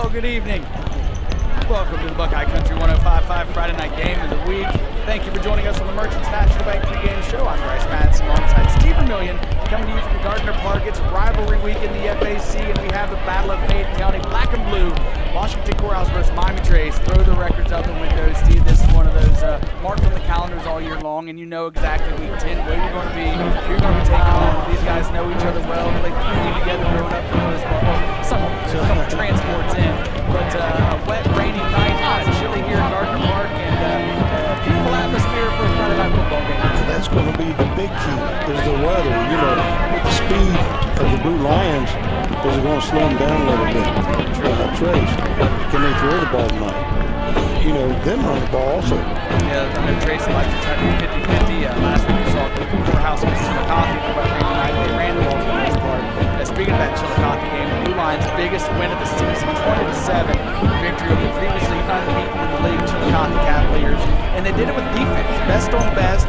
Well, good evening. Welcome to the Buckeye Country 105.5 Friday night game of the week. Thank you for joining us on the Merchants National Bank pregame show. I'm Bryce Madison alongside Steve Vermillion, coming to you from Gardner Park. It's rivalry week in the FAC, and we have the Battle of Fayette County, black and blue. Washington Courthouse versus Miami Trace. Throw the records out the window, Steve. This is one of those marked on the calendars all year long, and you know exactly week 10 where you're going to be. You're going to be taking on. These guys know each other well. Played PE together growing up for the most part. Someone transports in, but a wet, rainy night, kind of chilly here in Gardner Park, and beautiful atmosphere for a Friday night football game. That's going to be the big key, is the weather. You know, with the speed of the Blue Lions, is it going to slow them down a little bit? Trace, can they throw the ball tonight? You know, them run the ball also. Yeah, I know Tracy likes to try to be 50-50. Last week we saw the Courthouse against Chillicothe, but tonight they ran the ball for the most part. Speaking of that Chillicothe game, the Blue Lions' biggest win of the season, 20-7 victory over the previously unbeaten in the league Chillicothe Cavaliers, and they did it with defense, best on best.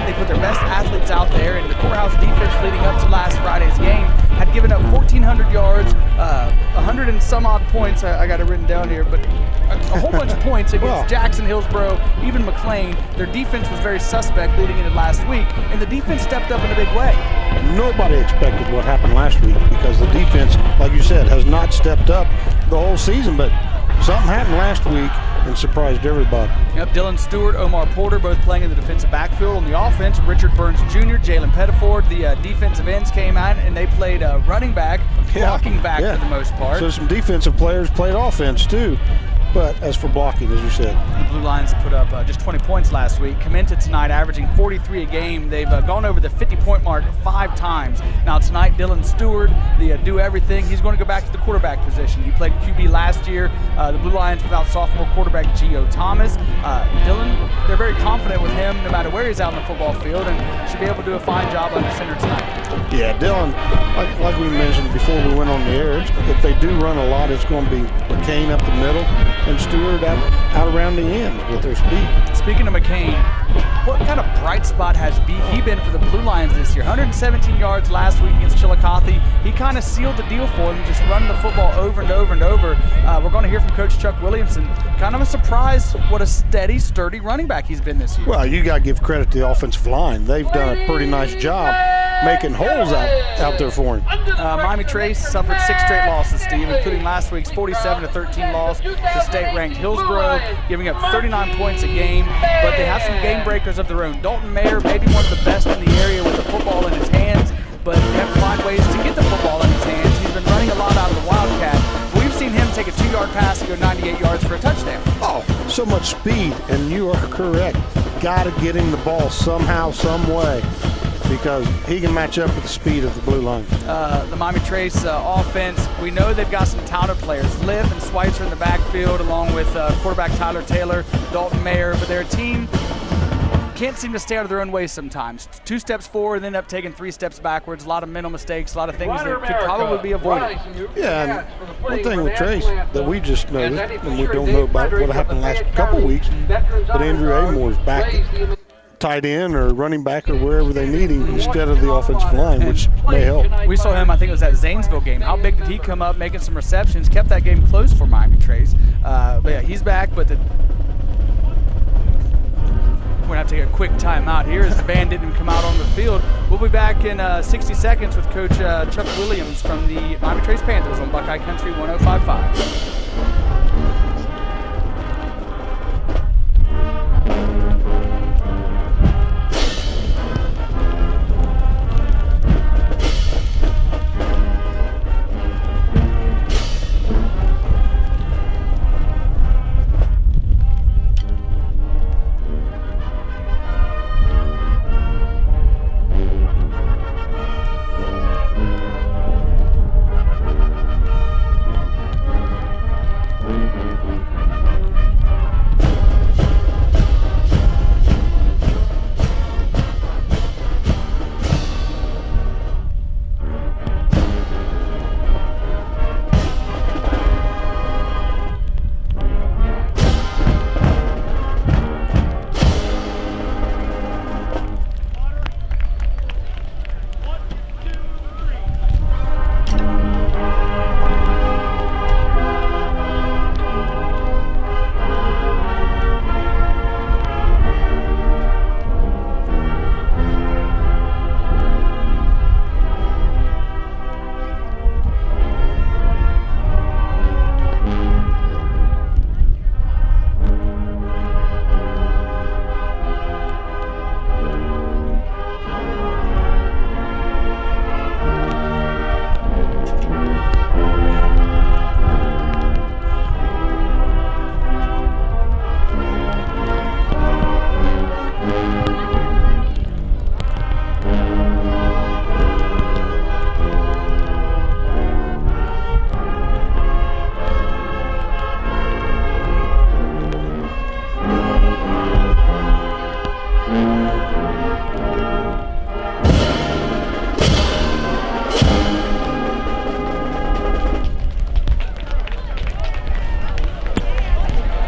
They put their best athletes out there, and the Courthouse defense leading up to last Friday's game had given up 1,400 yards, 100 and some odd points. I got it written down here, but a whole bunch of points against Jackson, Hillsboro, even McLean. Their defense was very suspect leading into last week, and the defense stepped up in a big way. Nobody expected what happened last week because the defense, like you said, has not stepped up the whole season, but something happened last week and surprised everybody. Yep, Dylan Stewart, Omar Porter, both playing in the defensive backfield. On the offense, Richard Burns Jr., Jalen Pettiford, the defensive ends came out, and they played running back, blocking back for the most part. So some defensive players played offense too. But as for blocking, as you said, the Blue Lions put up just 20 points last week. Come into tonight averaging 43 a game. They've gone over the 50-point mark 5 times. Now tonight, Dylan Stewart, the do-everything, he's going to go back to the quarterback position. He played QB last year. The Blue Lions without sophomore quarterback Gio Thomas. Dylan, they're very confident with him no matter where he's out on the football field, and should be able to do a fine job under center tonight. Yeah, Dylan, like we mentioned before we went on the air, if they do run a lot, it's going to be McCain up the middle and Stewart out around the ends with their speed. Speaking of McCain, what kind of bright spot has he been for the Blue Lions this year? 117 yards last week against Chillicothe. He kind of sealed the deal for them, just running the football over and over and over. We're going to hear from Coach Chuck Williamson. Kind of a surprise what a steady, sturdy running back he's been this year. Well, you got to give credit to the offensive line. They've done a pretty nice job making holes out there for him. Miami Trace suffered 6 straight losses, Steve, including last week's 47-13 loss to state-ranked Hillsboro, giving up 39 points a game. But they have some game breakers of their own. Dalton Mayer, maybe one of the best in the area with the football in his hands, but they have to find ways to get the football in his hands. He's been running a lot out of the Wildcat. We've seen him take a 2-yard pass and go 98 yards for a touchdown. Oh, so much speed, and you are correct. Got to get him the ball somehow, some way, because he can match up with the speed of the Blue Line. The Miami Trace offense, we know they've got some talented players. Liff and Schweitzer in the backfield, along with quarterback Tyler Taylor, Dalton Mayer, but their team can't seem to stay out of their own way sometimes. 2 steps forward and end up taking 3 steps backwards. A lot of mental mistakes, a lot of things that could probably be avoided. Yeah, and one thing with Trace that we just noticed, and we don't know about what happened last couple weeks, but Andrew Amore's back at tight end or running back or wherever they need him instead of the offensive line, which may help. We saw him, I think it was that Zanesville game. How big did he come up making some receptions, kept that game close for Miami Trace. But yeah, he's back, but we're going to have to take a quick timeout here as the band didn't come out on the field. We'll be back in 60 seconds with Coach Chuck Williams from the Miami Trace Panthers on Buckeye Country 105.5.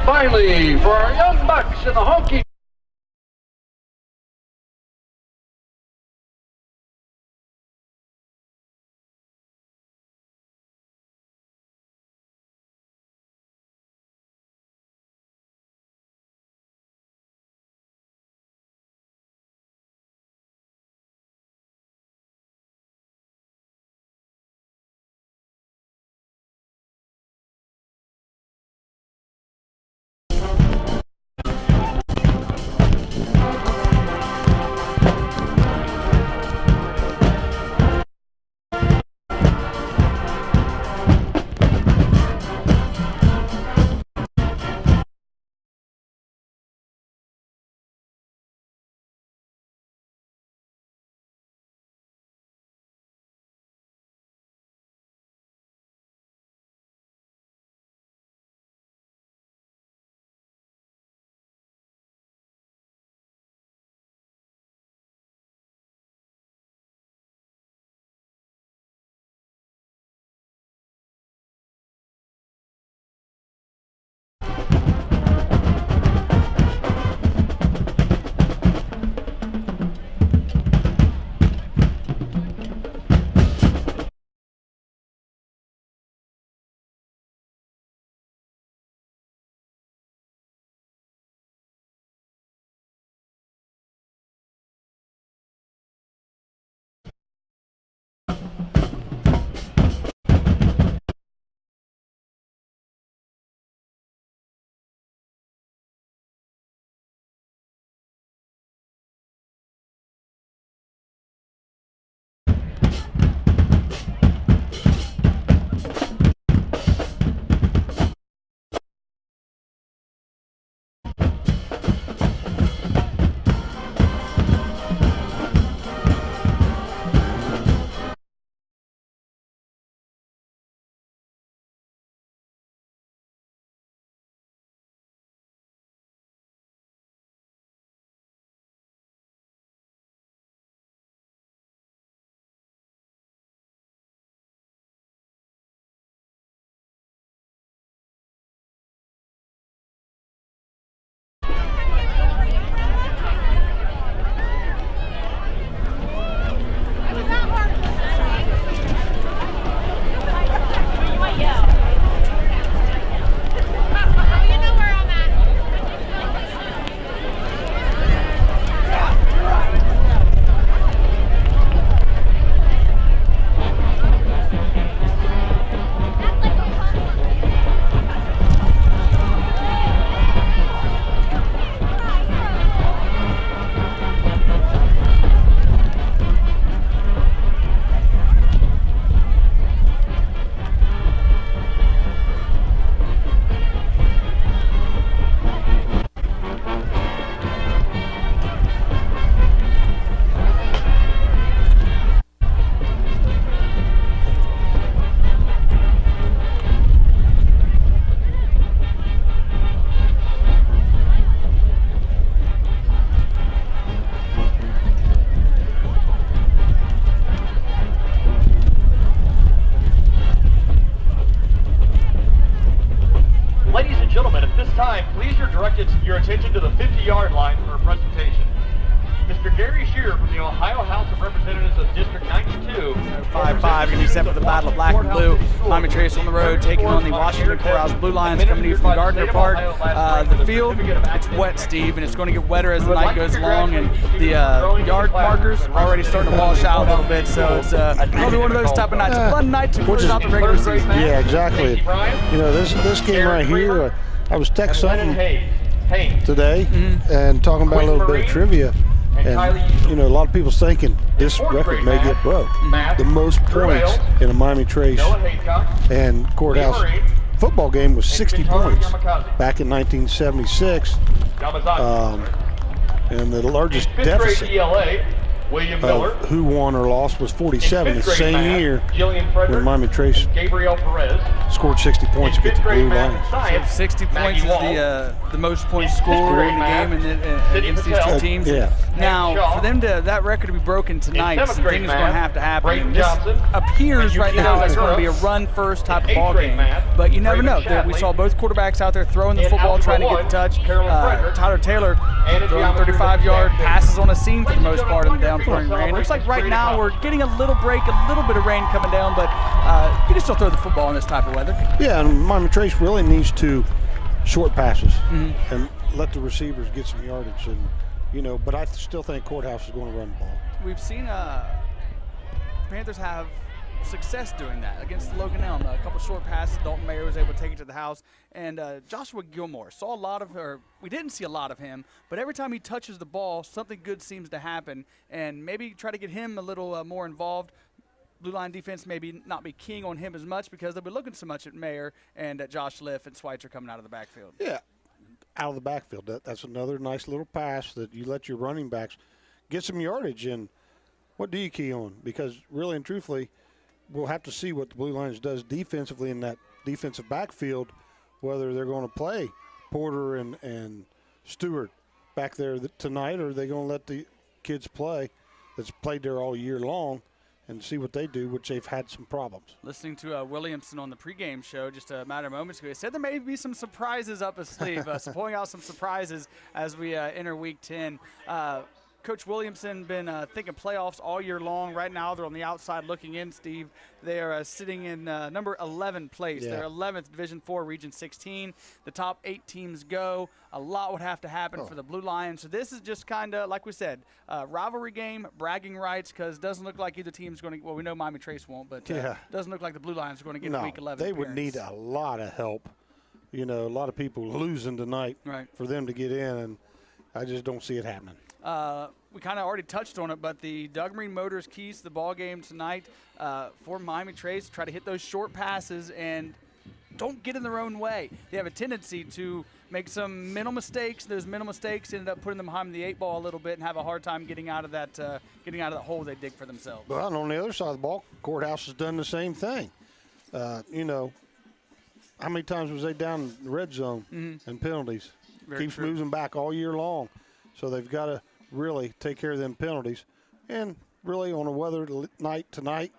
Finally, for our young bucks in the honky. your attention to the 50-yard line for a presentation. Mr. Gary Shearer from the Ohio House of Representatives of District 92. 5-5 going to be set for the Battle of Black and Blue. Miami Trace on the road, taking on the Washington Courthouse Blue Lions coming to you from Gardner Park. The field, it's wet, Steve, and it's going to get wetter as the night goes along, and the yard markers are already starting to wash out a little bit, so it's probably one of those type of nights. A fun night to close out the regular season. Yeah, exactly. You know, this game right here, I was texting something today and talking about a little bit of trivia. And, you know, a lot of people's thinking this record may get broke. The most points in a Miami Trace and Courthouse football game was 60 points back in 1976. And the largest deficit William Miller. of who won or lost was 47 the In fifth grade same math, year Jillian Frederick when Miami Trace and Gabriel Perez. scored 60 points In against fifth the Blue grade math and Lions. science, 60 points is Maggie Wall. the most points In scored fifth in the grade game math, Sidney against these Patel. two teams. Yeah. Now, Shaw. for them to that record to be broken tonight, seventh some grade things are going to math, have to happen. Brayton And this Johnson appears and right Eugene now it's going to be a Ventura. run-first type of In eighth ball grade game. math, But you never know. Raymond We Shatley. saw both quarterbacks out there throwing the In football, algebra trying to get the one, touch. Carolyn Frederick. Tyler Taylor And in throwing geometry, 35-yard Mr. passes on a seam for the Ladies most and part in the gentlemen, downpouring rain. Looks like right celebrations now we're great getting a little break, a little bit of rain coming down, but you can still throw the football in this type of weather. Yeah, and Miami Trace really needs to short passes and let the receivers get some yardage. And but I still think Courthouse is going to run the ball. We've seen Panthers have success doing that against Logan Elm. A couple short passes, Dalton Mayer was able to take it to the house, and Joshua Gilmore saw a lot of her. We didn't see a lot of him, but every time he touches the ball, something good seems to happen, and maybe try to get him a little more involved. Blue Line defense maybe not be keying on him as much because they'll be looking so much at Mayer and at Josh Liff and Schweitzer coming out of the backfield. Yeah, out of the backfield. That's another nice little pass that you let your running backs get some yardage. And what do you key on? Because really and truthfully, we'll have to see what the Blue Lions does defensively in that defensive backfield, whether they're going to play Porter and Stewart back there tonight, or are they going to let the kids play that's played there all year long and see what they do, which they've had some problems. Listening to Williamson on the pregame show just a matter of moments ago, he said there may be some surprises up his sleeve, so pulling out some surprises as we enter Week 10. Coach Williamson been thinking playoffs all year long. Right now they're on the outside looking in, Steve. They are sitting in number 11 place. Yeah. They're 11th, Division IV, Region 16. The top 8 teams go. A lot would have to happen for the Blue Lions. So this is just kind of, like we said, rivalry game, bragging rights, because it doesn't look like either team's going to – well, we know Miami Trace won't, but doesn't look like the Blue Lions are going to get Week 11 they appearance. would need a lot of help. A lot of people losing tonight for them to get in, and I just don't see it happening. We kind of already touched on it, but the Doug Marine Motors keys to the ball game tonight for Miami Trace. Try to hit those short passes and don't get in their own way. They have a tendency to make some mental mistakes. Those mental mistakes ended up putting them behind the 8 ball a little bit and have a hard time getting out of that hole they dig for themselves. Well, and on the other side of the ball, Courthouse has done the same thing. How many times was they down in the red zone and penalties? Keeps moving back all year long. So they've got to really take care of them penalties. And really on a weather night tonight,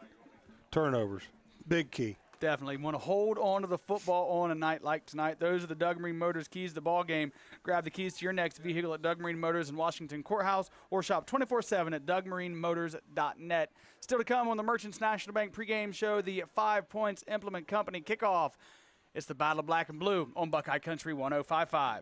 turnovers. Big key. Definitely. Want to hold on to the football on a night like tonight. Those are the Doug Marine Motors keys to the ball game. Grab the keys to your next vehicle at Doug Marine Motors in Washington Courthouse or shop 24/7 at DougMarineMotors.net. Still to come on the Merchants National Bank pregame show, the 5 Points Implement Company kickoff. It's the Battle of Black and Blue on Buckeye Country 105.5.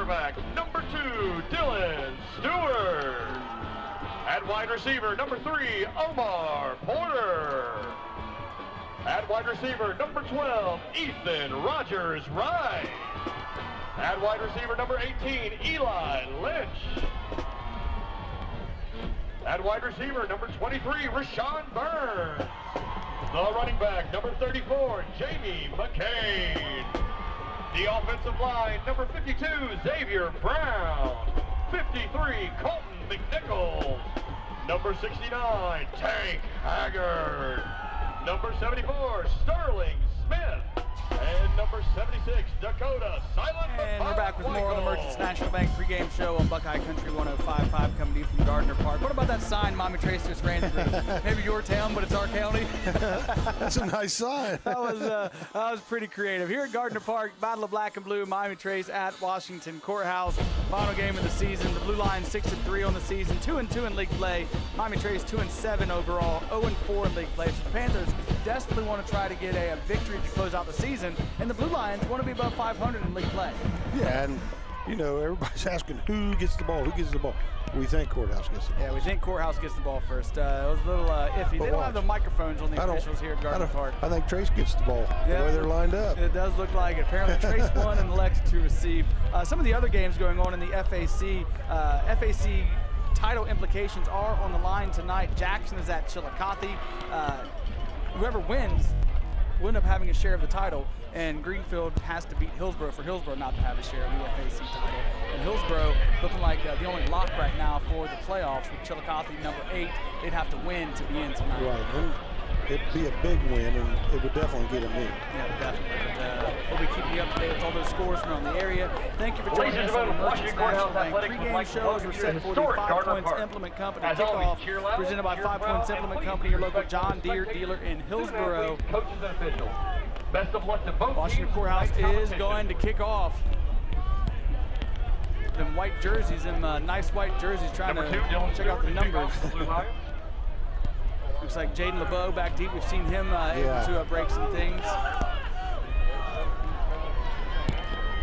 quarterback, number 2, Dylan Stewart. At wide receiver, number 3, Omar Porter. At wide receiver, number 12, Ethan Rogers Wright. At wide receiver, number 18, Eli Lynch. At wide receiver, number 23, Rashawn Burns. The running back, number 34, Jamie McCain. The offensive line, number 52, Xavier Brown. 53, Colton McNichols. Number 69, Tank Haggard. Number 74, Sterling Smith. And number 76, Dakota Silent. And we're back with more on the Merchants National Bank pregame show on Buckeye Country 105.5 coming to you from Gardner Park. What about that sign Mommy Trace just ran through? Maybe your town, but it's our county. That's a nice sign. That was pretty creative. Here at Gardner Park, Battle of Black and Blue, Miami Trace at Washington Courthouse. Final game of the season. The Blue Lions 6-3 on the season, 2-2 in league play. Miami Trace 2-7 overall, 0-4 in league play. So the Panthers desperately want to try to get a victory to close out the season, and the Blue Lions want to be above 500 in league play. Yeah, and you know, everybody's asking who gets the ball, We think Courthouse gets the ball. Yeah, we think Courthouse gets the ball first. It was a little iffy. They don't have the microphones on the officials here at Gardner Park. I think Trace gets the ball, the way they're lined up. It does look like it. Apparently Trace won and elected to receive. Some of the other games going on in the FAC title implications are on the line tonight. Jackson is at Chillicothe. Whoever wins will end up having a share of the title, and Greenfield has to beat Hillsborough for Hillsborough not to have a share of the FAC title. And Hillsborough looking like the only lock right now for the playoffs with Chillicothe number 8. They'd have to win to be in tonight. Right, and it'd be a big win, and it would definitely get them in. Yeah, definitely. But we'll be keeping you up to date with all those scores from around the area. Thank you for joining us on the Merchants National Bank pregame shows. We're set for the 5 Points Implement Company kickoff, presented by 5 Points Implement Company, your local John Deere dealer in Hillsborough. Coaches and officials. Best of luck to both Washington Courthouse is going to kick off. Them white jerseys, them nice white jerseys, trying to check out the numbers. Looks like Jaden LeBeau back deep. We've seen him able to break some things.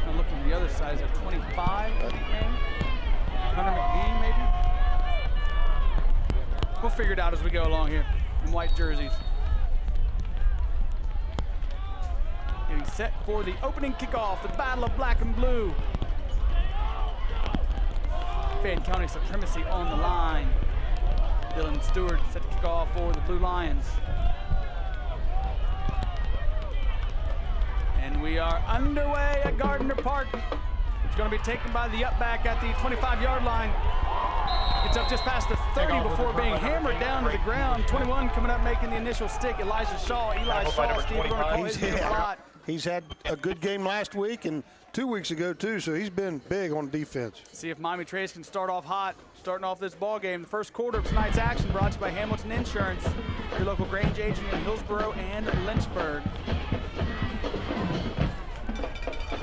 I'm looking at the other side. Is that 25? Hunter McGee, maybe? We'll figure it out as we go along here in white jerseys. Getting set for the opening kickoff, the Battle of Black and Blue. Fayette County supremacy on the line. Dylan Stewart set to kick off for the Blue Lions. And we are underway at Gardner Park. It's going to be taken by the upback at the 25-yard line. Gets up just past the 30 before being hammered down to the ground. 21 coming up making the initial stick. Elijah Shaw, Eli Shaw, Steve going to call his name a lot. He's had a good game last week and 2 weeks ago too, so he's been big on defense. See if Miami Trace can start off hot, starting off this ball game. The first quarter of tonight's action brought to you by Hamilton Insurance, your local Grange agent in Hillsborough and Lynchburg.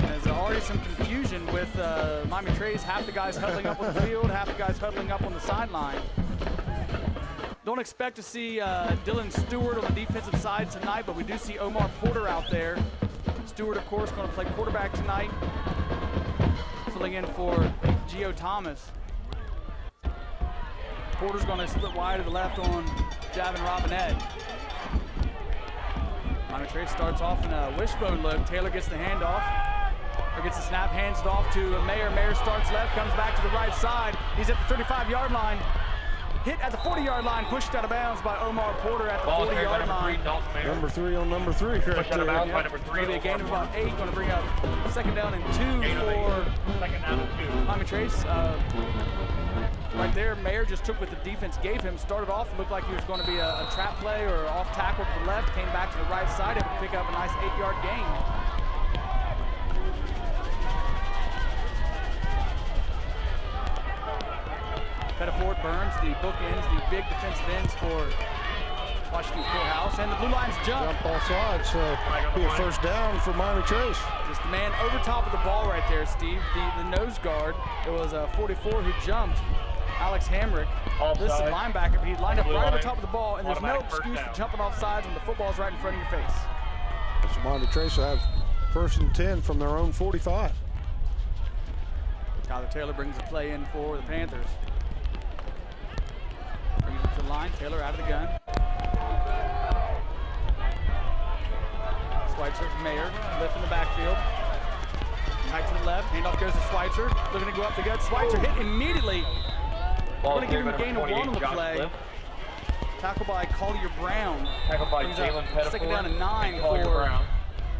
There's already some confusion with Miami Trace. Half the guys huddling up on the field, half the guys huddling up on the sideline. Don't expect to see Dylan Stewart on the defensive side tonight, but we do see Omar Porter out there. Stewart, of course, going to play quarterback tonight, filling in for Gio Thomas. Porter's going to split wide to the left on Javin Robinette. Miami Trace starts off in a wishbone look. Taylor gets the handoff, or gets the snap, hands it off to Mayer. Mayer starts left, comes back to the right side. He's at the 35-yard line. Hit at the 40-yard line, pushed out of bounds by Omar Porter at the 40-yard line. Number 3 on number 3. Right pushed out of bounds by number 3. It'll be a gain of about 8. Going to bring up second down and 2 for Miami Trace. Right there, Mayer just took what the defense gave him. Started off, looked like he was going to be a trap play or off tackle to the left. Came back to the right side, able to pick up a nice 8-yard gain. Pettiford, Burns, the bookends, the big defensive ends for Washington Courthouse, and the Blue Lions jump off sides, so be a first down for Miami Trace. Just the man over top of the ball right there, Steve, the nose guard. It was 44 who jumped, Alex Hamrick. This is a linebacker, but he lined up right over top of the ball, and there's no excuse for jumping off sides when the football's right in front of your face. So Miami Trace will have 1st and 10 from their own 45. Tyler Taylor brings the play in for the Panthers. Brings it to the line. Taylor out of the gun. Schweitzer, Mayer, lift in the backfield. Tight to the left. Handoff goes to Schweitzer. Looking to go up the gut. Schweitzer hit immediately. Going to give him a gain of 1 on the play. Tackled by Collier Brown. Tackled by Jalen Pettiford. Second down and 9 for Brown.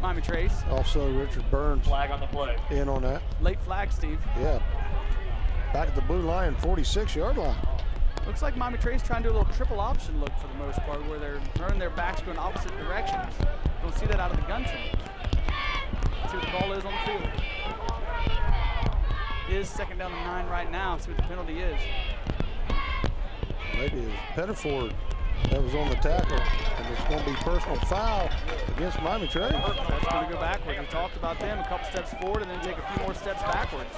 Miami Trace. Also, Richard Burns Flag on the play. in on that. Late flag, Steve. Yeah. Back at the blue line, 46-yard line. Looks like Miami Trace trying to do a little triple option look for the most part, where they're turning their backs going opposite directions. Don't see that out of the gun team. Let's see what the call is on the field. It is second down and 9 right now. See what the penalty is. Maybe it's Pettiford that was on the tackle, and it's going to be personal foul against Miami Trace. That's going to go backwards. We talked about them, a couple steps forward and then take a few more steps backwards.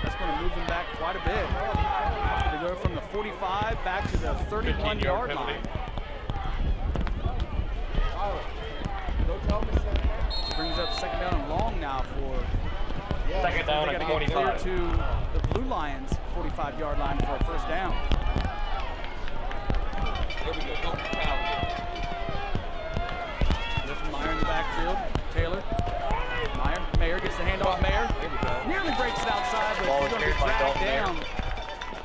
That's going to move them back quite a bit. They go from the 45 back to the 31-yard line. Brings up second down and long now for. Second down and 25. They got to get clear to the Blue Lions 45-yard line for a first down. Lift from Meyer in the backfield. Taylor. Mayer gets the handoff. Mayer nearly breaks it outside, but he's going to be dragged down.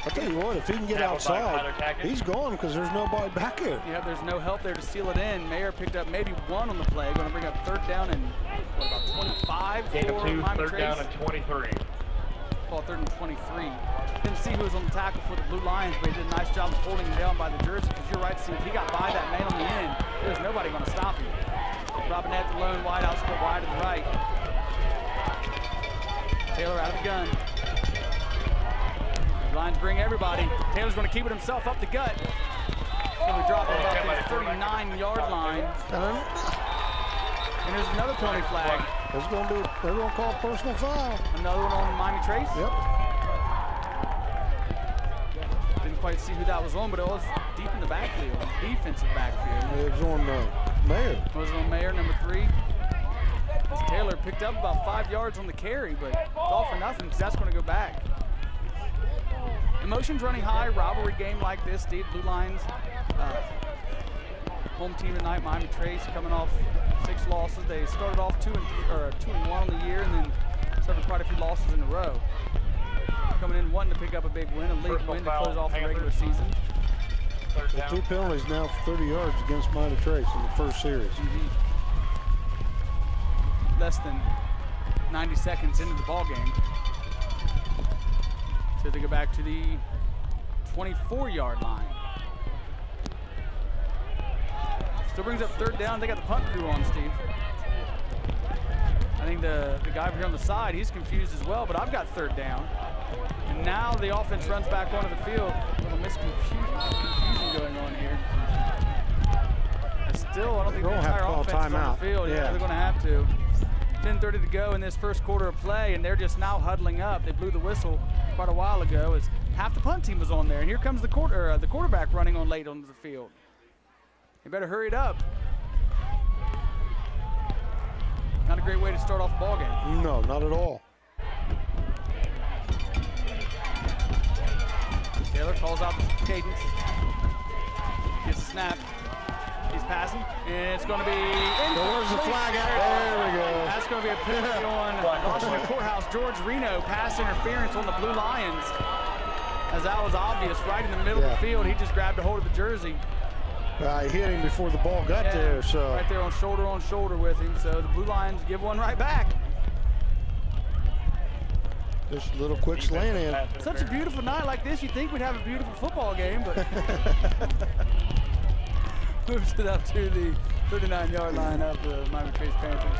I'll tell you what, if he can get outside, he's gone because there's nobody back there. Yeah, there's no help there to seal it in. Mayer picked up maybe 1 on the play. Going to bring up third down and what, about 25 Gain of for 2, Miami third Trace. down and 23. Ball third and 23. Didn't see who was on the tackle for the Blue Lions, but he did a nice job of holding him down by the jersey, because you're right, Steve. If he got by that man on the end, there's nobody going to stop him. Robinette, the lone wide out, split wide to the right. Taylor out of the gun. Lions bring everybody. Taylor's going to keep it himself up the gut. Going to drop it about the 39-yard line. And there's another penalty flag. They're going to call personal foul. Another one on Miami Trace. Yep. Didn't quite see who that was on, but it was deep in the backfield, defensive backfield. It was on Mayer. It was on Mayer, number 3. Taylor picked up about 5 yards on the carry, but it's all for nothing because that's going to go back. Emotions running high, rivalry game like this, Steve. Blue Lions, home team tonight, Miami Trace, coming off 6 losses. They started off 2-1 on the year and then suffered quite a few losses in a row. Coming in wanting to pick up a big win, a league win to close off the regular season. The 2 penalties now for 30 yards against Miami Trace in the first series. Less than 90 seconds into the ball game. So they go back to the 24-yard line. Still brings up third down. They got the punt crew on, Steve. I think the guy over here on the side, he's confused as well, but I've got third down. And now the offense runs back onto the field. A little confusion going on here. And still, I don't think the entire offense is on the field. Yeah, they're going to have to. 10:30 to go in this first quarter of play, and they're just now huddling up. They blew the whistle quite a while ago as half the punt team was on there. And here comes the quarterback running on late onto the field. You better hurry it up. Not a great way to start off the ball game. No, not at all. Taylor calls out the cadence. Gets the snap. He's passing, and it's going to be. Where's the flag at? There we go. That's going to be a penalty on Washington Courthouse. George Reno, pass interference on the Blue Lions. As that was obvious, right in the middle of the field. He just grabbed a hold of the jersey. He hit him before the ball got there. So right there on shoulder with him. So the Blue Lions give one right back. Just a little quick slant in. Such a beautiful night like this, you'd think we'd have a beautiful football game, but moves it up to the 39-yard line of the Miami Trace Panthers.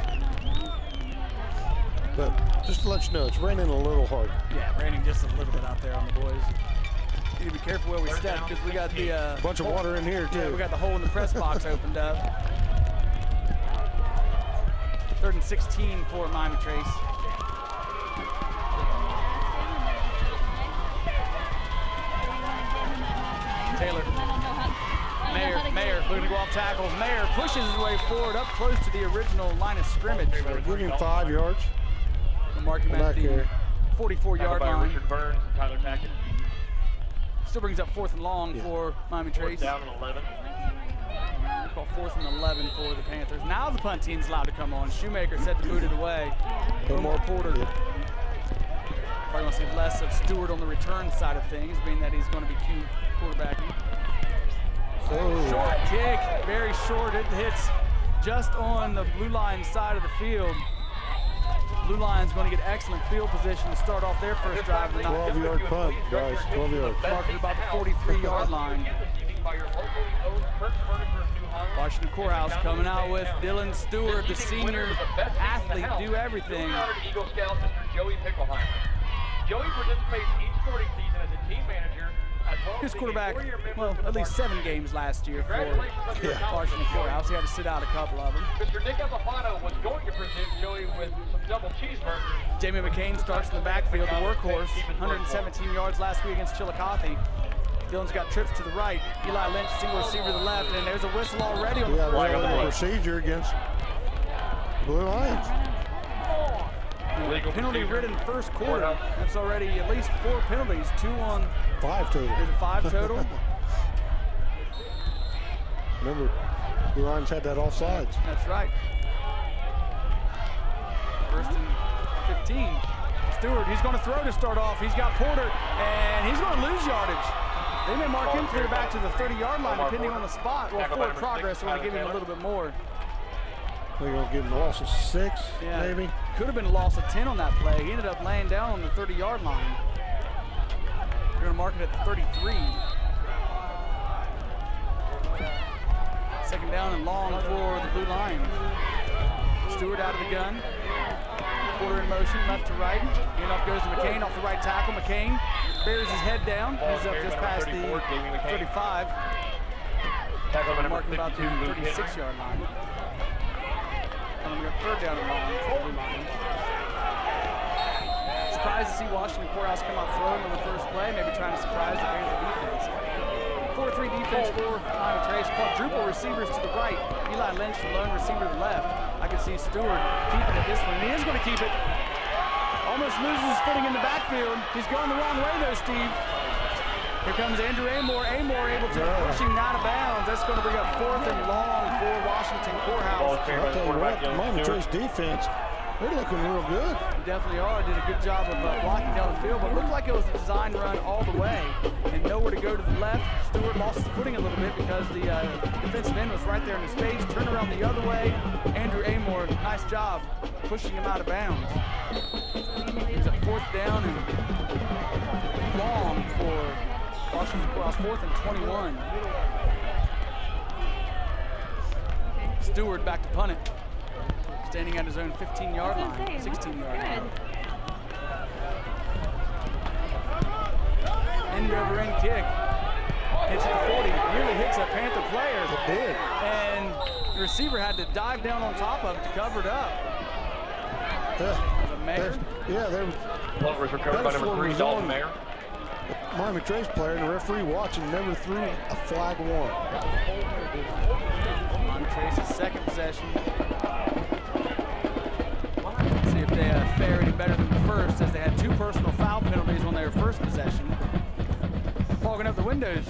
But just to let you know, it's raining a little hard. Yeah, raining just a little bit out there on the boys. You need to be careful where we step because we got the bunch of water in here too. Yeah, we got the hole in the press box opened up. 3rd and 16 for Miami Trace. Taylor. Mayer looking to go off tackles. Mayer pushes his way forward up close to the original line of scrimmage. Give him 5 yards. We'll mark him at the 44-yard line. Richard Burns and Tyler Tackett. Still brings up 4th and long for Miami Trace. Down and 11. We'll call 4th and 11 for the Panthers. Now the punt team's allowed to come on. Shoemaker set to boot it away. Omar Porter. Probably going to see less of Stewart on the return side of things, being that he's going to be quarterbacking. Short kick, very short. It hits just on the blue line side of the field. Blue Line's going to get excellent field position to start off their first drive of the night. 12-yard punt, guys, 12 yards. Marking about the 43-yard line. Washington Courthouse coming out with Dylan Stewart, the senior athlete, do everything. Eagle Scout, Mr. Joey Pickelheimer. Joey participates each sporting season as a team manager. His quarterback, well, at least 7 games last year for Washington Courthouse. He had to sit out a couple of them. Mr. Nick Alfano was going to present Joey with some double cheeseburgers. Jamie McCain starts in the backfield, the workhorse, 117 yards last week against Chillicothe. Dylan's got trips to the right. Eli Lynch, single receiver to the left, and there's a whistle already on the flag. Procedure against Blue Lions. Penalty-ridden first quarter. That's already at least 4 penalties, 2 on 5 total. There's a 5 total. Remember, Blue Lions had that offsides. That's right. 1st and 15. Stewart, he's going to throw to start off. He's got Porter, and he's going to lose yardage. They may mark him clear back to the 30-yard line, depending on the spot. Well, forward progress, we're going to give him a little bit more. They're going to give him a loss of 6, maybe. Could have been a loss of 10 on that play. He ended up laying down on the 30-yard line. They're going to mark it at the 33. Second down and long for the Blue Lions. Stewart out of the gun. Porter in motion, left to right. Handoff goes to McCain off the right tackle. McCain bears his head down. He's up just past the 35. Marking about the 36-yard line. And we got 3rd down and long for the Blue Lions. Surprised to see Washington Courthouse come out throwing on the first play, maybe trying to surprise the Panther defense. 4-3 defense for Miami Trace. Quadruple receivers to the right. Eli Lynch, the lone receiver to the left. I can see Stewart keeping it this one, and he is going to keep it. Almost loses his footing in the backfield. He's going the wrong way though, Steve. Here comes Andrew Amor. Amor able to push him out of bounds. That's going to bring up 4th and long for Washington Courthouse. I'll tell you what, the Miami Trace defense, they're looking real good. They definitely are. Did a good job of blocking down the field, but looked like it was a design run all the way and nowhere to go to the left. Stewart lost his footing a little bit because the defensive end was right there in his face. Turned around the other way. Andrew Amor, nice job pushing him out of bounds. He's at 4th down and long for Washington Courthouse, 4th and 21. Stewart back to punt it. Standing at his own 15-yard line, 16-yard line. End-over-end kick. Hits at the 40, nearly hits a Panther player. It did. And the receiver had to dive down on top of it to cover it up. There was Punt was recovered by number 3, Dalton Mayer. Miami Trace player and the referee watching never threw a flag one. Miami Trace's second possession. See if they fare any better than the first, as they had 2 personal foul penalties on their first possession. Fogging up the windows.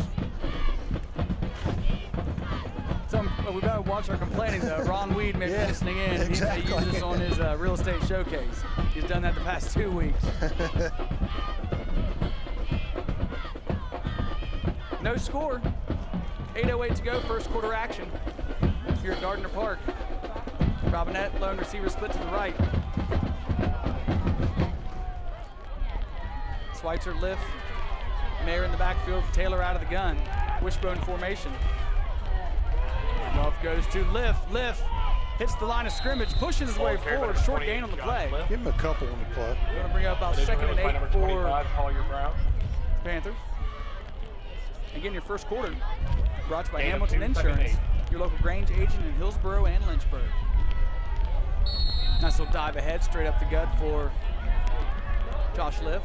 We better watch our complaining though. Ron Weed may be listening in. Exactly. He may use this on his real estate showcase. He's done that the past 2 weeks. No score. 8:08 to go, first quarter action here at Gardner Park. Robinette, lone receiver split to the right. Schweitzer lift. Mayer in the backfield, Taylor out of the gun. Wishbone formation. Off goes to lift, hits the line of scrimmage, pushes his way forward, short gain on the play. Give him a couple on the play. Going to bring up about 2nd and 8 for Panthers. Again, your first quarter brought to you by Hamilton Insurance, your local Grange agent in Hillsborough and Lynchburg. Nice little dive ahead, straight up the gut for Josh Liff.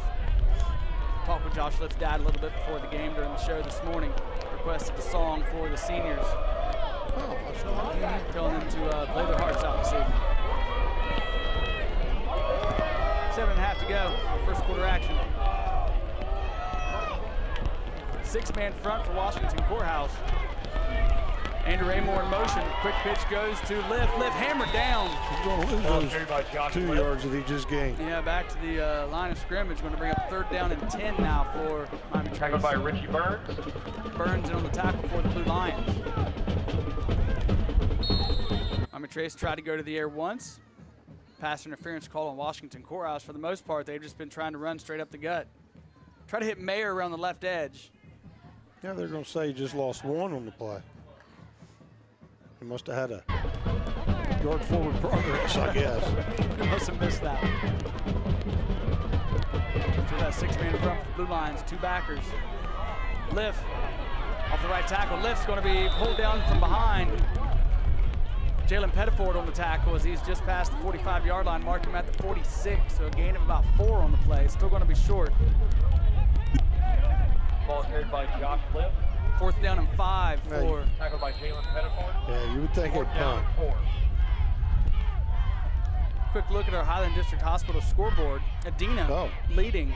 Talked with Josh Liff's dad a little bit before the game during the show this morning. Requested a song for the seniors. Telling them to play their hearts out this evening. six-man front for Washington Courthouse. Andrew Amore in motion. Quick pitch goes to Lift. Lift hammered down. He's going to lose those 2 yards that he just gained. Yeah, back to the line of scrimmage. Going to bring up 3rd down and 10 now for Miami Trace. Tackled by Richie Burns. Burns in on the tackle for the Blue Lions. Miami Trace tried to go to the air once. Pass interference call on Washington Courthouse. For the most part, they've just been trying to run straight up the gut. Try to hit Mayer around the left edge. Yeah, they're going to say he just lost 1 on the play. He must have had a yard forward progress, I guess. He must have missed that. So that 6-man front for the Blue Lions, 2 backers. Lift off the right tackle. Lift's going to be pulled down from behind. Jalen Pettiford on the tackle as he's just past the 45-yard line, marking him at the 46, so a gain of about 4 on the play. Still going to be short. Ball carried by Josh Lift. 4th down and 5 for. Tackled by Jalen Pettiford. Yeah, you would think it'd 4th down punt. and 4. Quick look at our Highland District Hospital scoreboard. Adina leading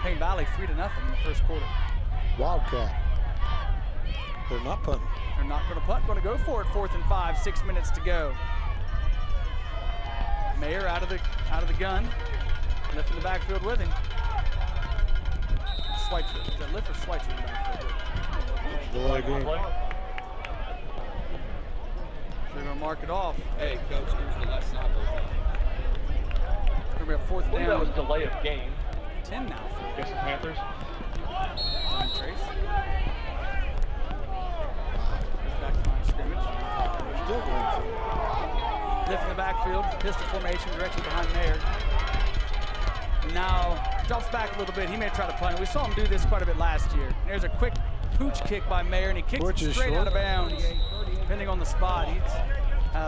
Payne Valley 3-0 in the first quarter. Wildcat. They're not punting. They're not going to punt, going to go for it. 4th and 5, 6 minutes to go. Mayer out of the gun, Lift in the backfield with him. Schweitzer, is that Lift or Schweitzer in the backfield? Delay game. They're going to mark it off. Hey, coach, here's the left side. We're going to be at 4th down. That was delay of game. 10 now for Against the Panthers. Trace. Back to line of scrimmage. Still going for it. Lift in the backfield, pistol formation directly behind Mayer. Now drops back a little bit. He may try to punt it. We saw him do this quite a bit last year. There's a quick pooch kick by Mayer, and he kicks it straight out of bounds, depending on the spot.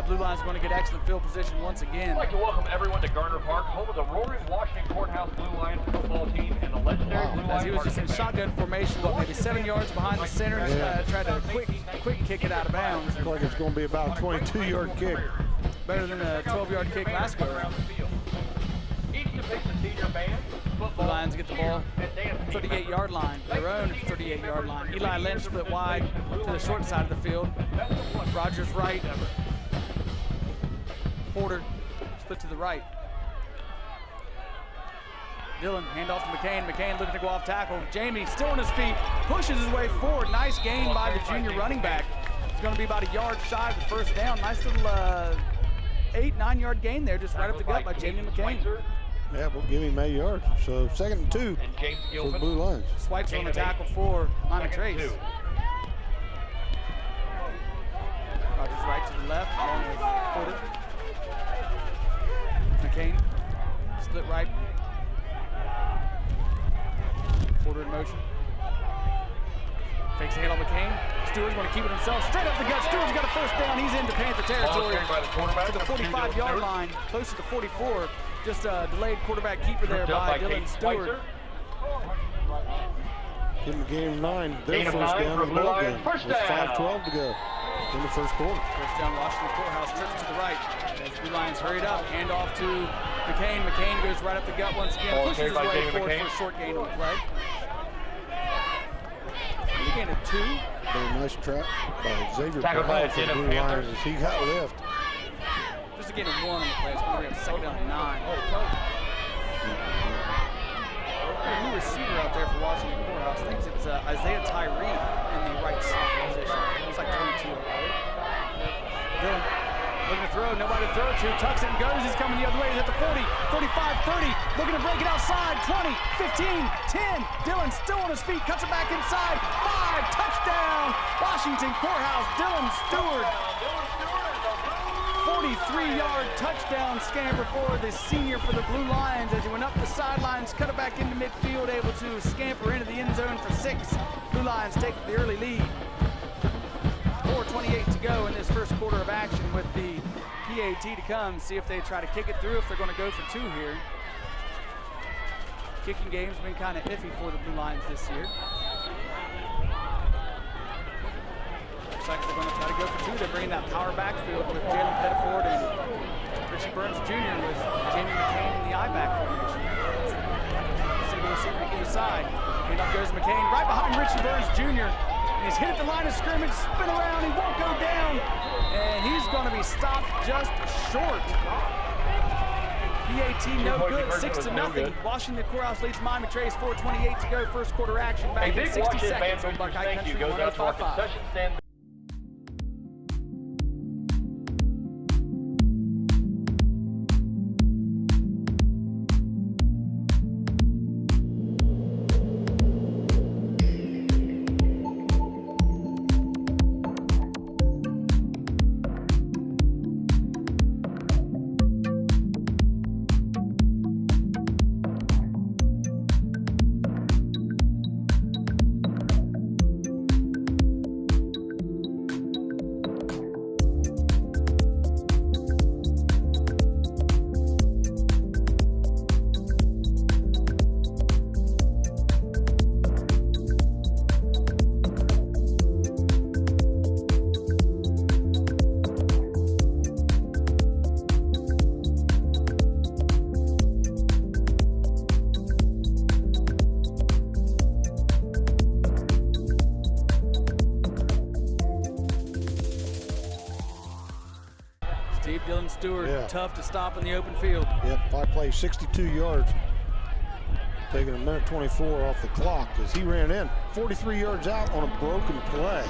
Blue Line's going to get excellent field position once again. I'd like to welcome everyone to Gardner Park, home of the Roaring Washington Courthouse Blue Lions football team and the legendary Blue Lions. As he was just in shotgun formation, maybe 7 yards behind the center, and tried to quick kick it out of bounds. Looks like it's going to be about a 22-yard kick. Better than a 12-yard kick last go around. Each depicts a senior band, The football, Lions get the ball, and dance team. 38-yard line, their own 38-yard line. Eli Lynch split wide to the short side of the field. Rogers right. Porter split to the right. Dillon, handoff to McCain. McCain looking to go off tackle. Jamie still on his feet, pushes his way forward. Nice gain by the junior running back. It's going to be about a yard shy of the first down. Nice little 8-9 yard gain there, just right up the gut by Jamie McCain. Yeah, we'll give him 8 yards. So 2nd and 2 And James for the Gilman. Blue Lions. Swipes on the tackle for Miami Trace. 2nd and 2. Rogers right to the left, along with Porter. McCain, split right. Porter in motion. Takes a hit on McCain. Stewart's going to keep it himself. Straight up the gut. Stewart's got a first down. He's into Panther territory. By the quarterback, To the 45-yard line, close to the 44. Just a delayed quarterback keeper there by Dylan Stewart. In the game 9, their Gain of first 9 down for of the Blue ball Lions. game. First With down. 5:12 to go in the first quarter. First down, Washington Courthouse, trips to the right. As Blue Lions hurried up, hand off to McCain. McCain goes right up the gut once again, Ball pushes his carried by way David forward McCain. for a short gain on the play. He gained a 2. Very nice trap by Xavier Tackled by Powell for the Denham Blue Panthers. Lions as he got lift. Just a gain of 1 on the play. It's going to be a second down and 9. A new receiver out there for Washington Courthouse. I think it's Isaiah Tyree in the right slot position. It's like 22. Then looking to throw, nobody to throw to. Tucks it and goes. He's coming the other way. He's at the 40, 45, 30. Looking to break it outside. 20, 15, 10. Dillon still on his feet. Cuts it back inside. 5. Touchdown. Washington Courthouse. Dillon Stewart. 43-yard touchdown scamper for the senior for the Blue Lions as he went up the sidelines, cut it back into midfield, able to scamper into the end zone for 6. Blue Lions take the early lead. 4:28 to go in this first quarter of action with the PAT to come. See if they try to kick it through, if they're going to go for 2 here. Kicking game's been kind of iffy for the Blue Lions this year. Looks like they're going to try to go for 2. They're bringing that power backfield with Jalen Pettiford and Richie Burns Jr. with Jamie McCain in the I-back formation. Single receiver to either side. Handoff goes to McCain, right behind Richie Burns Jr. And he's hit at the line of scrimmage, spin around, he won't go down. And he's going to be stopped just short. PAT no good, 6-0. Washington Courthouse leads Miami Trace, 4:28 to go. First quarter action back in 60 seconds on Buckeye Country 105.5. Dylan Stewart, tough to stop in the open field. Yep, 5 plays, 62 yards. Taking a minute 24 off the clock as he ran in. 43 yards out on a broken play.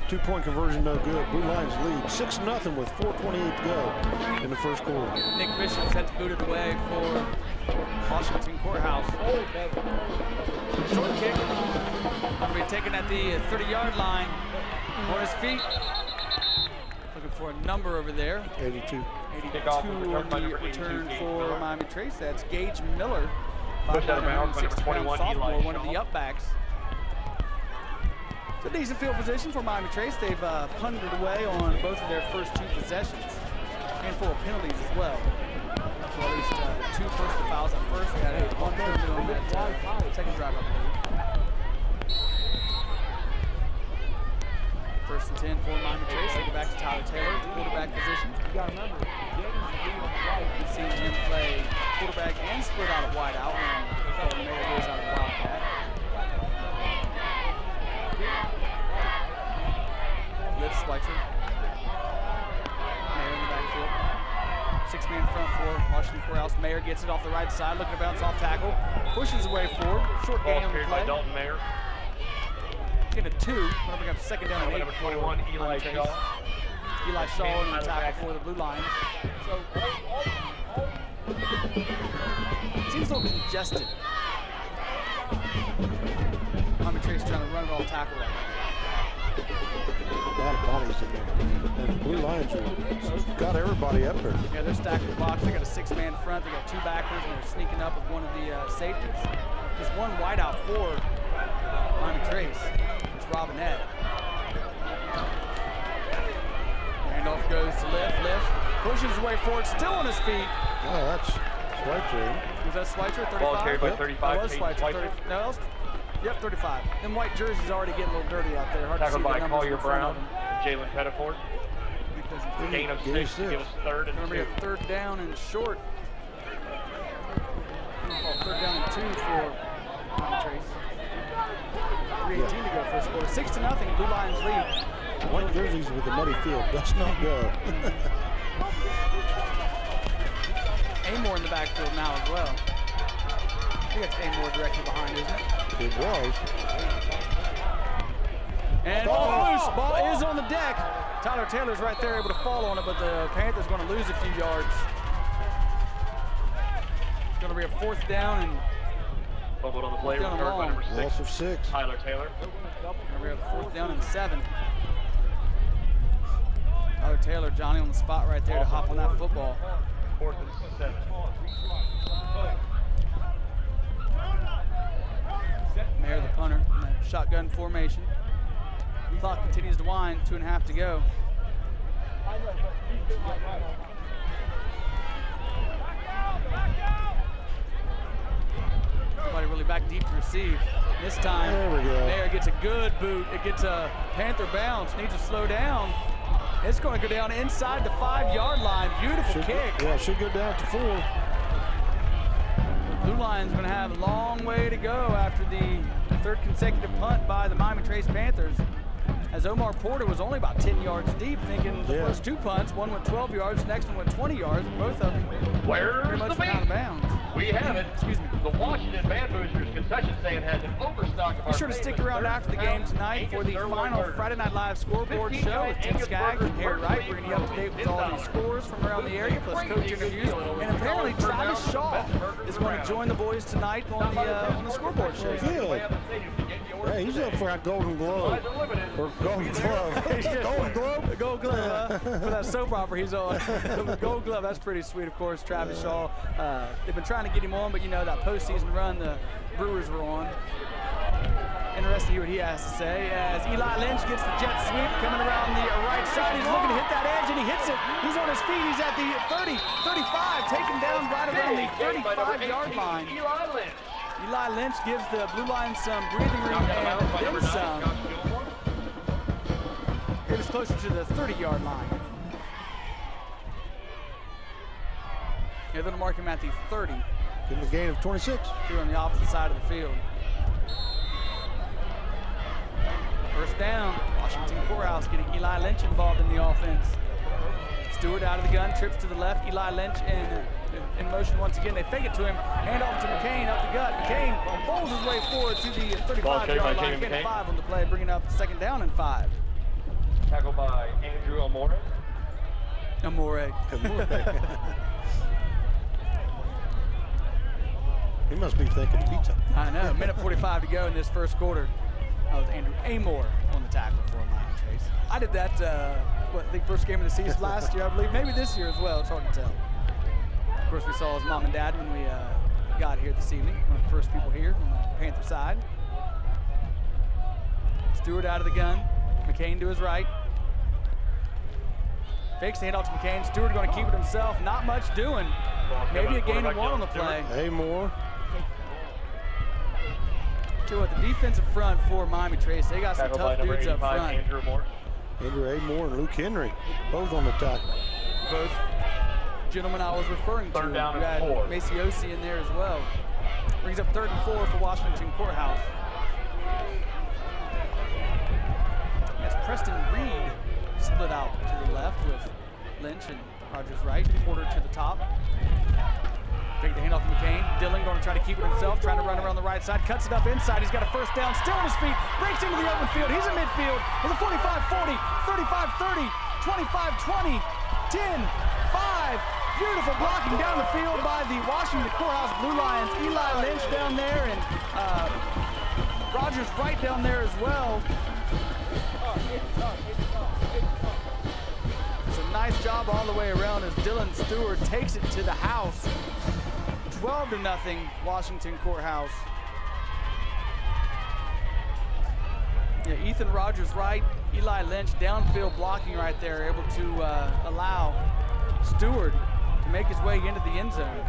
2-point conversion, no good. Blue Lions lead 6-0 with 4:28 to go in the first quarter. Nick Bishop sets booted away for Washington Courthouse. Short kick. Going to be taken at the 30-yard line. On his feet. Looking for a number over there. 82. 82 on the return for Miami Trace. That's Gage Miller. 5'9", sophomore, one of the upbacks. It's a decent field position for Miami Trace. They've punted away on both of their first 2 possessions. Handful of penalties as well. So at least 2 personal fouls at first. They had 1 penalty on that second drive, I believe. First and 10 for Miami Trace. They go back to Tyler Taylor, quarterback position. We've seen him play quarterback and split out of wide out when Mayer goes out of wildcat. Blitz Schweitzer. Mayer in the backfield. 6-man front for Washington Courthouse. Mayer gets it off the right side, looking to bounce off tackle. Pushes away forward. Short gain on the play. Dalton Mayer. Get a 2. We're going to second down and 8 number 21, Eli Shaw. Eli Shaw in the tackle for the Blue Lions. Seems a little congested. Miami Trace trying to run it off tackle right now. A lot of bodies in there. And the Blue Lions got everybody up there. Yeah, they're stacked in the box. They got a 6-man front. They got 2 backers, and they're sneaking up with one of the safeties. There's 1 wideout for Miami Trace. It's Robinette. Handoff goes to Lift. Pushes his way forward, still on his feet. Oh, that's Schweitzer. Was that Schweitzer, 35? Ball carried by 35. That was Schweitzer, 30. No, that was, yep, 35. Them white jerseys already getting a little dirty out there. Hard Tackled to see by the numbers Collier in front of Brown, them. Jalen Pettiford. Gain of 6 to give us 3rd and 2. Going to be a 3rd down and short. 3rd down and 2 for Miami Trace. 3:18 to go first quarter. 6-0, Blue Lions lead. White jerseys with the muddy field. Does not go. Amore in the backfield now as well. I think that's Amore directly behind, isn't it? It was. And ball loose. Ball is on the deck. Tyler Taylor's right there able to fall on it, but the Panthers going to lose a few yards. It's going to be a 4th down and fumbled on the play, returned by number 6. Loss of 6. Tyler Taylor. Going to be a 4th down and 7. Tyler Taylor, Johnny on the spot right there to hop on that football. 4th and 7. Mayer the punter in that shotgun formation. Clock continues to wind, 2.5 to go. Nobody really back deep to receive. This time, Mayer gets a good boot. It gets a Panther bounce, needs to slow down. It's going to go down inside the 5-yard line. Beautiful kick. Yeah, should go down to 4. Blue Lions going to have a long way to go after the third consecutive punt by the Miami Trace Panthers. As Omar Porter was only about 10 yards deep, thinking the first two punts, one went 12 yards, the next one went 20 yards, both of them pretty much went out of bounds. We have it. Excuse me. The Washington Band Boosters concession stand has an overstock of Be sure to stick around after the game tonight for the final Friday Night Live scoreboard show with Tim Skaggs and Harry Wright. We're going to be up to date with all these scores from around the area, plus coach interviews. And apparently Travis Shaw is going to join the boys tonight on the scoreboard show. Good. Yeah, he's up for a Golden Globe. Or Golden Glove. Golden Globe? Gold Glove, for that soap opera he's on. Gold Glove, that's pretty sweet, of course. Travis Shaw. They've been trying to get him on, but you know, that postseason run the Brewers were on. Interesting to hear what he has to say as Eli Lynch gets the jet sweep coming around the right side. He's looking to hit that edge, and he hits it. He's on his feet. He's at the 30, 35, taken down right around the 35-yard line. Eli Lynch gives the Blue Lions some breathing room and then some. It was closer to the 30-yard line. Yeah, they're going to mark him at the 30. Give him a gain of 26. Here on the opposite side of the field. First down, Washington Courthouse getting Eli Lynch involved in the offense. Stewart out of the gun, trips to the left. Eli Lynch in motion once again. They fake it to him. Hand off to McCain up the gut. McCain bowls his way forward to the 35-yard line. Getting 5 on the play, bringing up second down and 5. Tackled by Andrew Amore. He must be thinking pizza. I know. Minute 45 to go in this first quarter. That was Andrew Amore on the tackle for Miami Trace. I did that, I think first game of the season last year, I believe. Maybe this year as well. It's hard to tell. Of course, we saw his mom and dad when we got here this evening. One of the first people here on the Panther side. Stewart out of the gun. McCain to his right. Fakes the handoff to McCain. Stewart going to keep it himself. Not much doing. Maybe a gain of 1 on the play. Amore. Tell you what, the defensive front for Miami Trace, they got some tough dudes up front. Andrew Amore and Luke Henry, both on the tackle. Both gentlemen I was referring to. Third down You had and 4. Maciosi in there as well. Brings up 3rd and 4 for Washington Courthouse. As Preston Reed split out to the left with Lynch and Rogers right. Porter to the top. Take the handoff to McCain. Dillon going to try to keep it himself, trying to run around the right side. Cuts it up inside. He's got a first down. Still on his feet. Breaks into the open field. He's in midfield with a 45-40, 35-30, 25-20, 10-5. Beautiful blocking down the field by the Washington Courthouse Blue Lions. Eli Lynch down there and Rogers right down there as well. It's a nice job all the way around as Dylan Stewart takes it to the house. 12-0, Washington Courthouse. Yeah, Ethan Rogers right, Eli Lynch downfield blocking right there, able to allow Stewart to make his way into the end zone.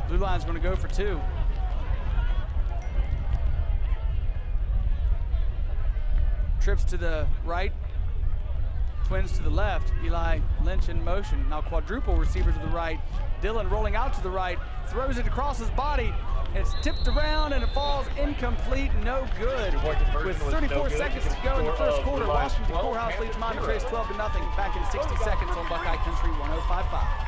Blue Lions going to go for 2. Trips to the right, twins to the left. Eli Lynch in motion. Now quadruple receiver to the right. Dillon rolling out to the right, throws it across his body. It's tipped around and it falls incomplete, no good. With 34 seconds to go in the first quarter, Washington Courthouse leads Miami Trace 12-0. Back in 60 seconds on Buckeye Country 105.5.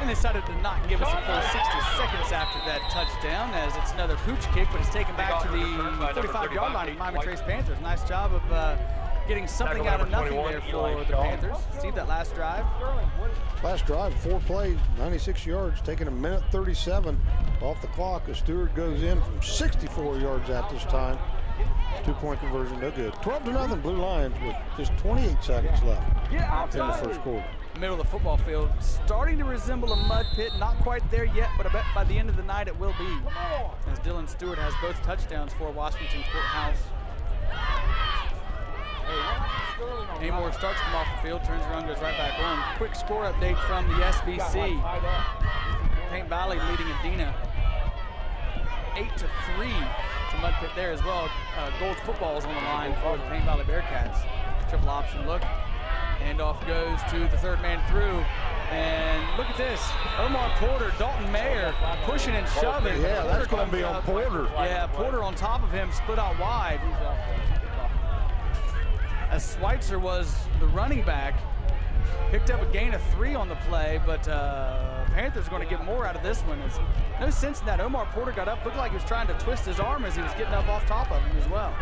And they decided to not give us a full 60 seconds after that touchdown, as it's another pooch kick, but it's taken back to the 45-yard line of Miami Trace Panthers. Nice job of getting something out of nothing there for the Panthers. Steve, that last drive? Last drive, 4 plays, 96 yards, taking a minute 37 off the clock as Stewart goes in from 64 yards at this time. 2-point conversion, no good. 12-0 Blue Lions with just 28 seconds left in the first quarter. Middle of the football field, starting to resemble a mud pit. Not quite there yet, but I bet by the end of the night it will be, as Dylan Stewart has both touchdowns for Washington Courthouse. Amor starts from off the field, turns around, goes right back on. Quick score update from the SBC. Paint Valley leading Adina 8-3. It's a mud pit there as well. Gold footballs on the line for the Paint Valley Bearcats. Triple option look. Handoff goes to the third man through. And look at this. Omar Porter, Dalton Mayer pushing and shoving. Yeah, that's going to be on Porter. Yeah, Porter on top of him, split out wide. As Schweitzer was the running back, picked up a gain of 3 on the play, but Panthers are going to get more out of this one. There's no sense in that. Omar Porter got up, looked like he was trying to twist his arm as he was getting up off top of him as well.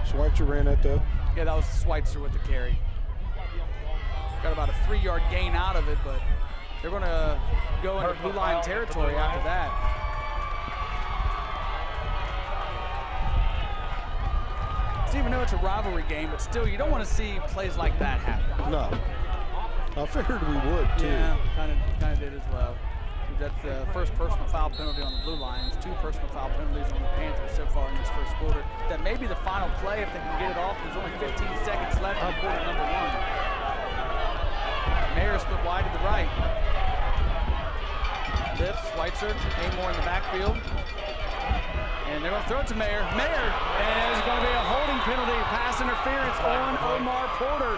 Schweitzer ran that though. Yeah, that was Schweitzer with the carry. Got about a 3-yard gain out of it, but they're going to go into blue line territory after that. Even though it's a rivalry game, but still, you don't want to see plays like that happen. No. I figured we would, too. Yeah, kind of did as well. That's the first personal foul penalty on the Blue Lions, 2 personal foul penalties on the Panthers so far in this first quarter. That may be the final play if they can get it off. There's only 15 seconds left in quarter number 1. Mayer split wide to the right. Lifts, Schweitzer, Amor in the backfield. And they're going to throw it to Mayer. Mayer, and there's going to be a holding penalty, pass interference on Omar Porter.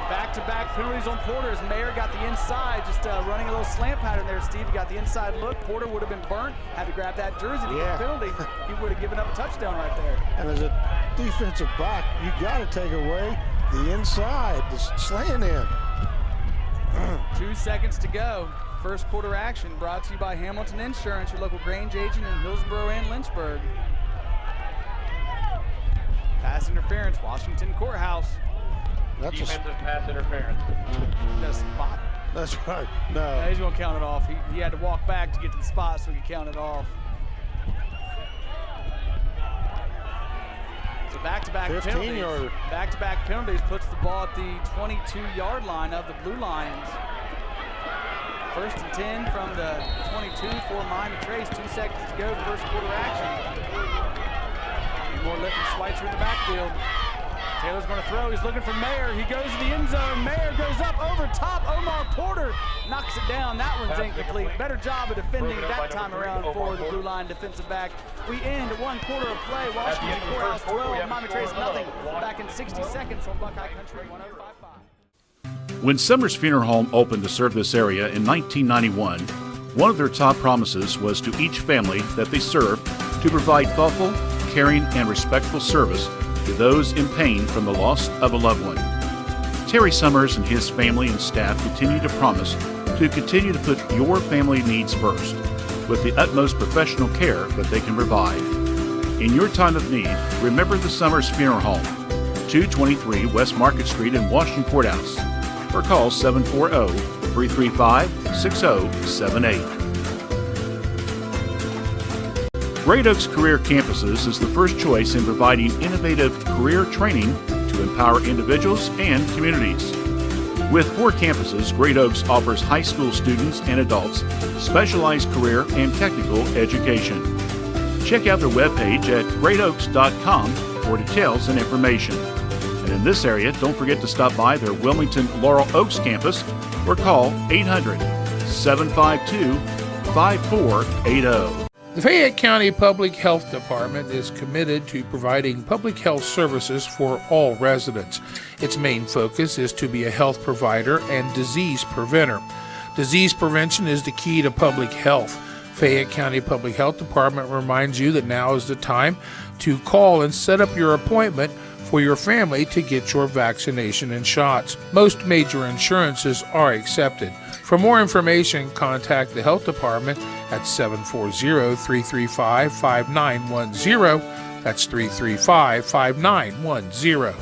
Back-to-back penalties on Porter as Mayer got the inside, just running a little slant pattern there, Steve. He got the inside look. Porter would have been burnt, had to grab that jersey to get the penalty. He would have given up a touchdown right there. And as a defensive back, you got to take away the inside, the slant in. 2 seconds to go. First quarter action brought to you by Hamilton Insurance, your local Grange agent in Hillsborough and Lynchburg. Pass interference, Washington Courthouse. That's defensive pass interference. Got a spot? That's right. No. He's going to count it off. He had to walk back to get to the spot so he could count it off. So back-to-back penalties. Back-to-back penalties puts the ball at the 22-yard line of the Blue Lions. First and 10 from the 22 for Miami Trace. 2 seconds to go, first quarter action. More lifting Schweitzer in the backfield. Taylor's going to throw. He's looking for Mayer. He goes to the end zone. Mayer goes up over top. Omar Porter knocks it down. That one's incomplete. Better job of defending that time around for the Blue Line defensive back. We end 1 quarter of play. Washington Courthouse 12, Miami Trace nothing. Back in 60 seconds on Buckeye Country 105.5. When Summers Funeral Home opened to serve this area in 1991, one of their top promises was to each family that they served to provide thoughtful, caring, and respectful service to those in pain from the loss of a loved one. Terry Summers and his family and staff continue to promise to continue to put your family needs first with the utmost professional care that they can provide. In your time of need, remember the Summers Funeral Home, 223 West Market Street in Washington Courthouse, or call 740-335-6078. Great Oaks Career Campuses is the first choice in providing innovative career training to empower individuals and communities. With 4 campuses, Great Oaks offers high school students and adults specialized career and technical education. Check out their webpage at greatoaks.com for details and information. And in this area, don't forget to stop by their Wilmington Laurel Oaks campus or call 800-752-5480. The Fayette County Public Health Department is committed to providing public health services for all residents. Its main focus is to be a health provider and disease preventer. Disease prevention is the key to public health. Fayette County Public Health Department reminds you that now is the time to call and set up your appointment for your family to get your vaccination and shots. Most major insurances are accepted. For more information, contact the Health Department at 740-335-5910. That's 335-5910.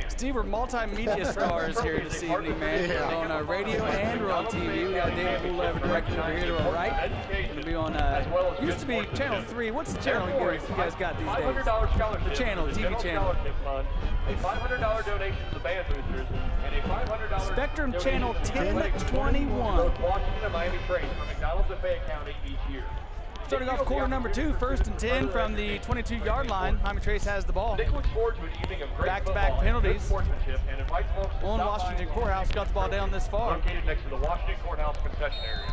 Steve, we're multimedia stars here this evening, man. Yeah. On radio and we're on TV. We got David Bulev, director over here to our right. Going to be on, used to be Channel 3. What's the channel you guys got these days? $500 scholarship. The channel, TV channel. Fund, a $500 donation to the band boosters, and a $500 Spectrum Channel donation to 1021. both Washington and Miami Trace from McDonald's and Fayette County each year. Starting off quarter number 2, 1st and 10 from the 22-yard line. Miami Trace has the ball. Nick looks forward to an evening of great Back-to-back football and good penalties. sportsmanship and invites folks to On stop Washington by Courthouse, got the ball down this far. located next to the Washington Courthouse concession area.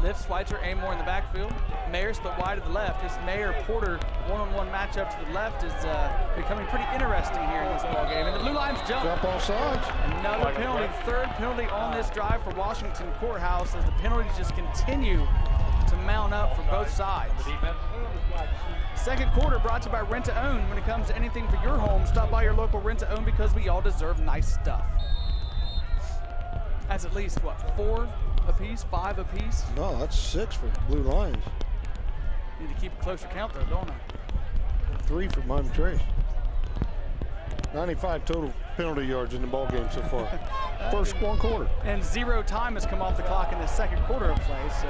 Lifts, Schweitzer, Amore in the backfield. Mayer split wide to the left. This Mayer-Porter one-on-one matchup to the left is becoming pretty interesting here in this ball game. And the Blue Lions jump. Drop all sides. Another penalty, third penalty on this drive for Washington Courthouse as the penalties just continue to mount up for both sides. The defense. Second quarter brought to you by Rent to Own. When it comes to anything for your home, stop by your local Rent to Own because we all deserve nice stuff. That's at least, what, 4 apiece, 5 apiece? No, that's 6 for the Blue Lions. Need to keep a closer count though, don't I? 3 for Miami Trace. 95 total penalty yards in the ball game so far. First one quarter. And 0 time has come off the clock in the second quarter of play, so.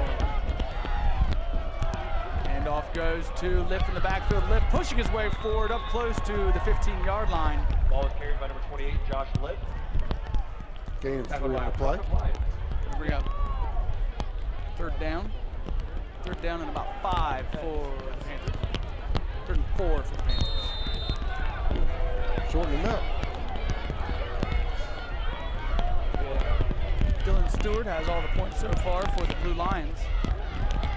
Handoff goes to Lift in the backfield. Lift pushing his way forward up close to the 15-yard line. Ball is carried by number 28, Josh Litt. Gain of 3 on the play. Bring up third down. Third down and about 5 for the Panthers. Third and 4 for the Panthers. Shorten him up. Dylan Stewart has all the points so far for the Blue Lions.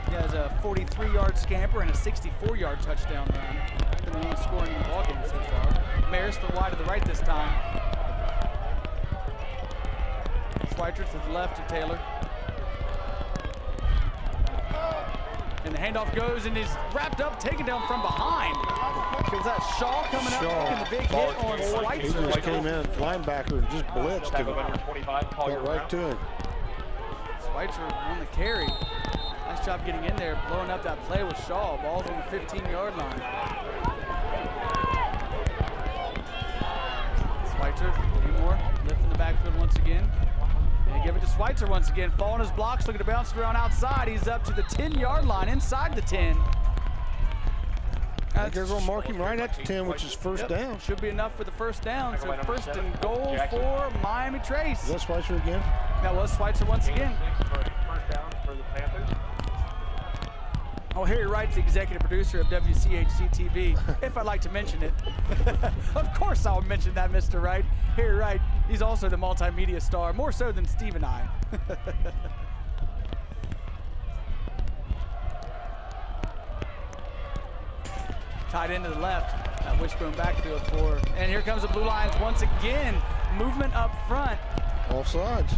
He has a 43-yard scamper and a 64-yard touchdown run. Been the only scoring in the ballgame so far. Maris the wide to the right this time. Schweitzer to the left to Taylor. And the handoff goes and is wrapped up, taken down from behind. Is that Shaw coming up, making the big hit on He Schweitzer? just came in, linebacker, and just blitzed him. Tackle by number 25, Collier Got right Brown. to him. Schweitzer on the carry. Nice job getting in there, blowing up that play with Shaw. Ball's on the 15-yard line. Schweitzer, Amore, Lift in the backfield once again. And give it to Schweitzer once again. Falling his blocks, looking to bounce around outside. He's up to the 10-yard line, inside the 10. I think they're going to mark him right at the 10, which is first down. Should be enough for the first down. So first and goal for Miami Trace. Is that Schweitzer again? That was Schweitzer once again. First down for the Panthers. Oh, Harry Wright's the executive producer of WCHC TV, if I'd like to mention it. Of course I'll mention that, Mr. Wright. Harry Wright, he's also the multimedia star, more so than Steve and I. Tied into the left, that wishbone backfield for, and here comes the Blue Lions once again. Movement up front. All sides.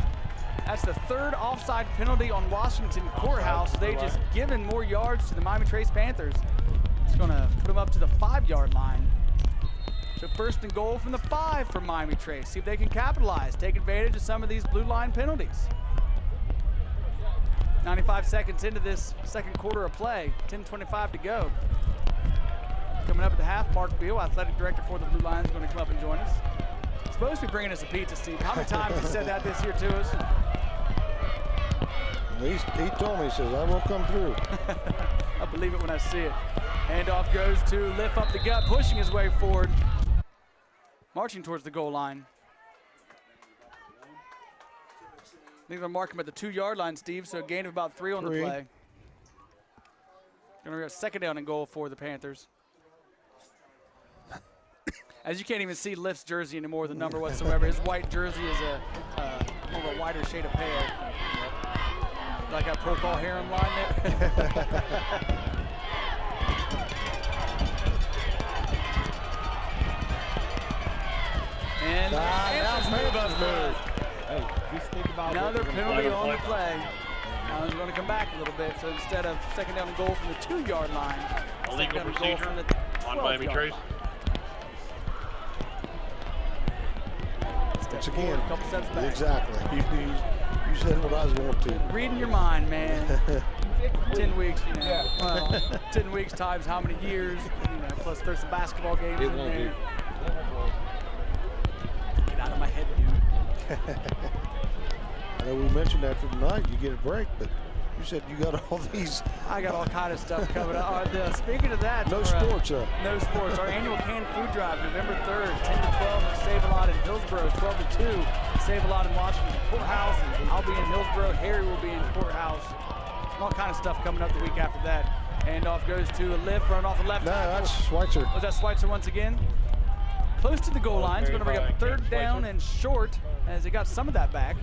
That's the third offside penalty on Washington Courthouse. They just given more yards to the Miami Trace Panthers. It's gonna put them up to the 5-yard line. So first and goal from the 5 for Miami Trace. See if they can capitalize, take advantage of some of these blue line penalties. 95 seconds into this second quarter of play, 10:25 to go. Coming up at the half, Mark Beal, athletic director for the Blue Lions, is going to come up and join us. Supposed to be bringing us a pizza, Steve. How many times he said that this year to us? He told me, he says, I will come through. I believe it when I see it. Handoff goes to lift up the gut, pushing his way forward, marching towards the goal line. They're going to mark him at the 2-yard line, Steve, so a gain of about 3 on the play. Going to go second down and goal for the Panthers. As you can't even see Lift's jersey anymore, the number whatsoever. His white jersey is more of a wider shade of pale. Like that pro call hair in line there. And move. Hey, just think about another penalty on the play. Now he's going to come back a little bit. So instead of second down and goal from the 2-yard line, Illegal procedure on Miami Trace. Once again, a couple steps back. Exactly. You said what I was going to. Reading your mind, man. 10 weeks, you know. Well, 10 weeks times how many years, you know, plus there's some basketball games in there. Get out of my head, dude. I know we mentioned after tonight you get a break, but you said you got all these. I got all kind of stuff coming up. Speaking of that, No sports. No sports. Our annual canned food drive, November 3rd, 10 to 12 at Save-A-Lot in Hillsborough, 12 to 2, Save-A-Lot in Washington Courthouse. I'll be in Hillsborough. Harry will be in Courthouse. All kind of stuff coming up the week after that. Handoff goes to a lift, run off the left. No, that's Schweitzer. Was that Schweitzer once again? Close to the goal line. It's going to bring up third down and short as he got some of that back.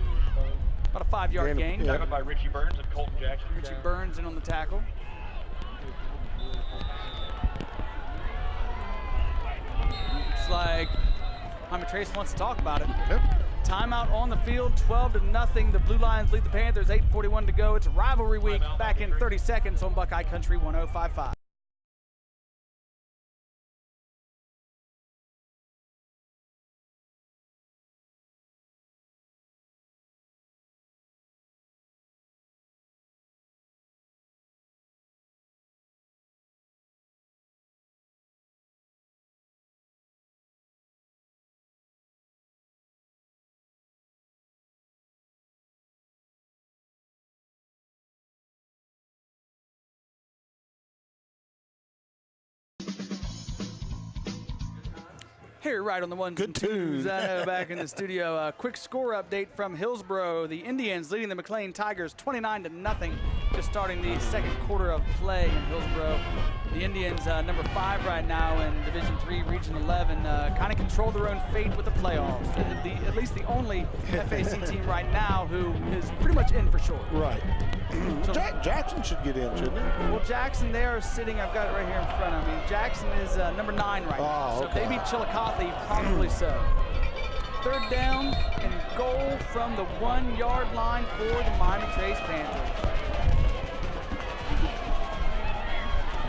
About a 5-yard gain. Tackled by Richie Burns and Colton Jackson. Richie Burns in on the tackle. Looks like Miami Trace wants to talk about it. Yep. Timeout on the field, 12-0. The Blue Lions lead the Panthers, 8:41 to go. It's rivalry week. Back in 30 seconds on Buckeye Country 105.5. Here, right on the ones and twos. I know, back in the studio. Quick score update from Hillsborough. The Indians leading the McLean Tigers 29-0. Just starting the second quarter of play in Hillsborough. The Indians, number 5 right now in Division III, Region 11, kind of control their own fate with the playoffs. At least the only FAC team right now who is pretty much in for sure. Right. So, Jackson should get in, shouldn't he? Well, Jackson, they are sitting, I've got it right here in front of me. Jackson is number 9 right now. So if they beat Chillicothe, probably so. Third down and goal from the 1-yard line for the Miami Trace Panthers.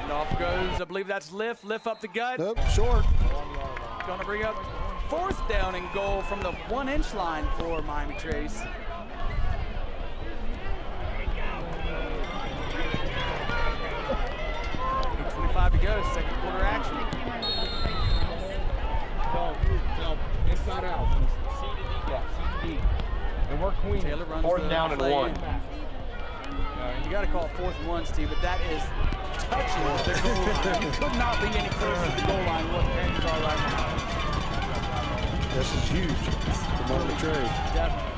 And off goes, I believe that's Lift up the gut. Nope, short. Gonna bring up 4th down and goal from the 1-inch line for Miami Trace. 8:25 to go, second quarter action. So inside out. C to D gap, C to D. And we're queen. Taylor runs 4th down and 1. You got to call it 4th and 1, Steve, but that is touching the goal line. You could not be any closer to the goal line than what the Panthers are right now. This is huge for Miami Trace. Definitely.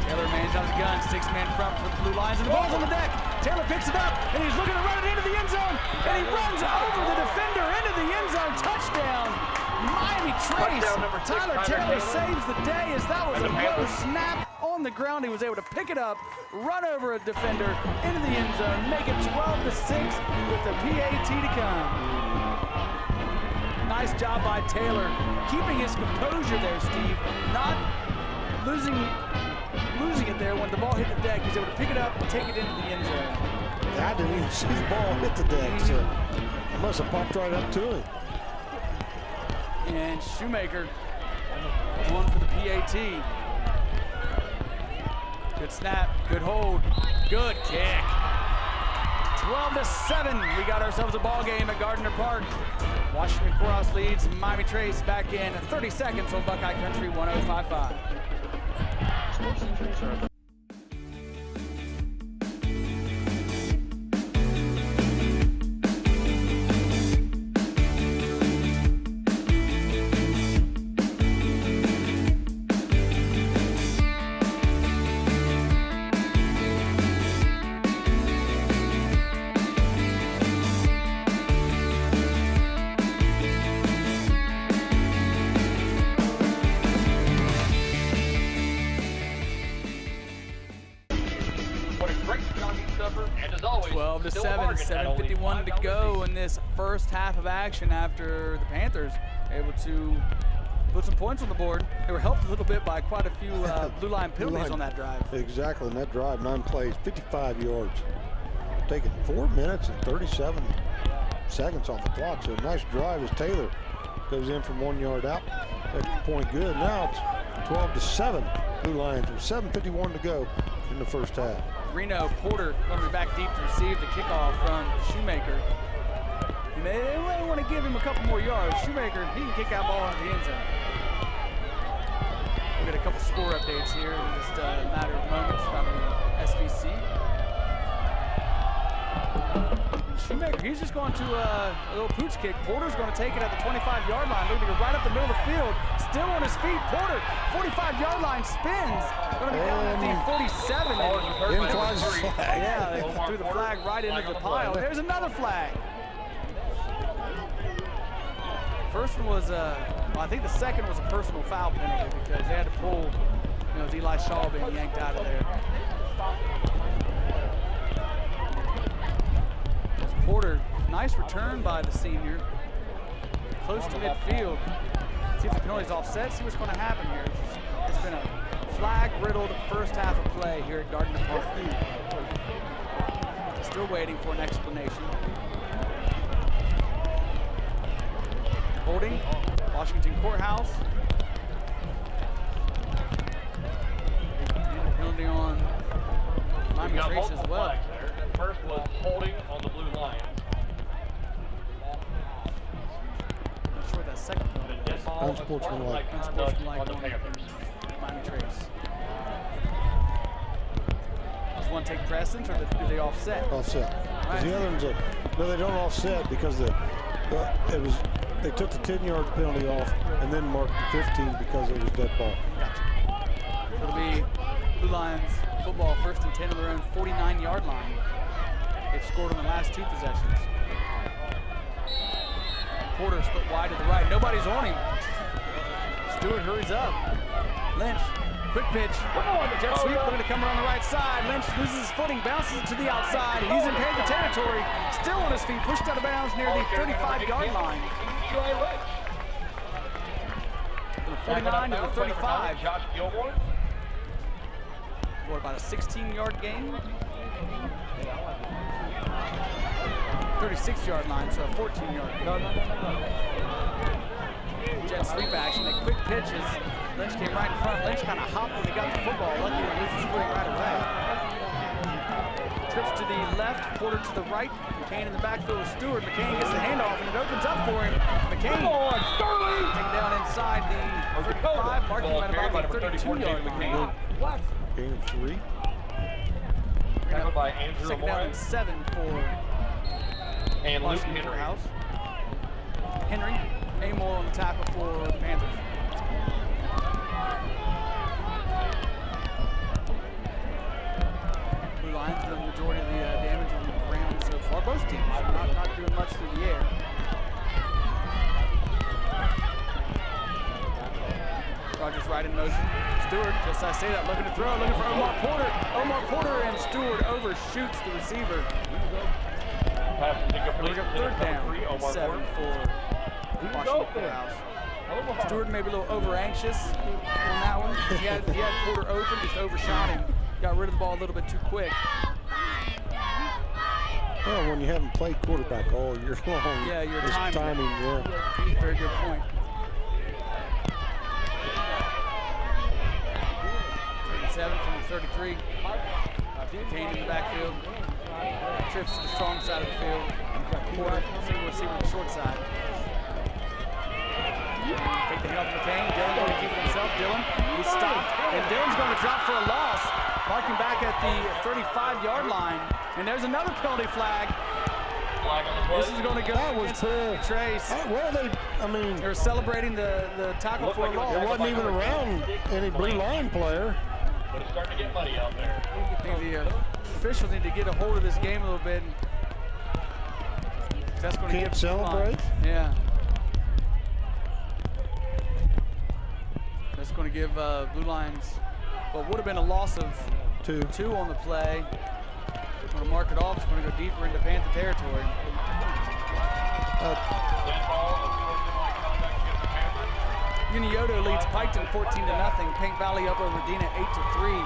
Taylor mans out the gun, 6-man front for the Blue Lions, and the ball's on the deck. Taylor picks it up, and he's looking to run it into the end zone, and he runs over the defender into the end zone. Touchdown, Miami Trace. Tyler Taylor saves the day as that was a low snap on the ground. He was able to pick it up, run over a defender into the end zone, make it 12-6 with the PAT to come. Nice job by Taylor, keeping his composure there, Steve, not losing it there when the ball hit the deck. He's able to pick it up and take it into the end zone. I didn't even see the ball hit the deck, so it must have popped right up to it. And Shoemaker on for the PAT. Good snap, good hold, good kick. 12-7. We got ourselves a ball game at Gardner Park. Washington Courthouse leads Miami Trace back in 30 seconds on Buckeye Country 105.5. Sports injuries are What a great jogging supper, and as always, 12-7, 7:51 to go in this first half of action after the Panthers able to put some points on the board. They were helped a little bit by quite a few blue line penalties on that drive. Exactly, on that drive, 9 plays, 55 yards. Taking 4 minutes and 37 seconds off the clock, so a nice drive as Taylor goes in from 1 yard out. Extra point good. Now it's 12-7, Blue Lions with 7:51 to go in the first half. Reno Porter going to be back deep to receive the kickoff from Shoemaker. They want to give him a couple more yards. Shoemaker, he can kick that ball into the end zone. We'll get a couple score updates here in just a matter of moments from the SVC. Shoemaker, he's just going to a little pooch kick. Porter's going to take it at the 25-yard line. Looking to go right up the middle of the field. Still on his feet. Porter, 45-yard line, spins. Going to be down at the 47. In flies the flag. Yeah, they threw the flag right into the pile. There's another flag. First one was, well, I think the second was a personal foul penalty because they had to pull, you know, Eli Shaw being yanked out of there. Porter, nice return by the senior. Close to midfield. See if the penalty's offset, see what's going to happen here. It's been a flag-riddled first half of play here at Gardner Park. Still waiting for an explanation. Holding, Washington Courthouse. And a penalty on Miami Trace as well. The first was holding on the blue line. Not sure what that second penalty was. Unsportsmanlike. Unsportsmanlike on the Panthers. Miami Trace. Does one take precedence or do they offset? Offset. Because the other ones, no, they don't offset because they took the 10-yard penalty off and then marked the 15 because it was dead ball. Gotcha. It'll be Blue Lions football, 1st and 10 on their own 49-yard line. They've scored on the last 2 possessions. Porter split wide to the right. Nobody's on him. Stewart hurries up. Lynch, quick pitch. Jet sweep looking to come around the right side. Lynch loses his footing, bounces it to the outside. He's in Panther territory. Still on his feet, pushed out of bounds near the 35-yard line. From the 49 to the 35. Josh Gilmore. What, about a 16-yard gain? 36-yard line, so a 14-yard gain. Jet sweep action, the quick pitches. Lynch came right in front. Lynch kind of hopped when he got the football. Lucky to lose his footing right away. Trips to the left, Porter to the right. McCain in the backfield with Stewart. McCain gets the handoff and it opens up for him. McCain taken down inside the 35, marking him at about the 32-yard line. Gain of 3. Tackled by Andrew Second down and 7 for and Luke Washington Henry. House. Henry, Amore on the tackle for the Panthers. Blue Lions doing the majority of the damage on the ground so far. Both teams not doing much through the air. Rogers right in motion. Stewart, just as I say that, looking to throw, looking for Omar Porter. Omar Porter and Stewart overshoots the receiver. We're going third down, 7 for Washington Courthouse. Stewart maybe a little over anxious on that one. He had Porter open, just overshot him. Got rid of the ball a little bit too quick. Well, when you haven't played quarterback all year long, Yeah, your it's timing. yeah. Very good point. 7 from the 33. Kane in the backfield. Trips to the strong side of the field. Porter, single receiver on the short side. Fake the help to McCain. Dillon going to keep it himself. Dillon, he stopped. And Dillon's going to drop for a loss. Marking back at the 35-yard line. And there's another penalty flag. This is going to go against Trace. They were celebrating the tackle for a loss. It wasn't even around any blue line player. But it's starting to get muddy out there. I think the officials need to get a hold of this game a little bit. That's going to Can't celebrate? Yeah. That's going to give Blue Lines what would have been a loss of two on the play. Going to mark it off. It's going to go deeper into Panther territory. Unioto leads Piketon 14-0. Paint Valley up over Medina 8-3.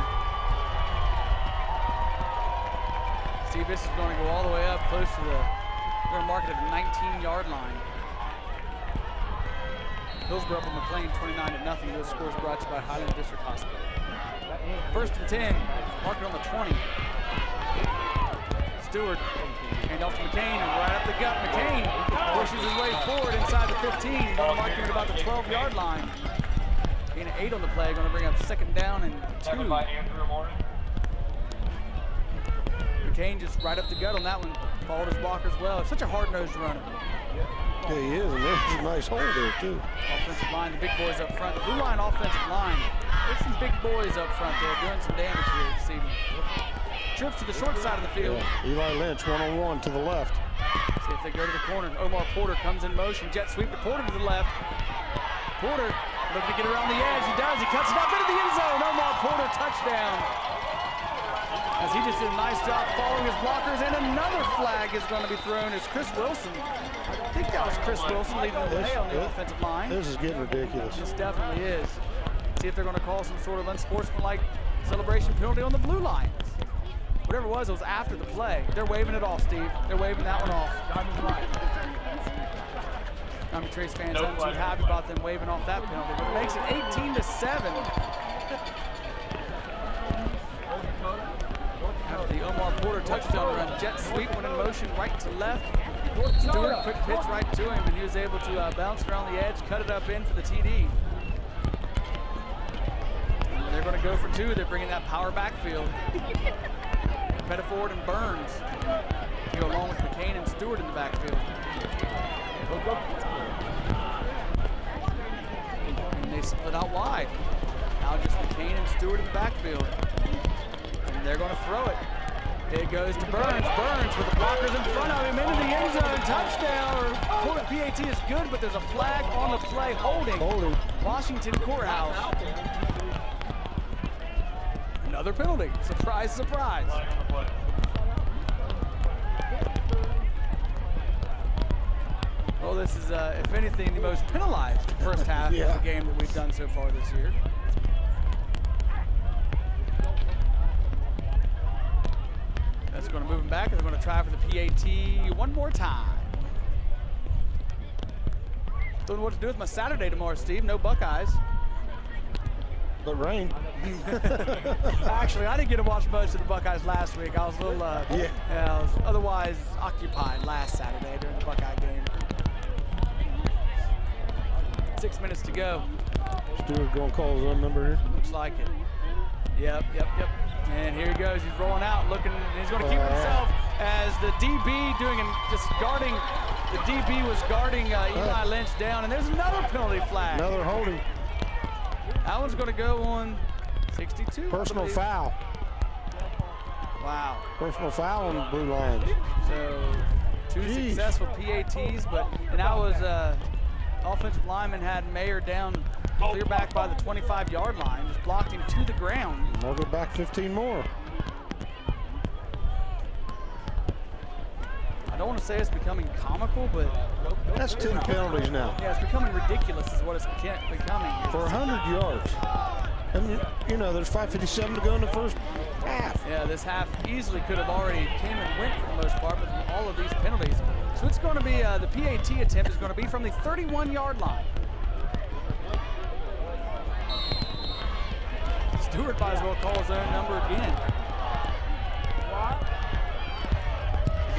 Steve, this is going to go all the way up close to they're going to mark it at the 19-yard line. Hillsborough up on McLean 29-0. Those scores brought to you by Highland District Hospital. 1st and 10, mark it on the 20. Stewart, hand off to McCain, and right up the gut. McCain pushes his way forward inside the 15. Going to mark him at about the 12-yard line. Gain of 8 on the play, going to bring up 2nd down and 2. McCain just right up the gut on that one. Followed his blocker as well. Such a hard-nosed runner. Yeah, he is, and there's a nice hole there, too. Offensive line, the big boys up front. The Blue Line offensive line. There's some big boys up front there doing some damage here this evening. Trips to the short side of the field. Yeah. Eli Lynch, one-on-one to the left. See if they go to the corner. Omar Porter comes in motion. Jet sweep to Porter to the left. Porter looking to get around the edge. He does. He cuts it up into the end zone. Omar Porter, touchdown. As he just did a nice job following his blockers, and another flag is going to be thrown as Chris Wilson. I think that was Chris Wilson leading the way on the offensive line. This is getting ridiculous. This definitely is. See if they're going to call some sort of unsportsmanlike celebration penalty on the Blue Lines. Whatever it was after the play. They're waving it off, Steve. They're waving that one off. I'm Trace fans aren't too happy about them waving off that penalty, but it makes it 18-7. After the Omar Porter touchdown run, jet sweep went in motion right to left. Stewart, quick pitch right to him, and he was able to bounce around the edge, cut it up in for the TD. And they're going to go for 2. They're bringing that power backfield. Pettiford and Burns go along with McCain and Stewart in the backfield. And they split out wide. Now just McCain and Stewart in the backfield. And they're going to throw it. It goes to Burns. Burns with the blockers in front of him into the end zone. Touchdown. PAT is good, but there's a flag on the play holding. Washington Courthouse. Another penalty. Surprise, surprise. Well, this is, if anything, the most penalized first half of the game that we've done so far this year. That's going to move him back, and they're going to try for the PAT one more time. Don't know what to do with my Saturday tomorrow, Steve. No Buckeyes. But rain. Actually, I didn't get to watch much of the Buckeyes last week. I was a little, I was otherwise occupied last Saturday during the Buckeye game. 6 minutes to go. Stewart going to call his own number here. Looks like it. Yep. And here he goes. He's rolling out, looking, and he's going to keep it himself as the DB the DB was guarding Eli Lynch down, and there's another penalty flag. Another holding. That one's going to go on 62. Personal foul. Wow. Personal foul on the Blue Lines. So 2 successful PATs, and that was offensive lineman had Mayer down clear back by the 25-yard line, just blocked him to the ground. We'll go back 15 more. I don't want to say it's becoming comical, but that's 10 penalties now. Yeah, it's becoming ridiculous is what it's becoming. For 100 yards. And, you know, there's 5:57 to go in the first half. Yeah, this half easily could have already came and went for the most part with all of these penalties. So it's going to be, the PAT attempt is going to be from the 31-yard line. Stewart might as well call his own number again.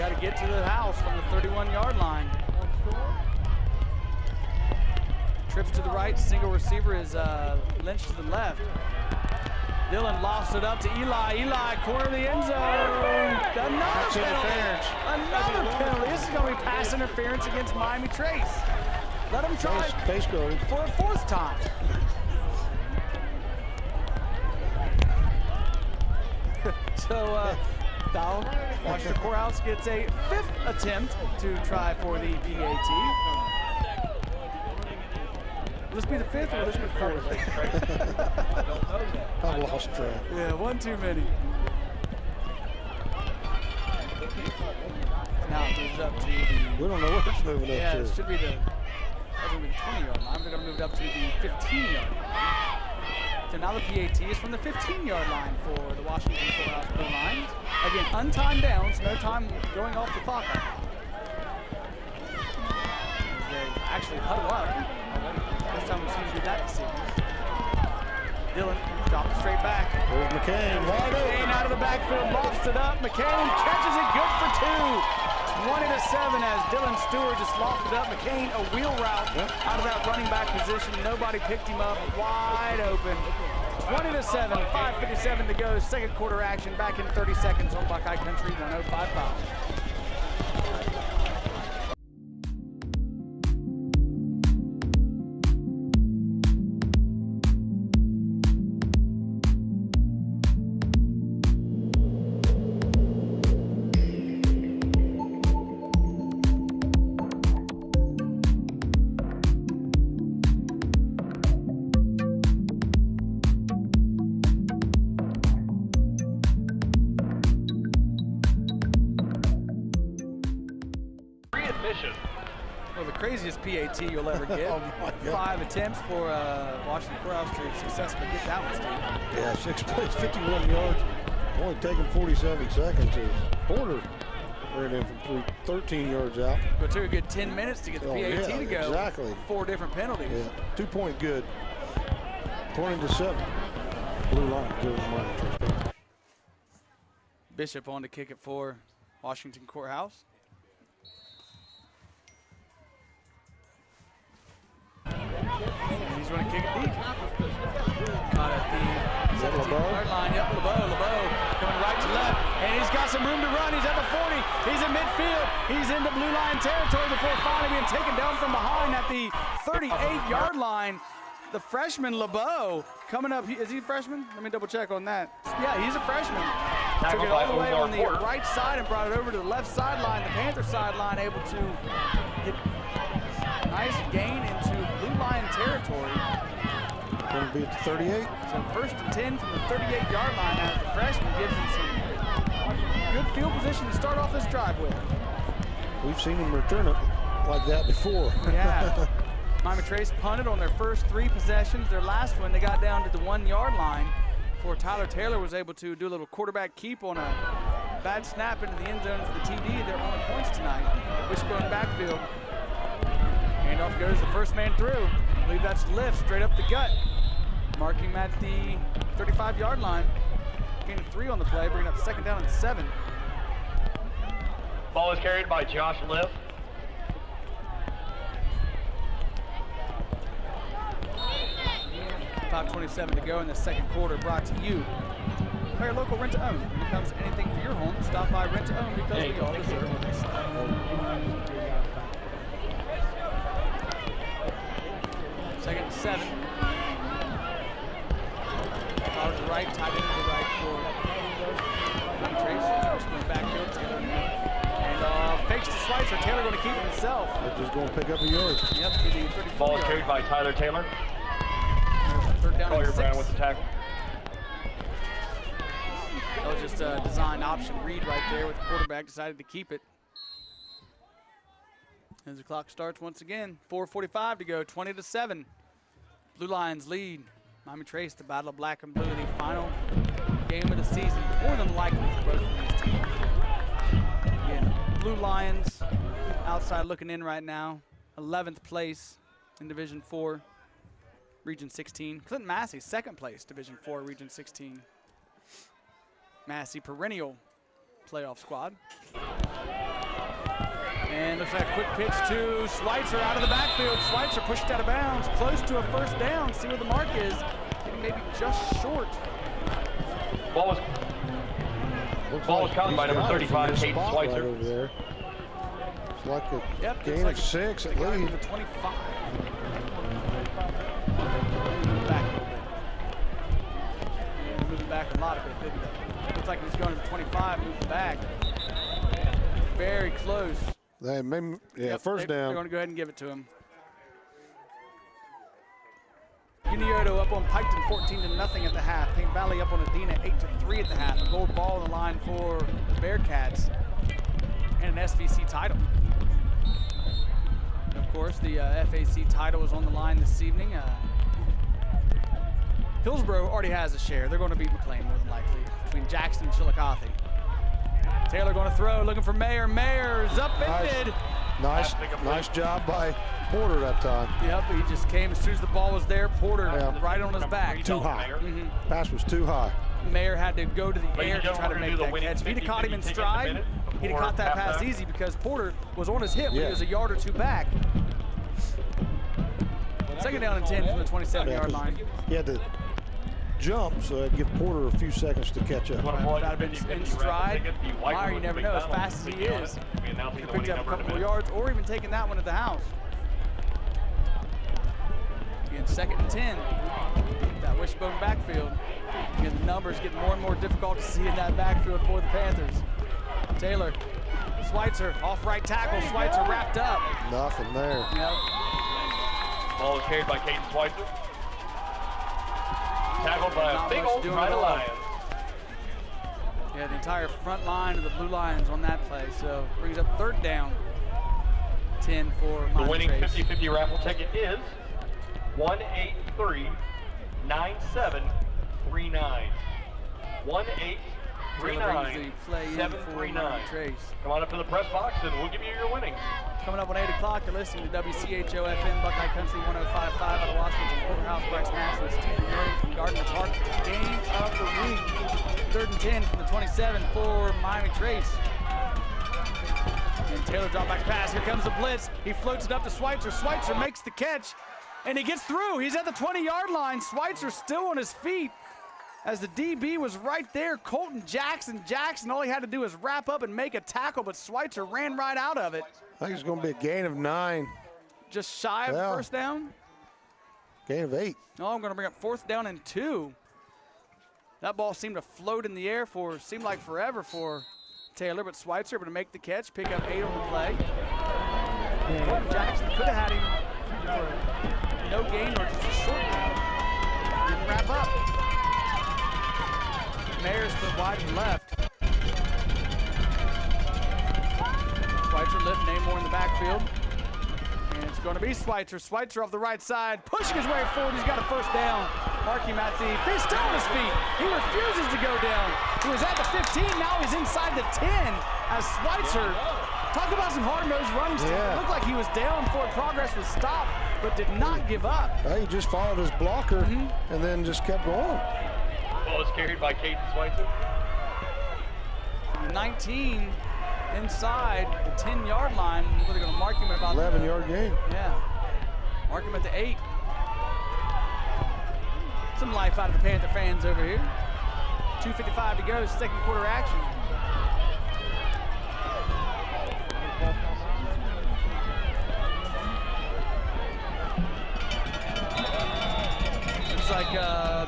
got to get to the house from the 31-yard line. Trips to the right, single receiver is Lynch to the left. Dillon lofts it up to Eli. Eli, corner of the end zone. Another penalty. Another penalty. This is going to be pass interference against Miami Trace. Let him try Face guarding for a 4th time. So, Washington Courthouse gets a 5th attempt to try for the PAT. Will this be the 5th or will this be the 4th? I've lost track. Yeah, one too many. Now it moves up to the... We don't know what it's moving up to. Yeah, it should be the 20-yard line. They're going to move it up to the 15-yard line. So now the PAT is from the 15-yard line for the Washington Courthouse Blue Lines. Again, untimed downs, no time going off the clock. They actually huddle up. First time we've seen do that this season. Dillon drops straight back. There's McCain, wide open. McCain out of the backfield, lofts it up. McCain catches it, good for 2. 20-7 as Dillon Stewart just lofted up. McCain, a wheel route out of that running back position. Nobody picked him up, wide open. 20-7, 5:57 to go. Second quarter action back in 30 seconds on Buckeye Country 105.5. Well, the craziest PAT you'll ever get. 5 attempts for Washington Courthouse to successfully get that one, Steve. Yeah, 6 plays, 51 yards. Only taking 47 seconds as Porter ran in from 13 yards out. But it took a good 10 minutes to get the PAT to go. Exactly. 4 different penalties. Yeah, 2-point good. 20-7. Blue line. Bishop on to kick it for Washington Courthouse. And he's going to kick it deep. Caught at the 17-yard line. Yep, LeBeau coming right to left. And he's got some room to run. He's at the 40. He's in midfield. He's into blue line territory before finally being taken down from behind at the 38-yard line. The freshman LeBeau coming up. Is he a freshman? Let me double check on that. Yeah, he's a freshman. Took it all the way on the right side and brought it over to the left sideline. The Panther sideline able to get nice gain into blue line territory. Going to be at the 38. So 1st and 10 from the 38-yard line as the freshman gives him some good field position to start off this drive with. We've seen him return it like that before. Yeah. Miami Trace punted on their first 3 possessions. Their last one, they got down to the 1-yard line before Tyler Taylor was able to do a little quarterback keep on a bad snap into the end zone for the TD. They're on the points tonight. Wishbone backfield. Handoff goes the first man through. I believe that's lift straight up the gut. Marking him at the 35-yard line. Gain of 3 on the play, bringing up 2nd down and 7. Ball is carried by Josh Liff. .5:27 to go in the second quarter, brought to you by your local rent-to-own. When it comes to anything for your home, stop by Rent-to-Own because we all deserve nice stuff. 2nd and 7. Out to the right, tight end to the right for Trace. First backfield, Taylor. And fakes to Schweitzer. Taylor going to keep it himself. They're just going to pick up a yard. Yep, to the 34. Ball is carried by Tyler Taylor. 3rd down and 6. Brown with the tackle. That was just a design option read right there with the quarterback. Decided to keep it. As the clock starts once again, 4:45 to go, 20-7. Blue Lions lead. Miami Trace, the battle of black and blue, the final game of the season. More than likely for both of these teams. Again, Blue Lions outside looking in right now. 11th place in Division 4, Region 16. Clinton Massey, 2nd place, Division 4, Region 16. Massey, perennial playoff squad. And looks like a quick pitch to Schweitzer out of the backfield. Schweitzer pushed out of bounds, close to a first down. See where the mark is. Maybe just short. Ball was caught by number 35, Kate Schweitzer. Right over there. It's like a gain like of 6 at least. least. 25. Moving back a lot of it, didn't it? Looks like he was going to the 25, moving back. Very close. They made, first down. They're going to go ahead and give it to him. Unioto up on Piketon 14-0 at the half. Paint Valley up on Adena 8-3 at the half. A gold ball on the line for the Bearcats and an SVC title. And of course, the FAC title is on the line this evening. Hillsborough already has a share. They're going to beat McLean more than likely between Jackson and Chillicothe. Taylor going to throw, looking for Mayer. Mayer's upended. Nice job by Porter that time. Yep, he just came as soon as the ball was there. Porter right on his back. Too high. Pass was too high. Mayer had to go to the air to try to make that catch. If he'd have caught him in stride, he'd have caught that pass easy because Porter was on his hip when he was a yard or two back. Second down and 10 from the 27-yard line. He had to jump, so that'd give Porter a few seconds to catch up. That would have been in stride. Meyer, you never know, as fast as he is. He could have picked up a couple more yards or even taken that one at the house. Again, 2nd and 10. That wishbone backfield. Again, the numbers get more and more difficult to see in that backfield for the Panthers. Taylor, Schweitzer, off right tackle. Schweitzer wrapped up. Nothing there. Yep. Ball is carried by Caden Schweitzer. Tackled by a big old Pride Lions. Yeah, the entire front line of the Blue Lions on that play. So brings up 3rd down. 10 for the winning 50-50 raffle ticket is 183-9739. 183-9739. Come on up to the press box and we'll give you your winnings. Coming up on 8 o'clock, you're listening to WCHO FM, Buckeye Country 105.5 out of Washington Courthouse. Bryce Nash with Stephen Million from Gardner Park. Game of the week. 3rd and 10 from the 27 for Miami Trace. And Taylor drop back pass. Here comes the blitz. He floats it up to Schweitzer. Schweitzer makes the catch, and he gets through. He's at the 20-yard line. Schweitzer still on his feet as the DB was right there. Colton Jackson. All he had to do was wrap up and make a tackle, but Schweitzer ran right out of it. I think it's going to be a gain of 9. Just shy of the first down? Gain of 8. No, I'm going to bring up 4th down and 2. That ball seemed to float in the air seemed like forever for Taylor, but Schweitzer able to make the catch, pick up 8 on the play. Colton Jackson could have had him for no gain or just a short gain. Didn't wrap up. Mayer's put wide to the left. Schweitzer lift, Namor in the backfield. And it's going to be Schweitzer. Schweitzer off the right side, pushing his way forward. He's got a first down. Marky Matthew, he's still on his feet. He refuses to go down. He was at the 15, now he's inside the 10 as Schweitzer, talk about some hard-nosed running. It looked like he was down before progress was stopped, but did not give up. He just followed his blocker and then just kept going. Ball is carried by Caden Schweitzer. 19 inside the 10-yard line. They're going to mark him at about 11-yard gain. Yeah. Mark him at the 8. Some life out of the Panther fans over here. 2:55 to go, 2nd quarter action. Looks like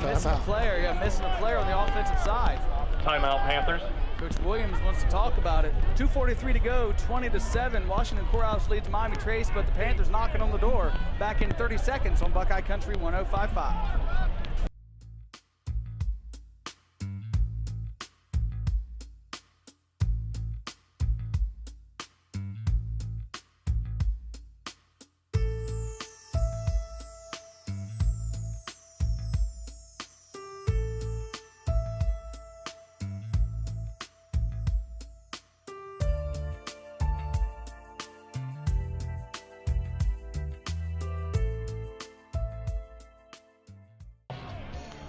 missing a player. Yeah, missing a player on the offensive side. Timeout, Panthers. Coach Williams wants to talk about it. 2:43 to go, 20-7. Washington Courthouse leads Miami Trace, but the Panthers knocking on the door. Back in 30 seconds on Buckeye Country 105.5.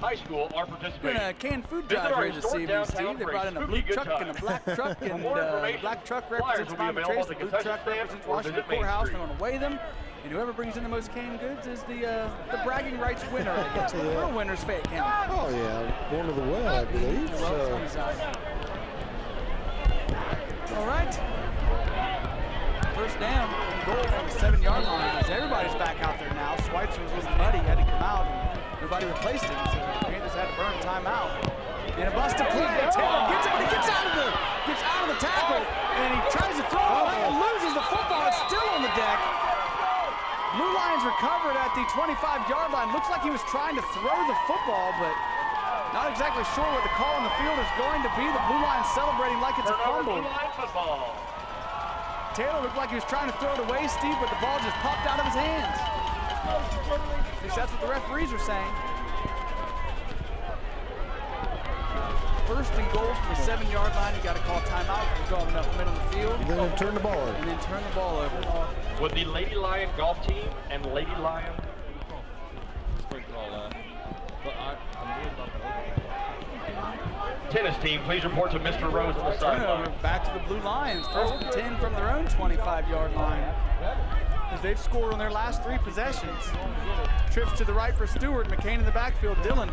High School are Doing participating. a canned food Visit drive our here this historic evening, downtown Steve. They for a brought in a spooky blue good truck time. and a black truck, For and more the information, black truck flyers represents will be Mama available Trace, at the the blue concession truck stand represents or Washington visit Main Courthouse. Street. They're going to weigh them, and whoever brings in the most canned goods is the bragging rights winner. I guess. The real winner's Fayette County. Oh, yeah. Going to the well, I believe. So. All right. First down and goal from the 7-yard line. As everybody's back out there now. Schweitzer was a little muddy, had to come out, and nobody replaced him, so the Panthers had to burn a timeout. And a busted play. Taylor gets it, but he gets out of the tackle, and he tries to throw it away and loses the football. It's still on the deck. Blue Lions recovered at the 25-yard line. Looks like he was trying to throw the football, but not exactly sure what the call on the field is going to be. The Blue Lions celebrating like it's a fumble. Blue Line football. Taylor looked like he was trying to throw it away, Steve, but the ball just popped out of his hands. At least that's what the referees are saying. First and goal from the 7-yard line. You got to call timeout because you don't have enough men on the field. And then turn the ball over. And then turn the ball over. With the Lady Lion golf team and Lady Lion. Tennis team, please report to Mr. Rose on the sideline. Turnover back to the Blue Lions. First and 10 from their own 25-yard line. As they've scored on their last 3 possessions. Trips to the right for Stewart. McCain in the backfield. Dylan.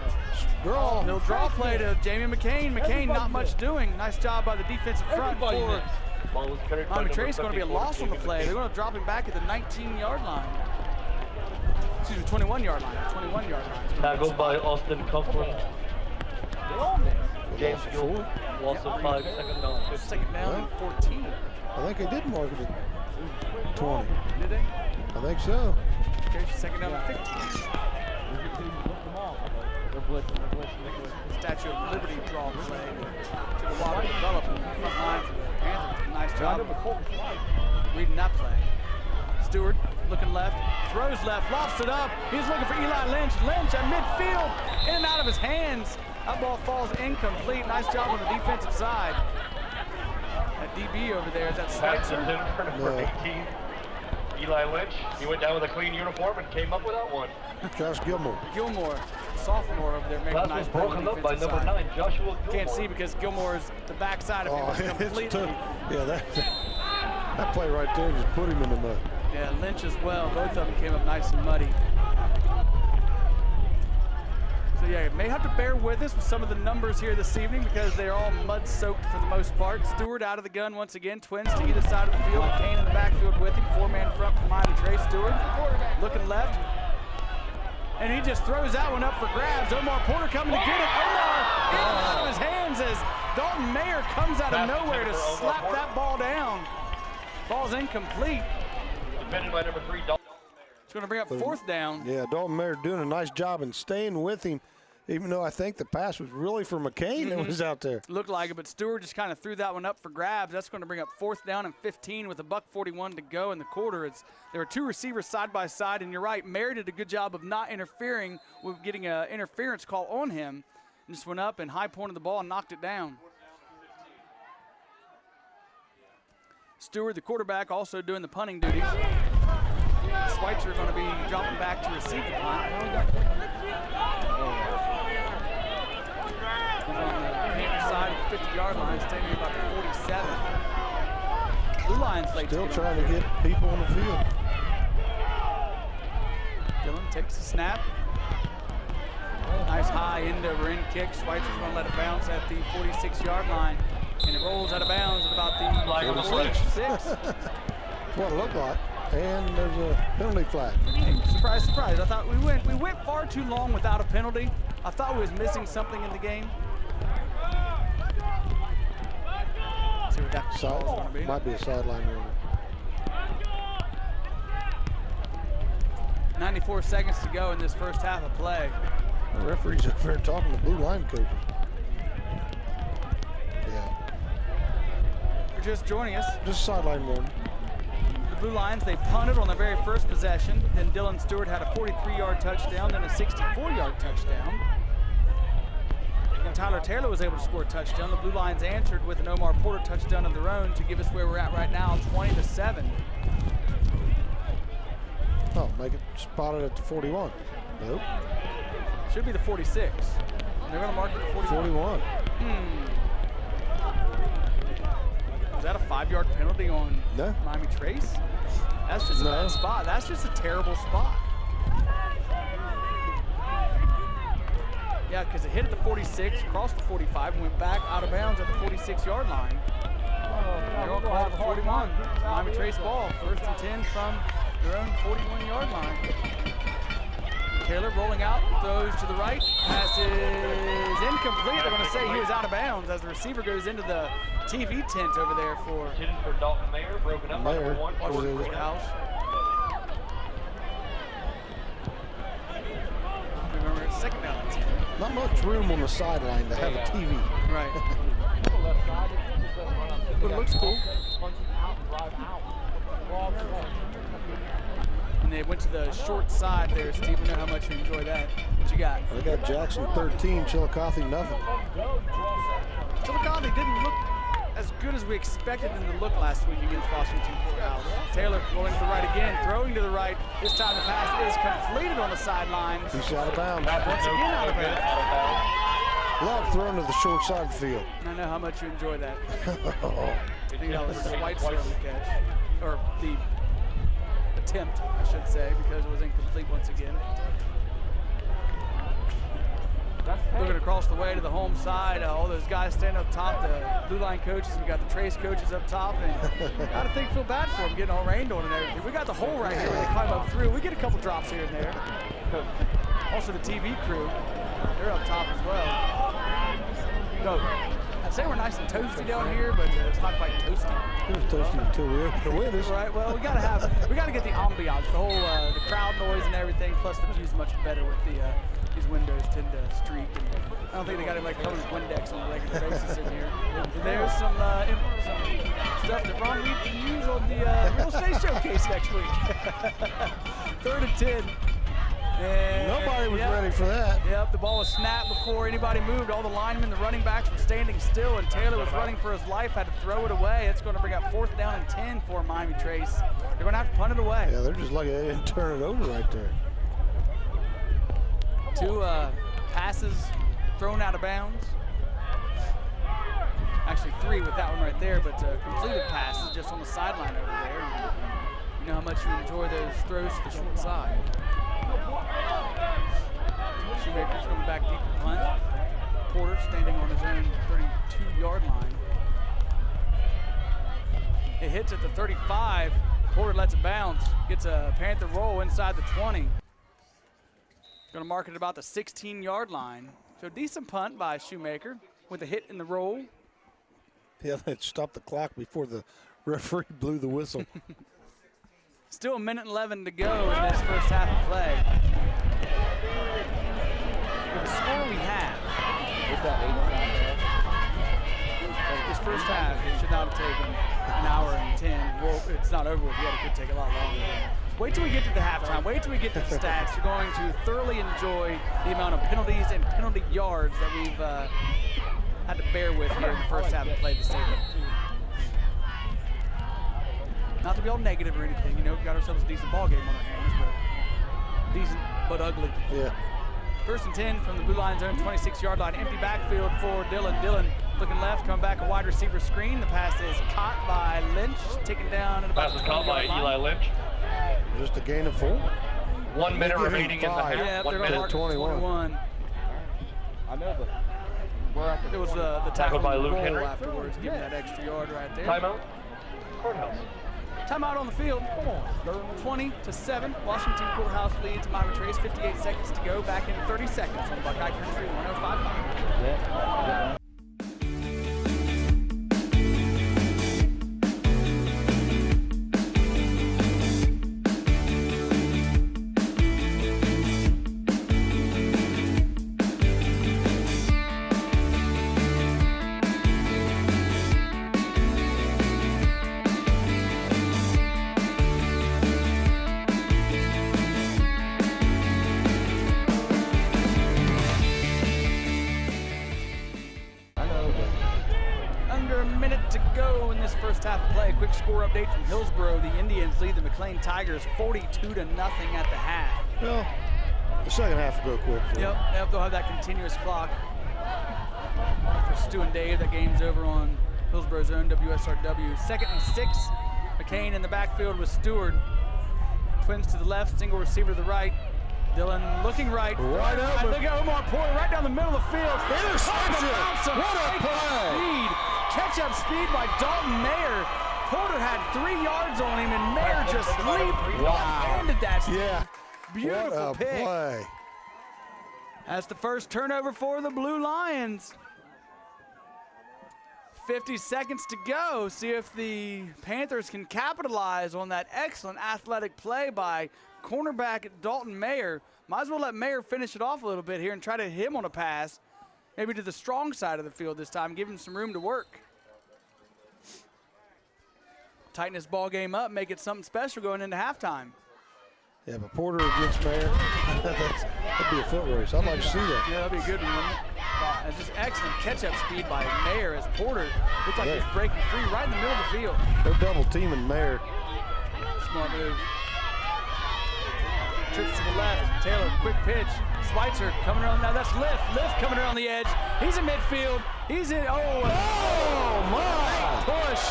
He'll draw play to Jamie McCain. McCain not much doing. Nice job by the defensive front for Miami Trace. Going to be a loss on the play. They're going to drop him back at the 19-yard line. Excuse me, 21-yard line. 21-yard line. Tackled by Austin Coughlin. James Gill, loss of 5, second down, 15. Second down and 14. I think they did mark it at 20. Did they? I think so. Okay, second down and 15. Statue of Liberty draw play. Took a while to develop in the front line for the Panthers. Nice job reading that play. Stewart looking left, throws left, lofts it up. He's looking for Eli Lynch. Lynch at midfield, in and out of his hands. That ball falls incomplete. Nice job on the defensive side. That DB over there, is that Schweitzer? Number 18, Eli Lynch. He went down with a clean uniform and came up without one. Josh Gilmore. Gilmore, sophomore over there, making a That nice was play on broken the up by defensive number side. 9, Joshua Gilmore. Can't see because Gilmore's the backside of him was It's completely. tough. Yeah, that play right there just put him in the mud. Yeah, Lynch as well. Both of them came up nice and muddy. So yeah, you may have to bear with us with some of the numbers here this evening because they're all mud-soaked for the most part. Stewart out of the gun once again. Twins to either side of the field. McCain in the backfield with him. 4-man front for Miami Trace. Stewart looking left. And he just throws that one up for grabs. Omar Porter coming to get it. Omar in and out of his hands as Dalton Mayer comes out of nowhere to slap that ball down. Ball's incomplete. Defended by number 3, Dalton. It's going to bring up 4th down. Yeah, Dalton Mayer doing a nice job and staying with him, even though I think the pass was really for McCain that was out there. Looked like it, but Stewart just kind of threw that one up for grabs. That's going to bring up 4th down and 15 with $1:41 to go in the quarter. There were 2 receivers side by side, and you're right, Mayer did a good job of not interfering with getting an interference call on him. And just went up and high pointed the ball and knocked it down. Stewart, the quarterback, also doing the punting duties. Schweitzer going to be dropping back to receive the punt. He's on the Panthers side of the 50-yard line, standing about the 47. Blue Lions late. Still trying to get people on the field. Dylan takes the snap. Nice high end-over-end kick. Schweitzer's going to let it bounce at the 46-yard line. And it rolls out of bounds at about the 46. That's what it looked like. And there's a penalty flag. Hey, surprise, surprise. I thought we went far too long without a penalty. I thought we was missing something in the game. See what that call is going to be. Might be a sideline rule. 94 seconds to go in this first half of play. The referee's up there talking to blue line coaches. If you're just joining us, Just sideline rule. the Blue Lions, they punted on their very first possession. Then Dylan Stewart had a 43-yard touchdown, then a 64-yard touchdown. And Tyler Taylor was able to score a touchdown. The Blue Lions answered with an Omar Porter touchdown of their own to give us where we're at right now, 20-7. Oh, make it spotted at the 41. Nope. Should be the 46. They're going to mark it the 41. 41. Was that a 5-yard penalty on No. Miami Trace? That's just a bad spot. That's just a terrible spot. Yeah, because it hit at the 46, crossed the 45, and went back out of bounds at the 46-yard line. They're going to call it the 41. Miami Trace ball, 1st and 10 from their own 41-yard line. Taylor rolling out, throws to the right, pass is incomplete. They're going to say he was out of bounds as the receiver goes into the TV tent over there for Dalton Mayer, broken up by number 1. Washington Courthouse. Remember, it's 2nd down and 10. Not much room on the sideline to have a TV. Right. But it looks cool. And they went to the short side there, Steve. I know how much you enjoy that. What you got? They got Jackson 13, Chillicothe nothing. Chillicothe didn't look as good as we expected them to look last week against Washington Courthouse. Taylor rolling to the right again, throwing to the right. This time the pass is completed on the sideline. He's out of bounds. Once again out of bounds. Love throwing to the short side of the field. I know how much you enjoy that. I think that was White's on the catch, or the attempt, I should say, because it was incomplete once again. Looking across the way to the home side, all those guys standing up top, the blue line coaches, we got the Trace coaches up top, and gotta feel bad for them getting all rained on and everything. We got the hole right here where they climb up through. We get a couple drops here and there. Also the TV crew, they're up top as well. So, I'd say we're nice and toasty down here, but it's not quite toasty. It was toasty until we opened the windows. Right, well, we gotta get the ambiance, the whole the crowd noise and everything, plus the view's much better with these windows tend to streak. And I don't think they got anybody coming with Windex on a regular basis in here. And there's some stuff that Ron Reed can use on the real estate showcase next week. 3rd and 10. And Nobody was ready for that. Yep, the ball was snapped before anybody moved. All the linemen, the running backs were standing still, and Taylor was running for his life, had to throw it away. It's going to bring up 4th down and 10 for Miami Trace. They're going to have to punt it away. Yeah, they're just lucky they didn't turn it over right there. 2 passes thrown out of bounds. Actually 3 with that one right there, but completed passes just on the sideline over there. You know how much you enjoy those throws to the short side. Shoemaker's coming back deep to punt. Porter standing on his own 32-yard line. It hits at the 35. Porter lets it bounce. Gets a Panther roll inside the 20. Going to mark it at about the 16-yard line. So decent punt by Shoemaker with a hit in the roll. Yeah, they stopped the clock before the referee blew the whistle. Still 1:11 to go in this first half of play. With the score we have, this first half should not have taken an hour and 10. Well, it's not over with yet. It could take a lot longer. Wait till we get to the halftime. Wait till we get to the stats. You're going to thoroughly enjoy the amount of penalties and penalty yards that we've had to bear with here in the first half of play this evening. Not to be all negative or anything, you know, got ourselves a decent ball game on our hands, but decent but ugly. Yeah. 1st and 10 from the blue line zone, 26-yard line, empty backfield for Dillon. Dillon looking left, come back a wide receiver screen. The pass is caught by Lynch, taken down at about Pass is caught by Eli Lynch. Just a gain of 4. 1 minute remaining in the half. Yeah, 1 they're going to mark 21. I know, but we're at It was the tackle by Luke roll Henry. afterwards, giving that extra yard right there. Timeout. Courthouse. Timeout on the field. 20-7. Washington Courthouse leads Miami Trace. 58 seconds to go. Back in 30 seconds on Buckeye Country 105.5. Quick score update from Hillsboro. The Indians lead the McLean Tigers 42-0 at the half. Well, The second half will go quick for them. Yep, they'll have that continuous clock. For Stu and Dave, that game's over on Hillsboro's own WSRW. 2nd and 6. McCain in the backfield with Stewart. Twins to the left, single receiver to the right. Dylan looking right. Right open. Look at Omar Porter right down the middle of the field. Interception. What a play. Speed. Catch-up speed by Dalton Mayer. Porter had 3 yards on him, and Mayer just leaped and handed that. Yeah. Beautiful what a pick. play. That's the first turnover for the Blue Lions. 50 seconds to go. See if the Panthers can capitalize on that excellent athletic play by cornerback Dalton Mayer. Might as well let Mayer finish it off a little bit here and try to hit him on a pass. Maybe to the strong side of the field this time, give him some room to work. Tighten this ball game up, make it something special going into halftime. Yeah, but Porter against Mayer, that'd be a foot race. I'd like to see that. Yeah, that'd be a good one, wouldn't it? That's just excellent catch-up speed by Mayer as Porter looked like he was breaking free right in the middle of the field. They're double teaming Mayer. Smart move. Trips to the left. Taylor, quick pitch. Schweitzer coming around. Now that's Lift. Lift coming around the edge. He's in midfield. He's in. Oh my! Push.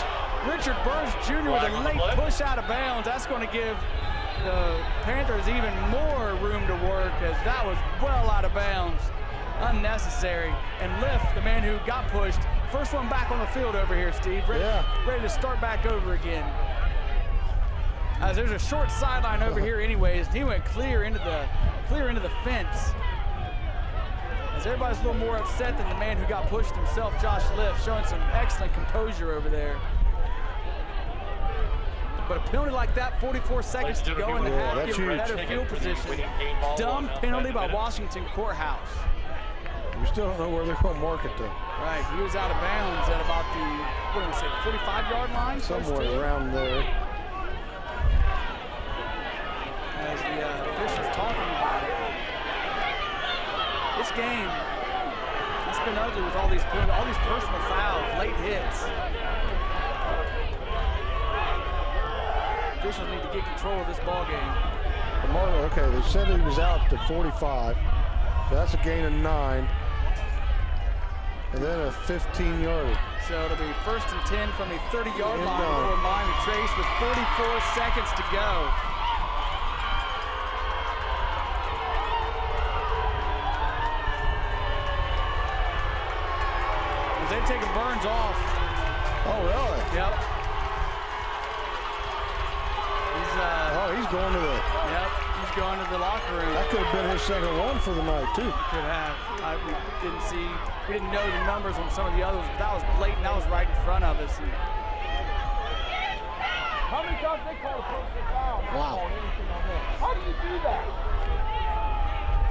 Richard Burns Jr. with a late push out of bounds. That's going to give the Panthers even more room to work as that was well out of bounds. Unnecessary. And Lift, the man who got pushed, first one back on the field over here, Steve. Ready to start back over again. As there's a short sideline over here anyways, and he went clear into the fence. As everybody's a little more upset than the man who got pushed himself, Josh Lift, showing some excellent composure over there. But a penalty like that, 44 seconds to go in the half, give him better field position. Dumb penalty by Washington Courthouse. We still don't know where they're going to mark it, though. Right, he was out of bounds at about the, what do we say, 45-yard line? Somewhere around there. As the officials talking about it. This game, it's been ugly with all these personal fouls, late hits. Officials need to get control of this ball game. Okay, they said he was out to 45, so that's a gain of 9. And then a 15-yarder. So it'll be 1st and 10 from the 30-yard line for Miami Trace with 44 seconds to go. As they've taken Burns off. Oh, really? Yep. He's going to the. Yep, he's going to the locker room. That could have been his second one for the night, too. Could have. We didn't know the numbers on some of the others, but that was blatant. That was right in front of us. How many times they call a personal foul? Wow. How do you do that?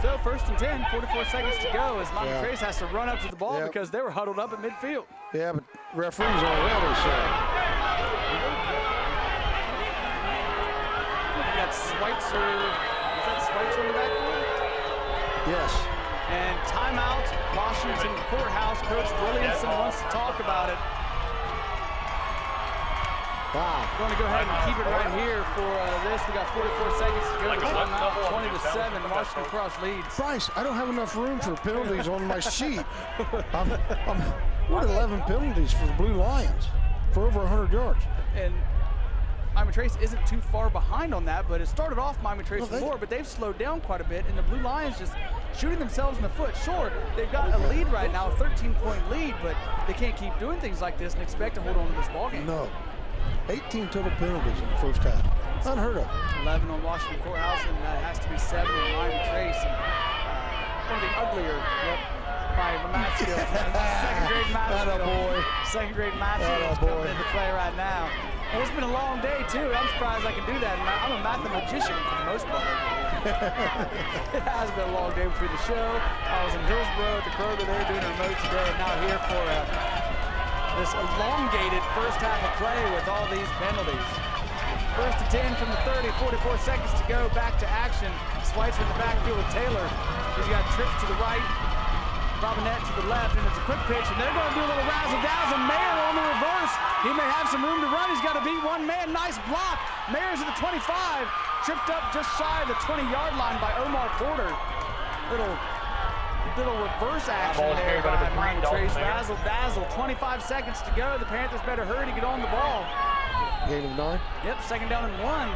So 1st and 10, 44 seconds to go as Miami Trace has to run up to the ball because they were huddled up at midfield. Yeah, but referees already said. Schweitzer, is that Schweitzer in the backfield? Yes. And timeout, Washington Courthouse. Coach Williamson wants to talk about it. Wow. Going to go ahead and keep it right here for this. We got 44 seconds to go. Timeout, 20-7. Washington Cross leads. Bryce, I don't have enough room for penalties on my sheet. We're at 11 penalties for the Blue Lions for over 100 yards. And Miami Trace isn't too far behind on that, but it started off Miami Trace more, but they've slowed down quite a bit, and the Blue Lions just shooting themselves in the foot. Sure, they've got a lead right now, a 13-point lead, but they can't keep doing things like this and expect to hold on to this ballgame. No. 18 total penalties in the first half. Unheard of. 11 on Washington Courthouse, and that has to be 7 on Miami Trace. And, one of the uglier math skills. Second-grade math skills. Second-grade math skills coming into play right now. And it's been a long day, too. I'm surprised I can do that. I'm a mathematician for the most part. It has been a long day between the show. I was in Hillsboro at the Kroger there doing a remote today, and now here for this elongated first half of play with all these penalties. 1st and 10 from the 30, 44 seconds to go. Back to action. Schweitzer in the backfield with Taylor. He's got trips to the right. Robinette to the left, and it's a quick pitch, and they're going to do a little razzle-dazzle. Mayer on the reverse. He may have some room to run. He's got to beat one man. Nice block. Mayer's at the 25. Tripped up just shy of the 20-yard line by Omar Porter. Little reverse action Ball is there carried by by number 3, Miami Dalton Trace. Mayer. Razzle dazzle. 25 seconds to go. The Panthers better hurry to get on the ball. Gain of 9. Yep, second down and 1.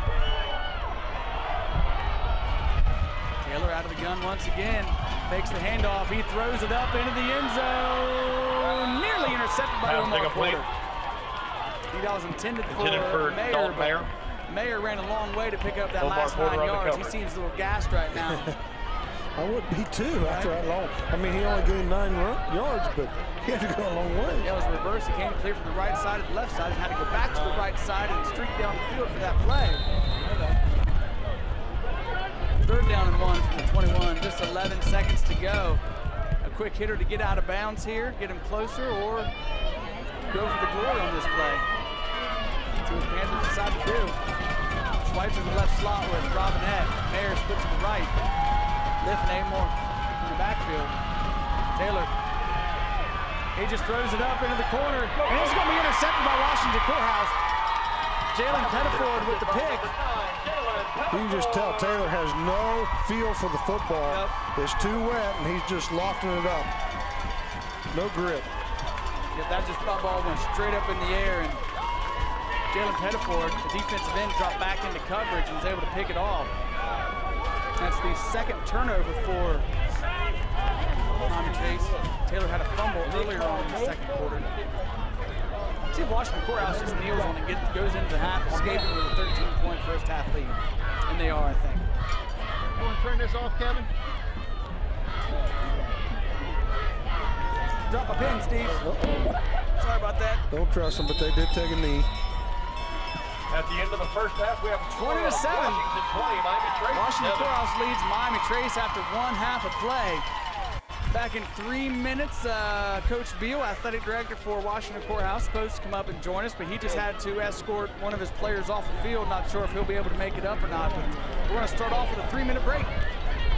Taylor out of the gun once again. Fakes the handoff. He throws it up into the end zone. Nearly intercepted by Pass Omar incomplete. Porter. That was intended Intended for for Mayer, Dalton but Mayer. Mayer ran a long way to pick up that Omar last Porter 9 on the yards. He coverage. seems a little gassed right now. I would be too after that long. I mean, he only gained 9 yards, but he had to go a long way. Yeah, it was reverse. He came clear from the right side to the left side and had to go back to the right side and streak down the field for that play. Third down and 1 from the 21. Just 11 seconds to go. A quick hitter to get out of bounds here, get him closer, or go for the glory on this play. Let's see what the Panthers decide to do. Schweitzer in the left slot with Robinette. Mayer splits to the right. Lift Namor in the backfield. Taylor. He just throws it up into the corner. And it's going to be intercepted by Washington Courthouse. Jalen Pettiford with the pick. You can just tell Taylor has no feel for the football. It's too wet, and he's just lofting it up. No grip. If that ball went straight up in the air, and Jalen Pettiford, the defensive end, dropped back into coverage and was able to pick it off. That's the second turnover for Miami Chase. Taylor had a fumble earlier on in the second quarter. See if Washington Courthouse just kneels on and goes into the half, escaping with a 13-point first half lead. And they are, I think. You want to turn this off, Kevin? Drop a pin, Steve. Sorry about that. Don't trust them, but they did take a knee. At the end of the first half, we have 20 to 7. Washington 20, Miami Trace Washington 7. Courthouse leads Miami Trace after one half of play. Back in 3 minutes, Coach Beal, athletic director for Washington Courthouse, supposed to come up and join us, but he just had to escort one of his players off the field. Not sure if he'll be able to make it up or not, but we're going to start off with a 3-minute break.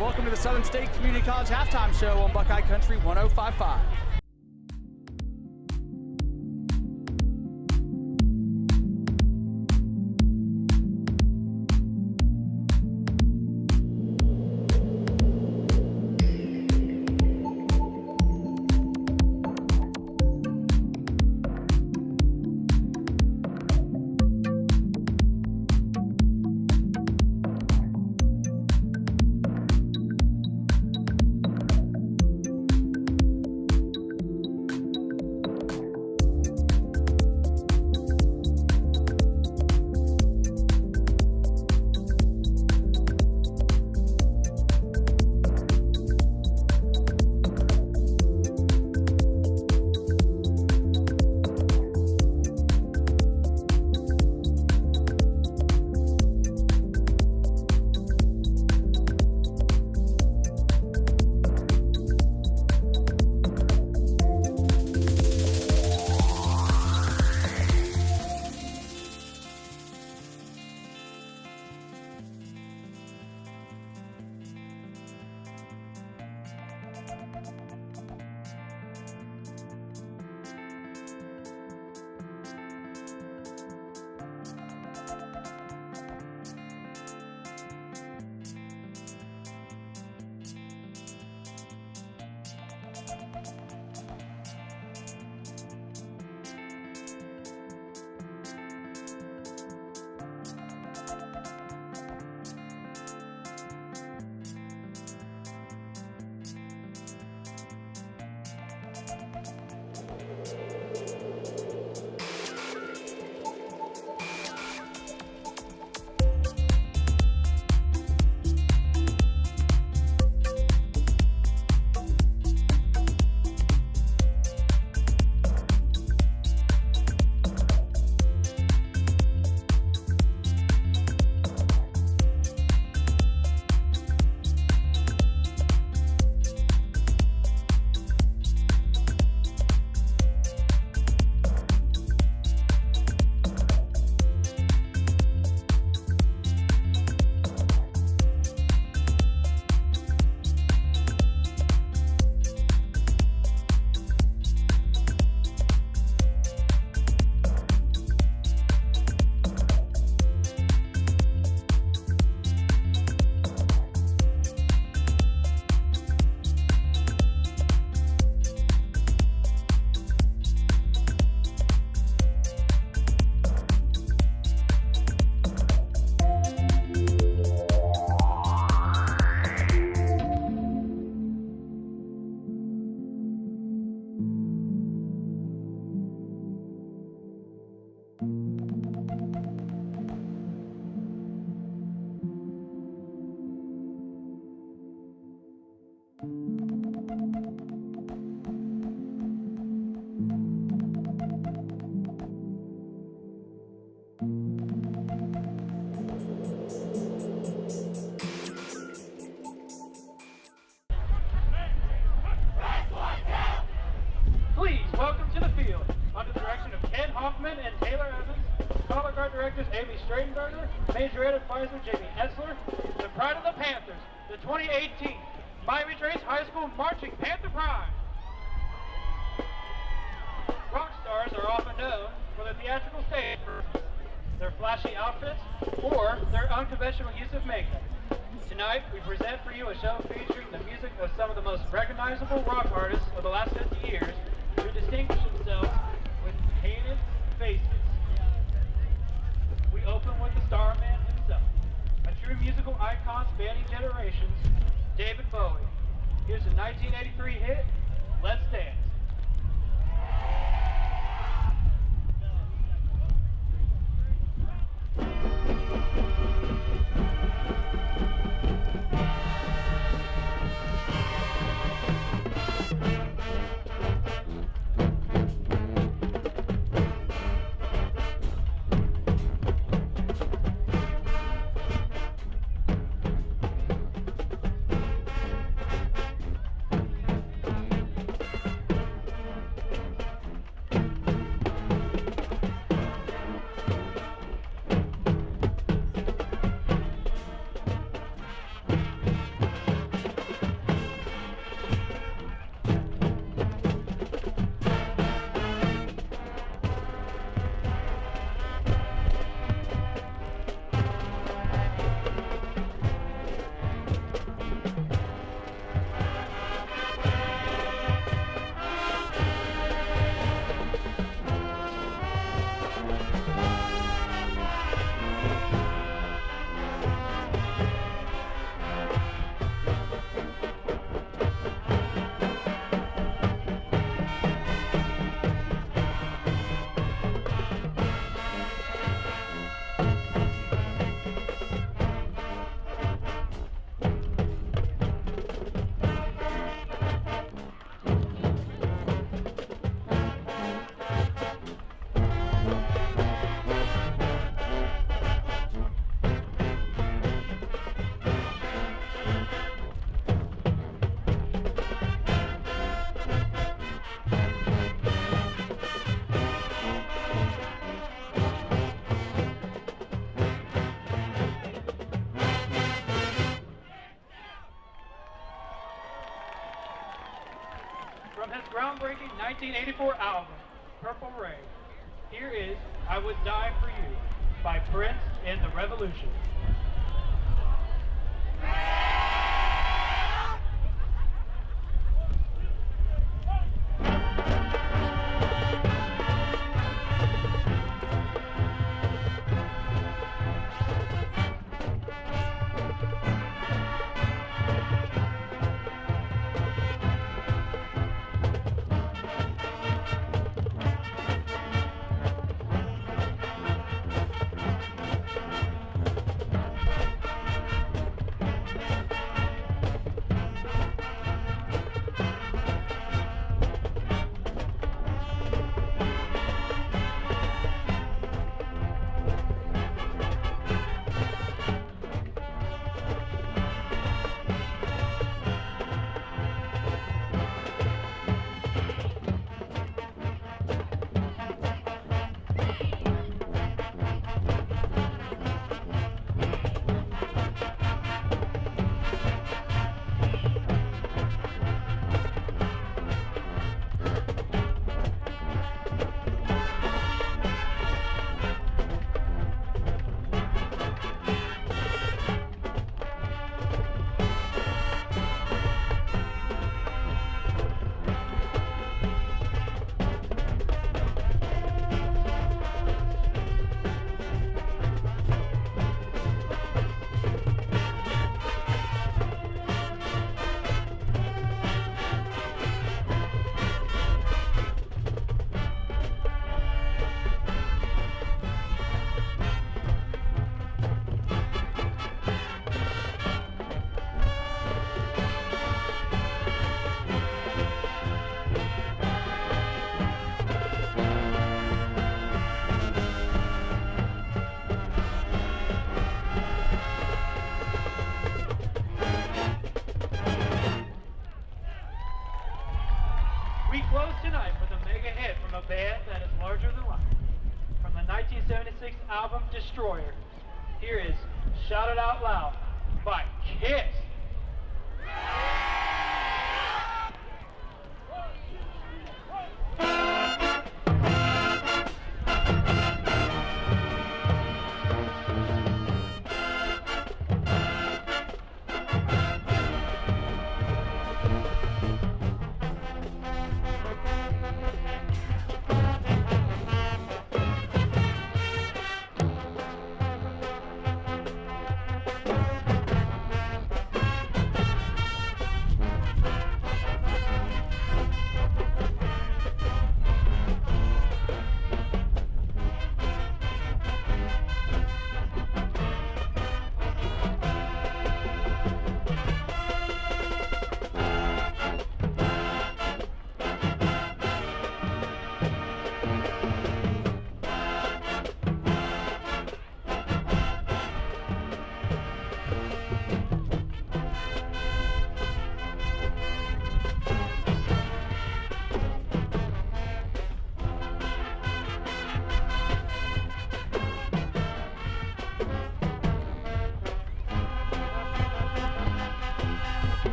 Welcome to the Southern State Community College Halftime Show on Buckeye Country 105.5. supervisor, Jamie Etzler, the pride of the Panthers, the 2018 Miami Trace High School Marching Panther Pride. Rock stars are often known for their theatrical stage performances, their flashy outfits, or their unconventional use of makeup. Tonight, we present for you a show featuring the music of some of the most recognizable rock artists of the last 50 years who distinguish themselves with painted faces. We open with the Starman himself, a true musical icon spanning generations, David Bowie. Here's the 1983 hit, Let's Dance. From his groundbreaking 1984 album, Purple Rain, here is I Would Die For You by Prince and the Revolution. We close tonight with a mega hit from a band that is larger than life. From the 1976 album Destroyer, here is shouted out loud by Kiss.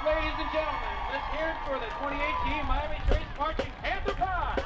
Ladies and gentlemen, let's hear it for the 2018 Miami Trace Marching Panther Pride.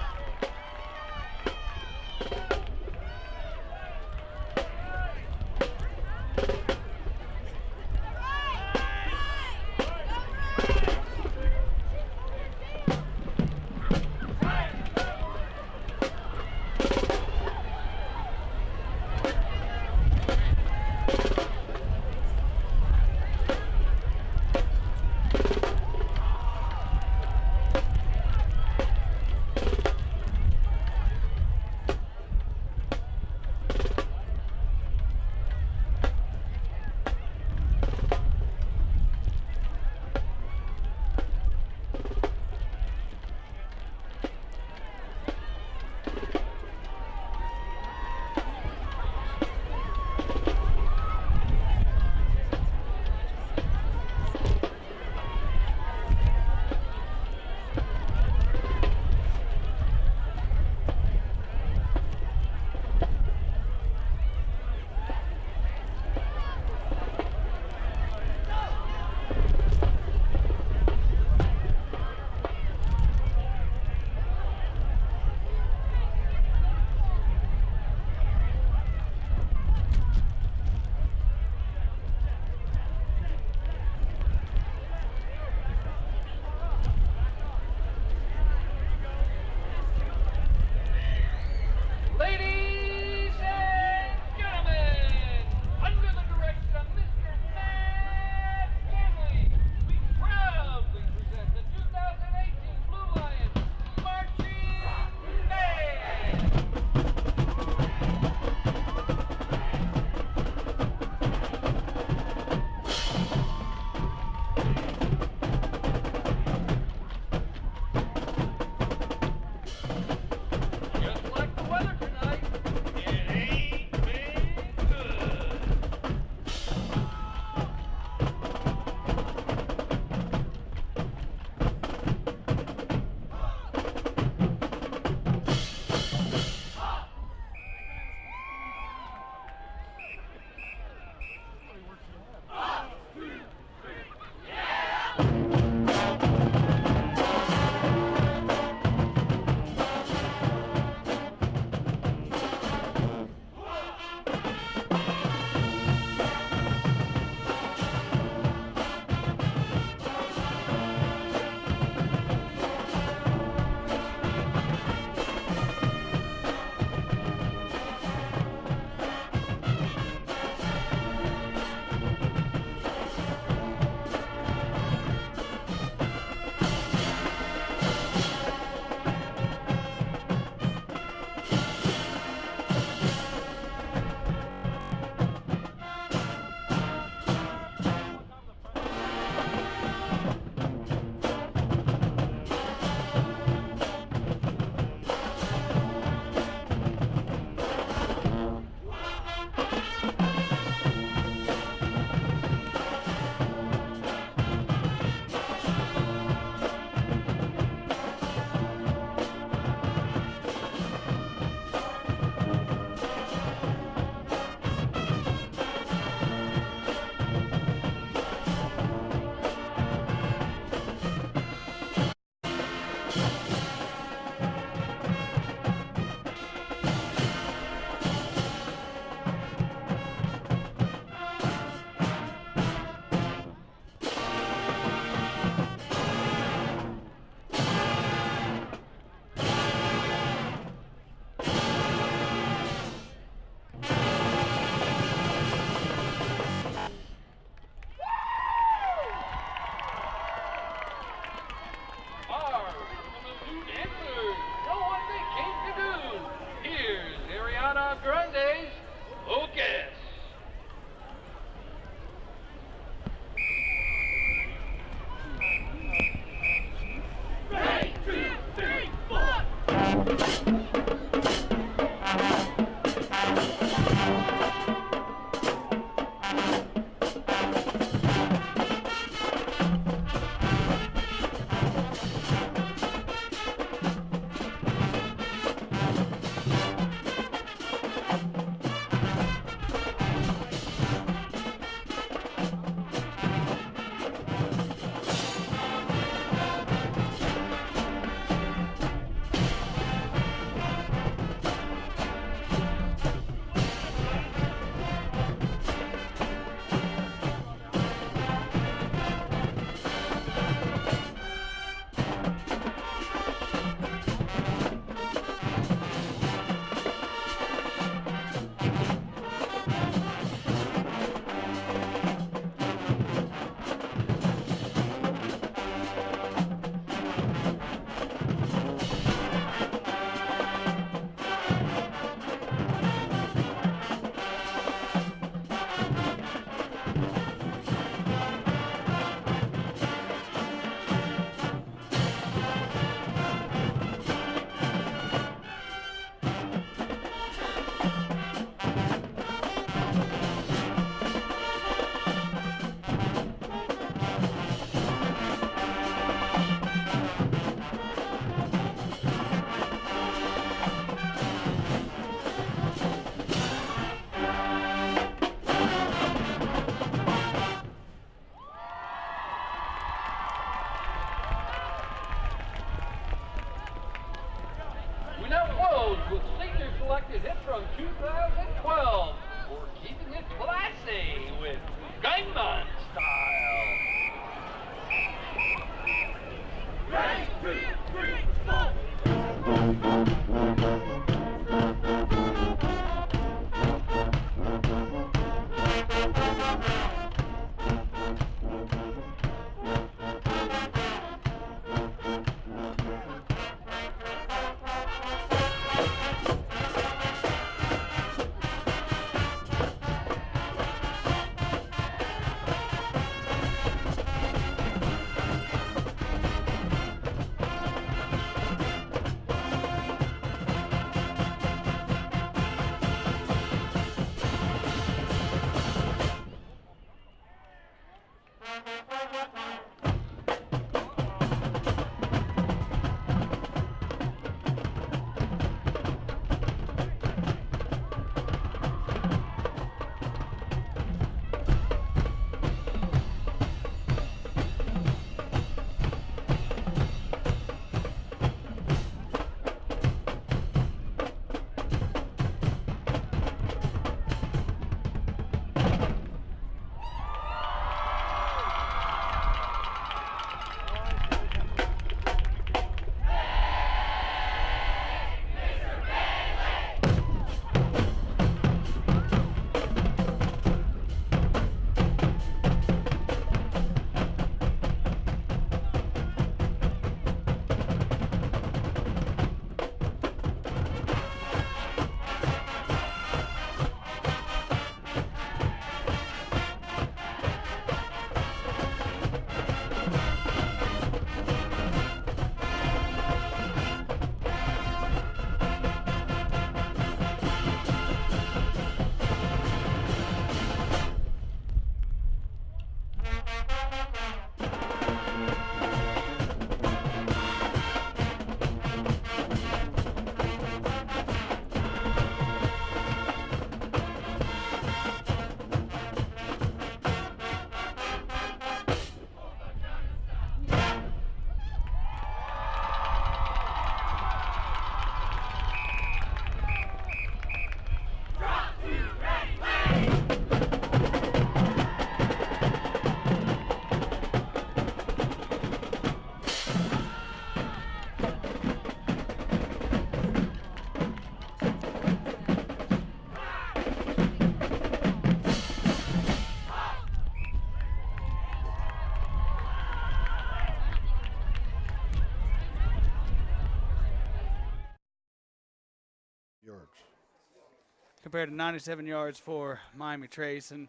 yards. Compared to 97 yards for Miami Trace. And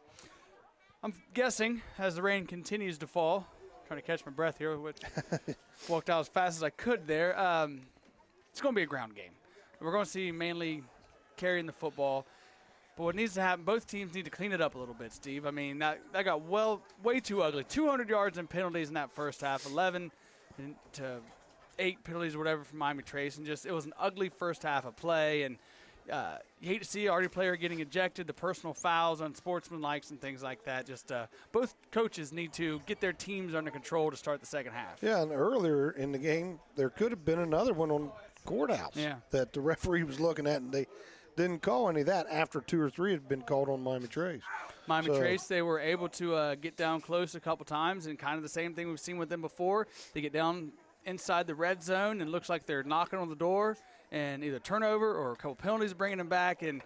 I'm guessing as the rain continues to fall, trying to catch my breath here, which walked out as fast as I could there, it's going to be a ground game. We're going to see mainly carrying the football. But what needs to happen, both teams need to clean it up a little bit, Steve. I mean, that got way too ugly. 200 yards and penalties in that first half, 11 to 8 penalties or whatever from Miami Trace. And just it was an ugly first half of play. And you hate to see already player getting ejected, the personal fouls on sportsmanlikes and things like that. Just both coaches need to get their teams under control to start the second half. Yeah, and earlier in the game, there could have been another one on courthouse that the referee was looking at, and they didn't call any of that after 2 or 3 had been called on Miami Trace. Trace, they were able to get down close a couple times, and kind of the same thing we've seen with them before. They get down inside the red zone, and it looks like they're knocking on the door, and either turnover or a couple penalties bringing them back. And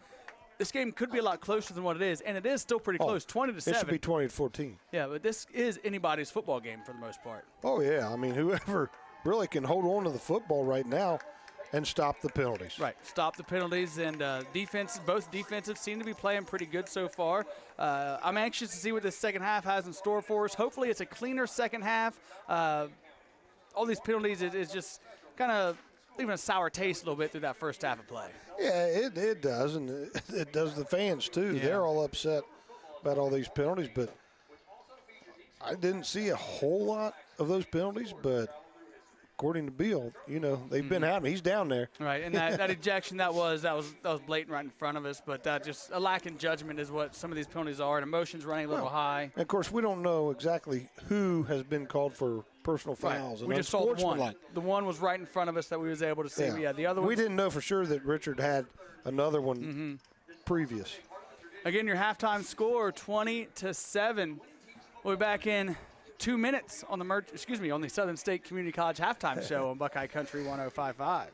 this game could be a lot closer than what it is, and it is still pretty close, 20-7. It should be 20-14. Yeah, but this is anybody's football game for the most part. Oh, yeah. I mean, whoever really can hold on to the football right now and stop the penalties. Right, stop the penalties, and both defensives seem to be playing pretty good so far. I'm anxious to see what this second half has in store for us. Hopefully it's a cleaner second half. All these penalties is just kind of leaving a sour taste a little bit through that first half of play. Yeah, it does, and it does the fans too. Yeah. They're all upset about all these penalties, but I didn't see a whole lot of those penalties, but according to Bill, they've been having. He's down there. Right, and that ejection, that was blatant right in front of us, but that just a lack in judgment is what some of these penalties are, and emotions running a little high. And of course, we don't know exactly who has been called for personal fouls. Right. We just saw one. The one was right in front of us that we was able to see. Yeah, the other one. We didn't know for sure that Richard had another one previous. Again, your halftime score 20-7. We'll be back in 2 minutes on the Southern State Community College halftime show on Buckeye Country 105.5.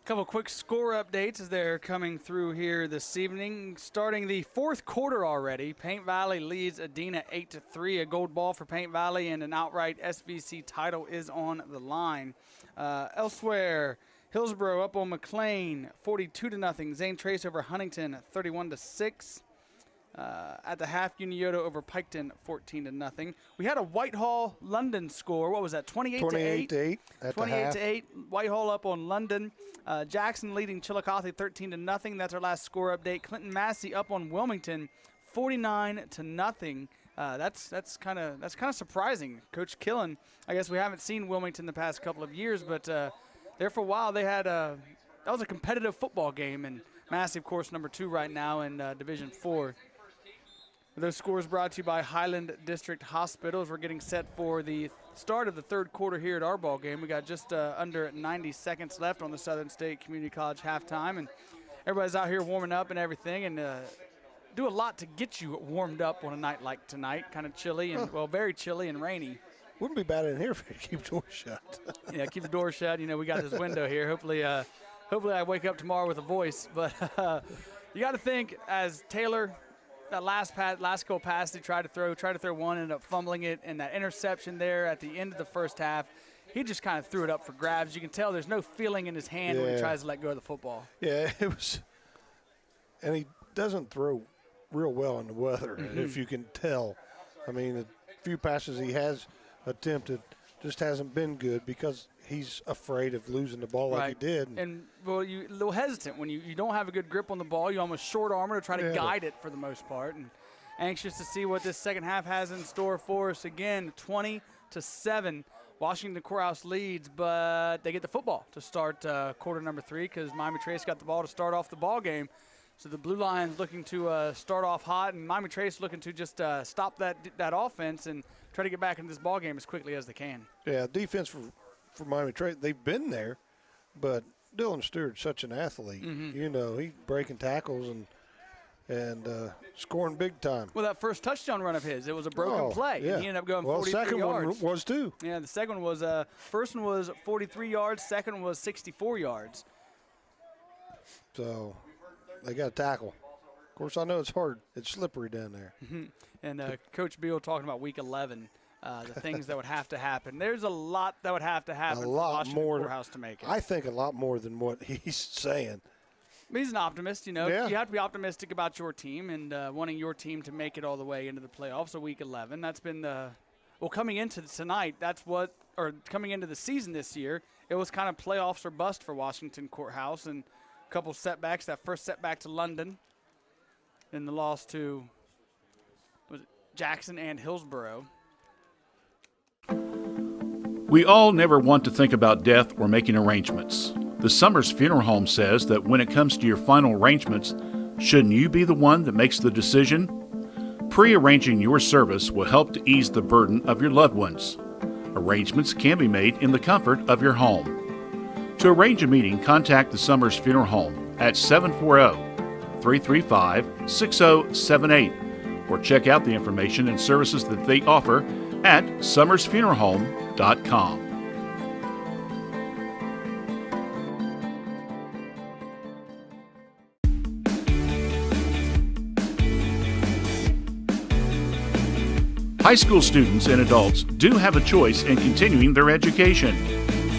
Couple quick score updates as they're coming through here this evening. Starting the fourth quarter already, Paint Valley leads Adena 8-3. A gold ball for Paint Valley and an outright SVC title is on the line. Elsewhere, Hillsborough up on McLean 42-0. Zane Trace over Huntington 31-6. At the half, Unioto over Piketon 14-0. We had a Whitehall London score. What was that? 28-8. 28-8. Whitehall up on London. Jackson leading Chillicothe 13-0. That's our last score update. Clinton Massey up on Wilmington 49-0. That's kind of surprising. Coach Killen, I guess we haven't seen Wilmington the past couple of years, but there for a while they had that was a competitive football game, and Massey, of course, number 2 right now in Division 4. Those scores brought to you by Highland District Hospitals. We're getting set for the start of the third quarter here at our ball game. We got just under 90 seconds left on the Southern State Community College halftime, and everybody's out here warming up and everything, and do a lot to get you warmed up on a night like tonight. Kind of chilly and very chilly and rainy. Wouldn't be bad in here if we keep the door shut. Yeah, keep the door shut. You know, we got this window here. Hopefully I wake up tomorrow with a voice. But you got to think, as Taylor, that last couple passes he tried to throw one, ended up fumbling it, and that interception there at the end of the first half, he just kind of threw it up for grabs. You can tell there's no feeling in his hand when he tries to let go of the football. Yeah, it was, and he doesn't throw real well in the weather, if you can tell. I mean, the few passes he has attempted just hasn't been good because he's afraid of losing the ball like he did. And, well, you're a little hesitant. When you don't have a good grip on the ball, you almost short armor to try to guide it for the most part. And anxious to see what this second half has in store for us. Again, 20-7. Washington Courthouse leads, but they get the football to start quarter number 3 because Miami Trace got the ball to start off the ball game. So the Blue Lions looking to start off hot, and Miami Trace looking to just stop that offense and try to get back into this ball game as quickly as they can. Yeah, defense for Miami Trace, they've been there, but Dylan Stewart's such an athlete. You know, he's breaking tackles and scoring big time. Well, that first touchdown run of his, it was a broken play. Yeah. And he ended up going 43 yards. The second one was too. Yeah, the second one was first one was 43 yards, second one was 64 yards. So they got to tackle. Of course, I know it's hard. It's slippery down there. And Coach Beal talking about Week 11, the things that would have to happen. There's a lot that would have to happen for Washington Courthouse to make it. I think a lot more than what he's saying. He's an optimist, you know. Yeah. You have to be optimistic about your team and wanting your team to make it all the way into the playoffs of Week 11. That's been coming into tonight, coming into the season this year, it was kind of playoffs or bust for Washington Courthouse, and a couple setbacks. That first setback to London, then the loss to Jackson and Hillsborough. We all never want to think about death or making arrangements. The Summers Funeral Home says that when it comes to your final arrangements, shouldn't you be the one that makes the decision? Pre-arranging your service will help to ease the burden of your loved ones. Arrangements can be made in the comfort of your home. To arrange a meeting, contact the Summers Funeral Home at 740-335-6078 or check out the information and services that they offer at summersfuneralhome.com. High school students and adults do have a choice in continuing their education.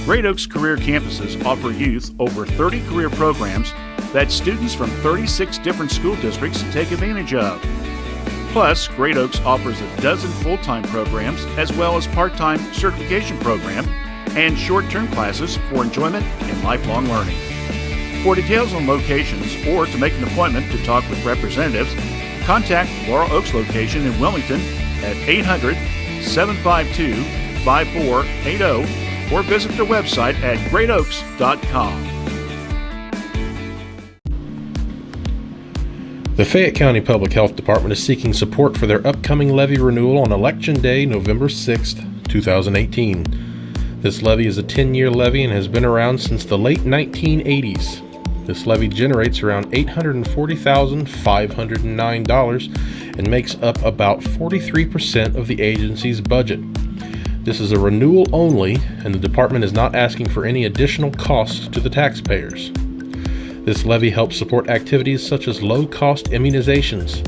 Great Oaks Career Campuses offer youth over 30 career programs that students from 36 different school districts take advantage of. Plus, Great Oaks offers a dozen full-time programs as well as part-time certification program and short-term classes for enjoyment and lifelong learning. For details on locations or to make an appointment to talk with representatives, contact Laurel Oaks location in Wilmington at 800-752-5480 or visit their website at greatoaks.com. The Fayette County Public Health Department is seeking support for their upcoming levy renewal on Election Day, November 6, 2018. This levy is a 10-year levy and has been around since the late 1980s. This levy generates around $840,509 and makes up about 43% of the agency's budget. This is a renewal only, and the department is not asking for any additional costs to the taxpayers. This levy helps support activities such as low-cost immunizations,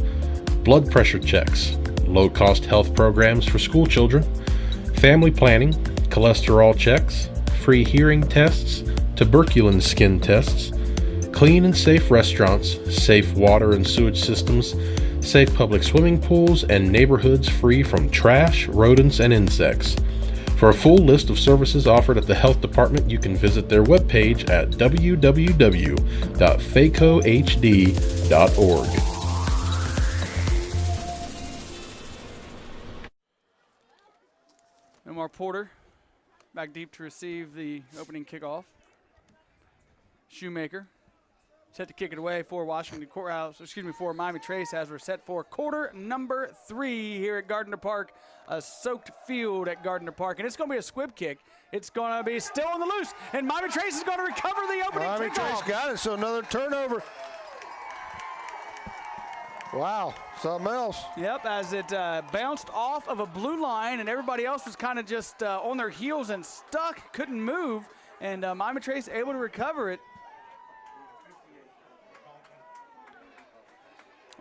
blood pressure checks, low-cost health programs for school children, family planning, cholesterol checks, free hearing tests, tuberculin skin tests, clean and safe restaurants, safe water and sewage systems, safe public swimming pools, and neighborhoods free from trash, rodents, and insects. For a full list of services offered at the Health Department, you can visit their webpage at www.facohd.org. Porter back deep to receive the opening kickoff. Shoemaker set to kick it away for for Miami Trace as we're set for quarter number 3 here at Gardner Park. A soaked field at Gardner Park, and it's going to be a squib kick. It's going to be still on the loose, and Miami Trace is going to recover the opening Miami kickoff. Trace got it, so another turnover. Wow, something else. Yep, as it bounced off of a blue line, and everybody else was kind of just on their heels and stuck, couldn't move, and Miami Trace able to recover it.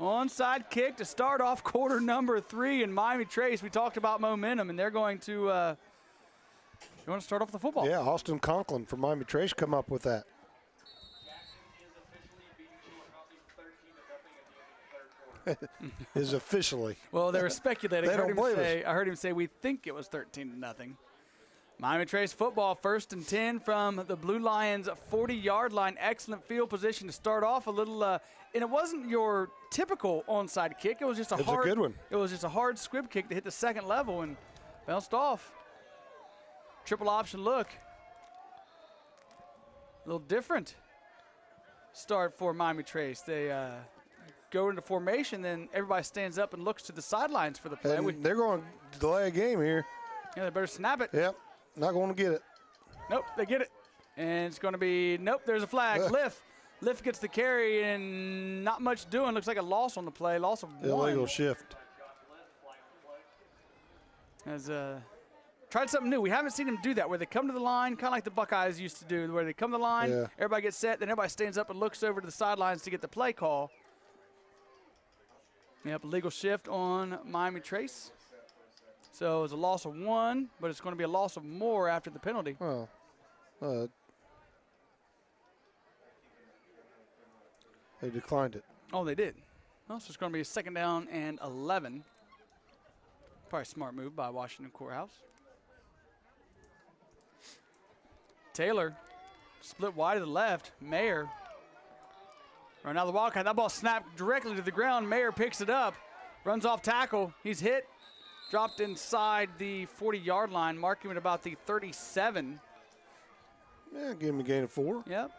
Onside kick to start off quarter number 3, and Miami Trace, we talked about momentum, and they're going to start off the football. Yeah, Austin Conklin from Miami Trace come up with that. Is officially. Well, they were speculating. They don't believe us. I heard him say we think it was 13-0. Miami Trace football, 1st and 10 from the Blue Lions' 40-yard line. Excellent field position to start off. A little, and it wasn't your typical onside kick. It was just a good one. It was just a hard squib kick to hit the second level and bounced off. Triple option look. A little different start for Miami Trace. They go into formation, then everybody stands up and looks to the sidelines for the play. And they're going to delay a game here. Yeah, they better snap it. Yep, not going to get it. Nope, they get it. And it's going to be, nope, there's a flag. Lift gets the carry, and not much doing. Looks like a loss on the play, loss of 1. Illegal shift. Has tried something new. We haven't seen him do that, where they come to the line, kind of like the Buckeyes used to do, where they come to the line, everybody gets set, then everybody stands up and looks over to the sidelines to get the play call. Yep, illegal shift on Miami Trace. So it's a loss of 1, but it's going to be a loss of more after the penalty. Well, they declined it. Oh, they did. Well, so it's going to be a 2nd down and 11. Probably a smart move by Washington Courthouse. Taylor split wide to the left. Mayer. Right now the Wildcat. That ball snapped directly to the ground. Mayer picks it up. Runs off tackle. He's hit. Dropped inside the 40-yard line. Marking at about the 37. Yeah, give him a gain of 4. Yep.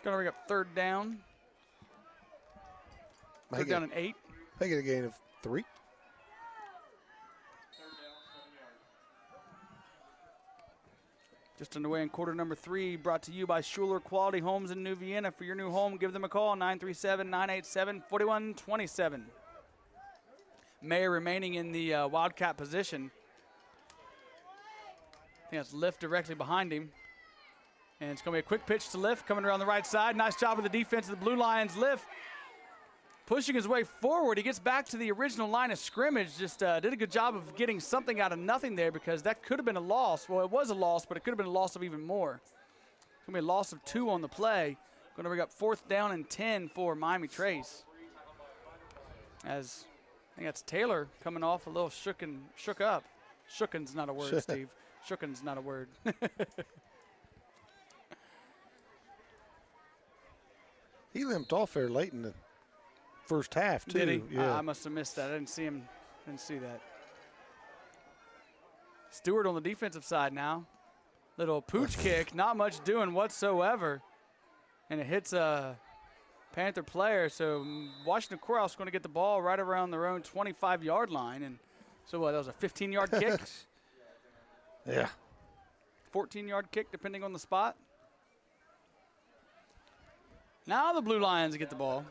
Going to bring up 3rd down. 3rd down and 8. They get a gain of 3. Just underway in quarter number 3, brought to you by Schuler Quality Homes in New Vienna. For your new home, give them a call, 937-987-4127. Mayer remaining in the Wildcat position. I think that's Lift directly behind him. And it's going to be a quick pitch to Lift coming around the right side. Nice job of the defense of the Blue Lions. Lift pushing his way forward. He gets back to the original line of scrimmage. Just did a good job of getting something out of nothing there, because that could have been a loss. Well, it was a loss, but it could have been a loss of even more. It's going to be a loss of 2 on the play. Going to bring up 4th down and 10 for Miami Trace. As I think that's Taylor coming off a little shook up. Shooken's not a word, Steve. Shooken's not a word. He limped off there late in the first half, too. Did he? Yeah. I must have missed that. I didn't see him. Didn't see that. Stewart on the defensive side now. Little pooch kick, not much doing whatsoever. And it hits a Panther player. So Washington Courthouse is going to get the ball right around their own 25-yard line. And so what, that was a 15-yard kick? Yeah. 14-yard kick, depending on the spot. Now the Blue Lions get the ball.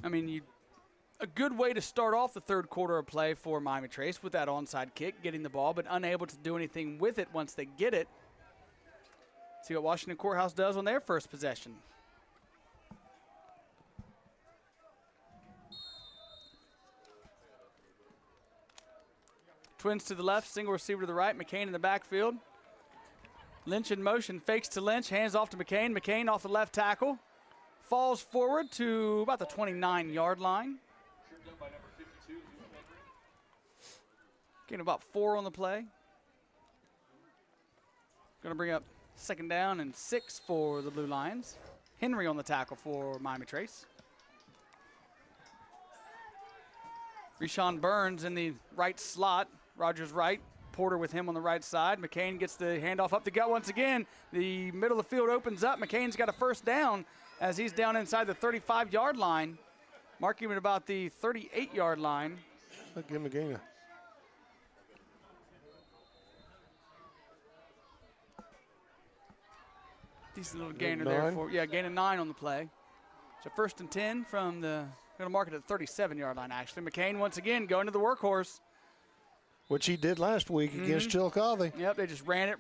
I mean, a good way to start off the 3rd quarter of play for Miami Trace with that onside kick, getting the ball, but unable to do anything with it once they get it. See what Washington Courthouse does on their first possession. Twins to the left, single receiver to the right, McCain in the backfield. Lynch in motion, fakes to Lynch, hands off to McCain. McCain off the left tackle. Falls forward to about the 29-yard line. Getting about 4 on the play. Going to bring up 2nd down and 6 for the Blue Lions. Henry on the tackle for Miami Trace. Rashawn Burns in the right slot. Rogers right. Porter with him on the right side. McCain gets the handoff up the gut once again. The middle of the field opens up. McCain's got a first down as he's down inside the 35-yard line. Marking him at about the 38-yard line. Give him a gain. Decent little gainer there for, gain of 9 on the play. So 1st and 10 from the, going to mark it at the 37-yard line, actually. McCain once again going to the workhorse. Which he did last week against Chillicothe. Yep, they just ran it.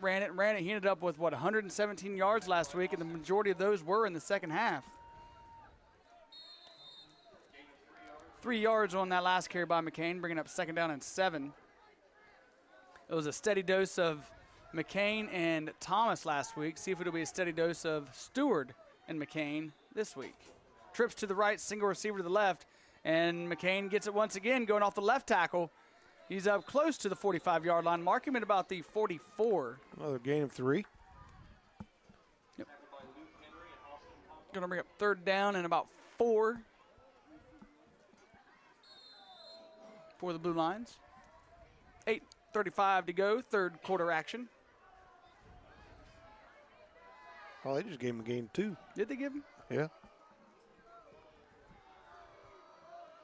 He ended up with, 117 yards last week, and the majority of those were in the second half. 3 yards on that last carry by McCain, bringing up 2nd down and 7. It was a steady dose of McCain and Thomas last week. See if it'll be a steady dose of Stewart and McCain this week. Trips to the right, single receiver to the left, and McCain gets it once again, going off the left tackle. He's up close to the 45-yard line. Mark him at about the 44. Another gain of 3. Yep. Going to bring up 3rd down and about 4 for the Blue Lions. 8:35 to go, 3rd quarter action. Oh, they just gave him a gain of 2. Did they give him? Yeah.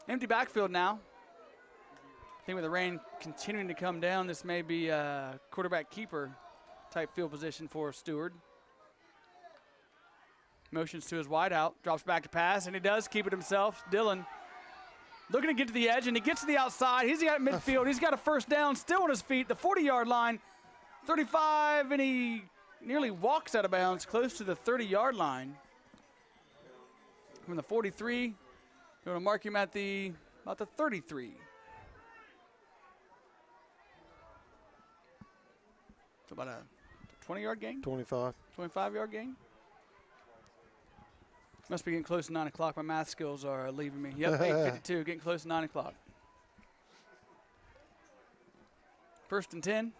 Empty backfield now. I think with the rain continuing to come down, this may be a quarterback keeper type field position for Stewart. Motions to his wide out, drops back to pass, and he does keep it himself. Dillon looking to get to the edge, and he gets to the outside. He's got midfield. He's got a first down, still on his feet, the 40-yard line, 35, and he nearly walks out of bounds close to the 30-yard line. From the 43, going to mark him at about the 33. So about a 20-yard gain? 25. 25-yard gain? Must be getting close to 9 o'clock. My math skills are leaving me. Yep, 8:52, getting close to 9 o'clock. 1st and 10.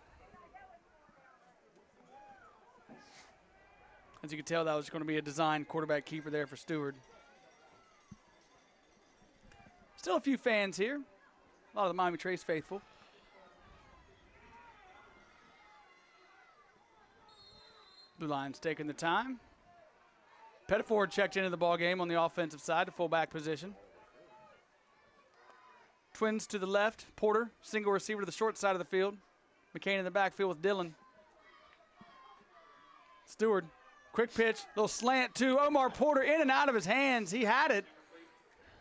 As you can tell, that was going to be a designed quarterback keeper there for Stewart. Still a few fans here. A lot of the Miami Trace faithful. Blue Lions taking the time. Pettiford checked into the ball game on the offensive side, the fullback position. Twins to the left. Porter, single receiver to the short side of the field. McCain in the backfield with Dillon. Stewart, quick pitch, little slant to Omar Porter, in and out of his hands. He had it.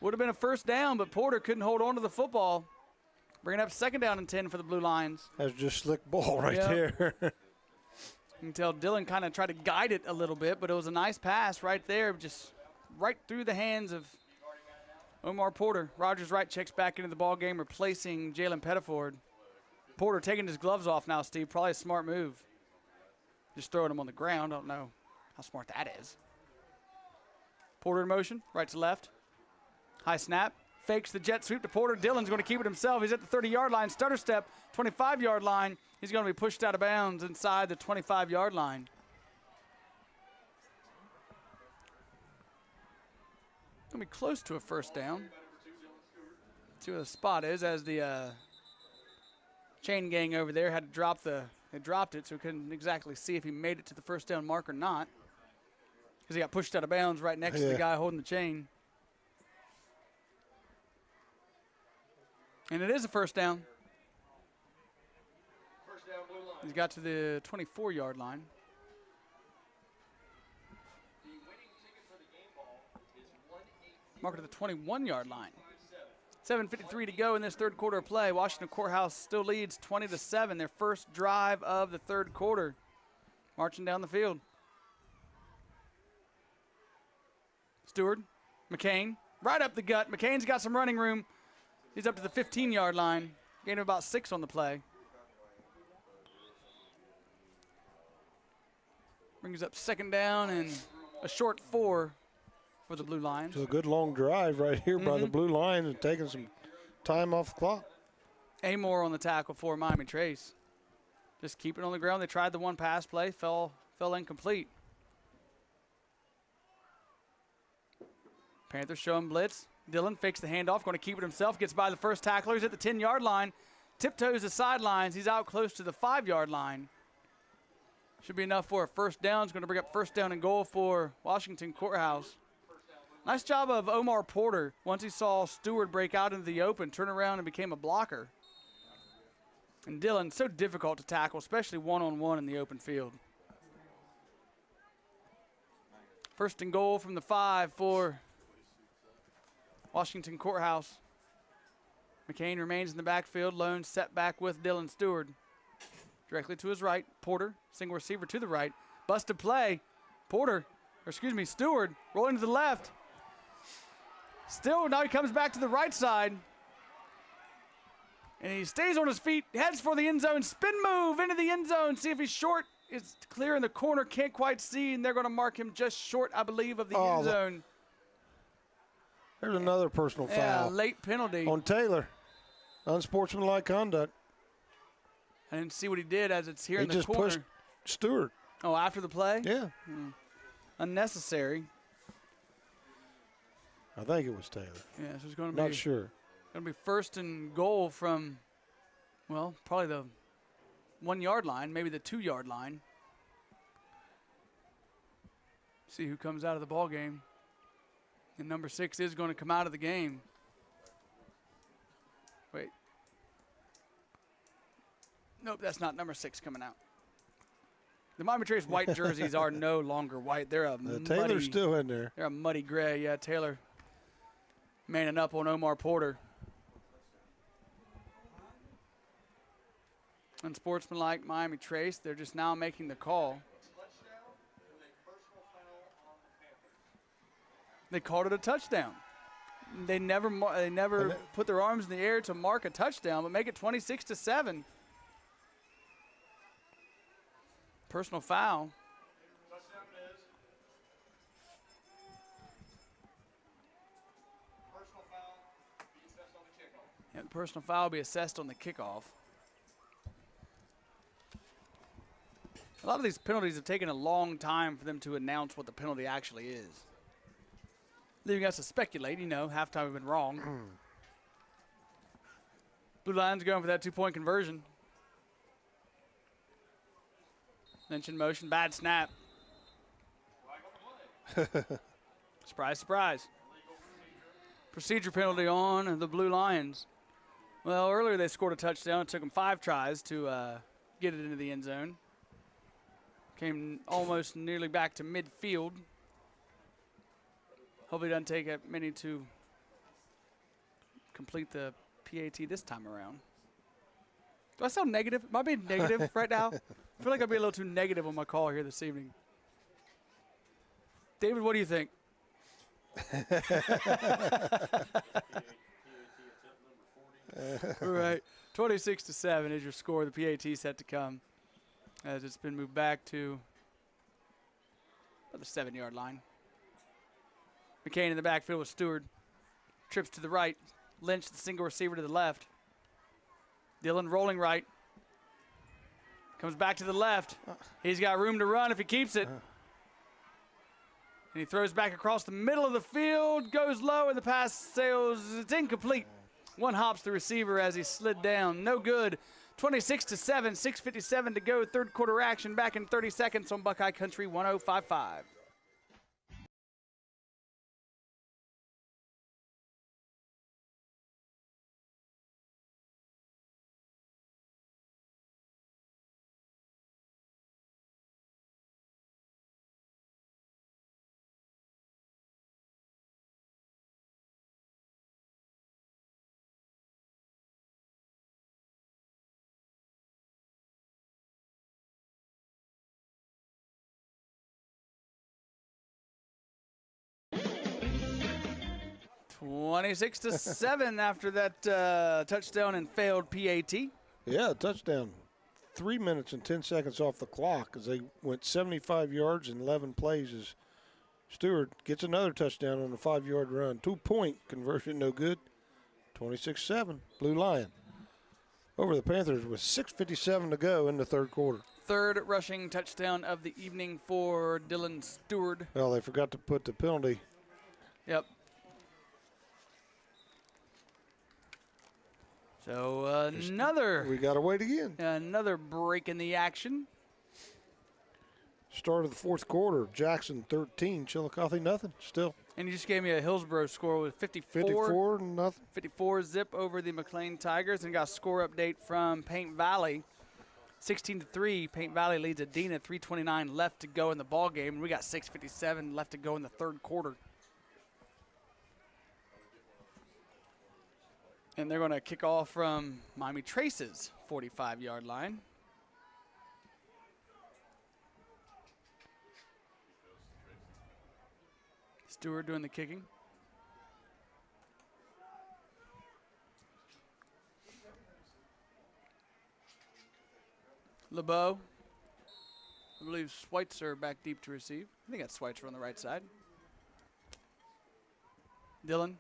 Would have been a first down, but Porter couldn't hold on to the football. Bringing up 2nd down and 10 for the Blue Lions. That's just slick ball right there. You can tell Dillon kind of tried to guide it a little bit, but it was a nice pass right there, just right through the hands of Omar Porter. Rogers Wright checks back into the ball game, replacing Jalen Pettiford. Porter taking his gloves off now, Steve. Probably a smart move. Just throwing him on the ground. I don't know how smart that is. Porter in motion, right to left. High snap. Fakes the jet sweep to Porter. Dillon's going to keep it himself. He's at the 30-yard line. Stutter step, 25-yard line. He's going to be pushed out of bounds inside the 25-yard line. Going to be close to a first down. See where the spot is as the chain gang over there had to drop they dropped it, so we couldn't exactly see if he made it to the first down mark or not, because he got pushed out of bounds right next to the guy holding the chain. And it is a first down. He's got to the 24-yard line. Mark at the 21-yard line. 7:53 to go in this 3rd quarter of play. Washington Courthouse still leads 20-7. Their first drive of the 3rd quarter. Marching down the field. Stewart, McCain, right up the gut. McCain's got some running room. He's up to the 15-yard line. Gain of about 6 on the play. Brings up 2nd down and a short 4 for the Blue Lions. So a good long drive right here by the Blue Lions and taking some time off the clock. Amore on the tackle for Miami Trace. Just keep it on the ground. They tried the one pass play, fell incomplete. Panthers showing blitz. Dillon fakes the handoff, going to keep it himself, gets by the first tacklers at the 10-yard line, tiptoes the sidelines. He's out close to the 5-yard line. Should be enough for a first down. It's going to bring up first down and goal for Washington Courthouse. Nice job of Omar Porter. Once he saw Stewart break out into the open, turn around and became a blocker. And Dillon, so difficult to tackle, especially one-on-one in the open field. First and goal from the 5 for Washington Courthouse. McCain remains in the backfield, lone setback with Dylan Stewart. Directly to his right, Porter, single receiver to the right. Busted play, Stewart, rolling to the left. Still, now he comes back to the right side. And he stays on his feet, heads for the end zone, spin move into the end zone, see if he's short. It's clear in the corner, can't quite see, and they're going to mark him just short, I believe, of the end zone. There's another personal foul. Yeah, late penalty. On Taylor. Unsportsmanlike conduct. I didn't see what he did as it's here in the He corner. just pushed Stewart. Oh, after the play? Yeah. Unnecessary. I think it was Taylor. Yeah, so it's going to be. Not sure. Going to be first and goal from, well, probably the 1-yard line, maybe the 2-yard line. See who comes out of the ball game. And number 6 is going to come out of the game. Wait. Nope, that's not number 6 coming out. The Miami Trace white jerseys are no longer white. They're a Taylor's still in there. They're a muddy gray. Yeah, Taylor manning up on Omar Porter. Unsportsmanlike Miami Trace. They're just now making the call. They called it a touchdown. They never put their arms in the air to mark a touchdown, but make it 26-7. Personal foul. Yeah, the personal foul will be assessed on the kickoff. A lot of these penalties have taken a long time for them to announce what the penalty actually is. Leaving us to speculate, halftime we've been wrong. Blue Lions going for that 2-point conversion. Lynch in motion, bad snap. Surprise, surprise. Procedure penalty on the Blue Lions. Well, earlier they scored a touchdown. It took them 5 tries to get it into the end zone. Came almost nearly back to midfield. Hopefully it doesn't take that many to complete the PAT this time around. Do I sound negative? Am I being negative right now? I feel like I'm being a little too negative on my call here this evening. David, what do you think? All right. 26-7 is your score. The PAT set to come as it's been moved back to about the 7-yard line. McCain in the backfield with Stewart. Trips to the right. Lynch, the single receiver to the left. Dillon rolling right. Comes back to the left. He's got room to run if he keeps it. And he throws back across the middle of the field. Goes low and the pass sails. It's incomplete. One hops the receiver as he slid down. No good. 26-7, 6:57 to go. Third quarter action back in 30 seconds on Buckeye Country 105.5. (26-7) after that touchdown and failed PAT. Yeah, touchdown. 3 minutes and 10 seconds off the clock as they went 75 yards in 11 plays as Stewart gets another touchdown on a 5-yard run. 2-point conversion, no good. 26-7, Blue Lion. Over the Panthers with 6:57 to go in the third quarter. Third rushing touchdown of the evening for Dylan Stewart. Well, they forgot to put the penalty. Yep. So another. We got to wait again. Another break in the action. Start of the fourth quarter. Jackson 13, Chillicothe nothing. Still. And you just gave me a Hillsborough score with 54. 54 nothing. 54 zip over the McLean Tigers, and got a score update from Paint Valley. 16-3. Paint Valley leads Adena. 3:29 left to go in the ball game. We got 6:57 left to go in the third quarter. And they're going to kick off from Miami Trace's 45-yard line. Stewart doing the kicking. LeBeau. I believe Schweitzer back deep to receive. I think that's Schweitzer on the right side. Dillon.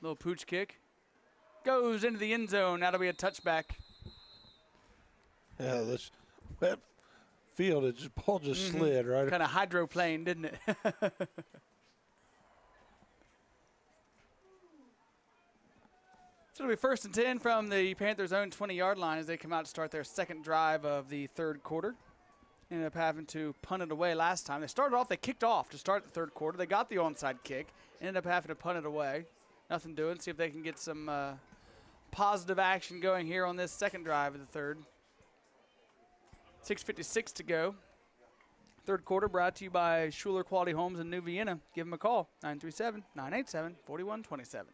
Little pooch kick. Goes into the end zone. That'll be a touchback. Yeah, that field, ball just slid, right? Kind of hydroplane, didn't it? So it'll be 1st and 10 from the Panthers' own 20-yard line as they come out to start their second drive of the third quarter. Ended up having to punt it away last time. They kicked off to start the third quarter. They got the onside kick. Ended up having to punt it away. Nothing doing. See if they can get some positive action going here on this second drive of the third. 6:56 to go. Third quarter brought to you by Schuler Quality Homes in New Vienna. Give them a call, 937-987-4127.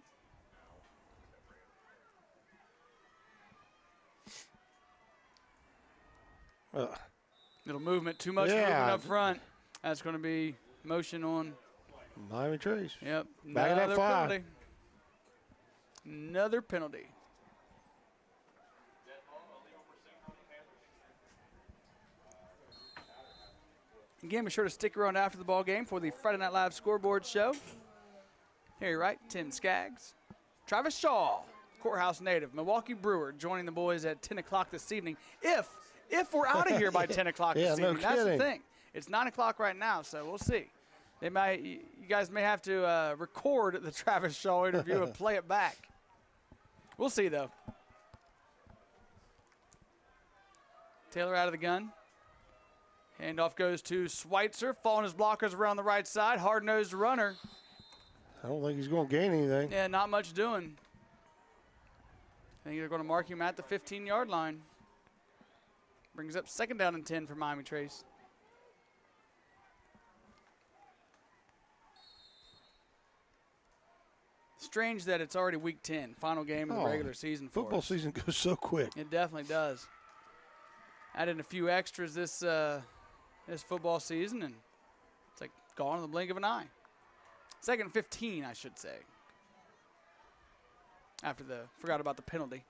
Little movement, too much movement up front. That's going to be motion on Miami Trace. Yep. Back at that 5. Penalty. Another penalty. Again, be sure to stick around after the ball game for the Friday Night Live scoreboard show. Harry Wright, Tim Skaggs, Travis Shaw, Courthouse native, Milwaukee Brewer, joining the boys at 10 o'clock this evening. If we're out of here by 10 o'clock this evening. No That's the kidding. thing. It's 9 o'clock right now, so we'll see. You guys may have to record the Travis Shaw interview and play it back. We'll see, though. Taylor out of the gun. Handoff goes to Schweitzer, following his blockers around the right side. Hard-nosed runner. I don't think he's going to gain anything. Yeah, not much doing. I think they're going to mark him at the 15-yard line. Brings up 2nd down and 10 for Miami Trace. Strange that it's already week 10, final game of the regular season for Football us. season goes so quick. It definitely does. Add in a few extras this football season, and it's like gone in the blink of an eye. 2nd and 15, I should say. Forgot about the penalty.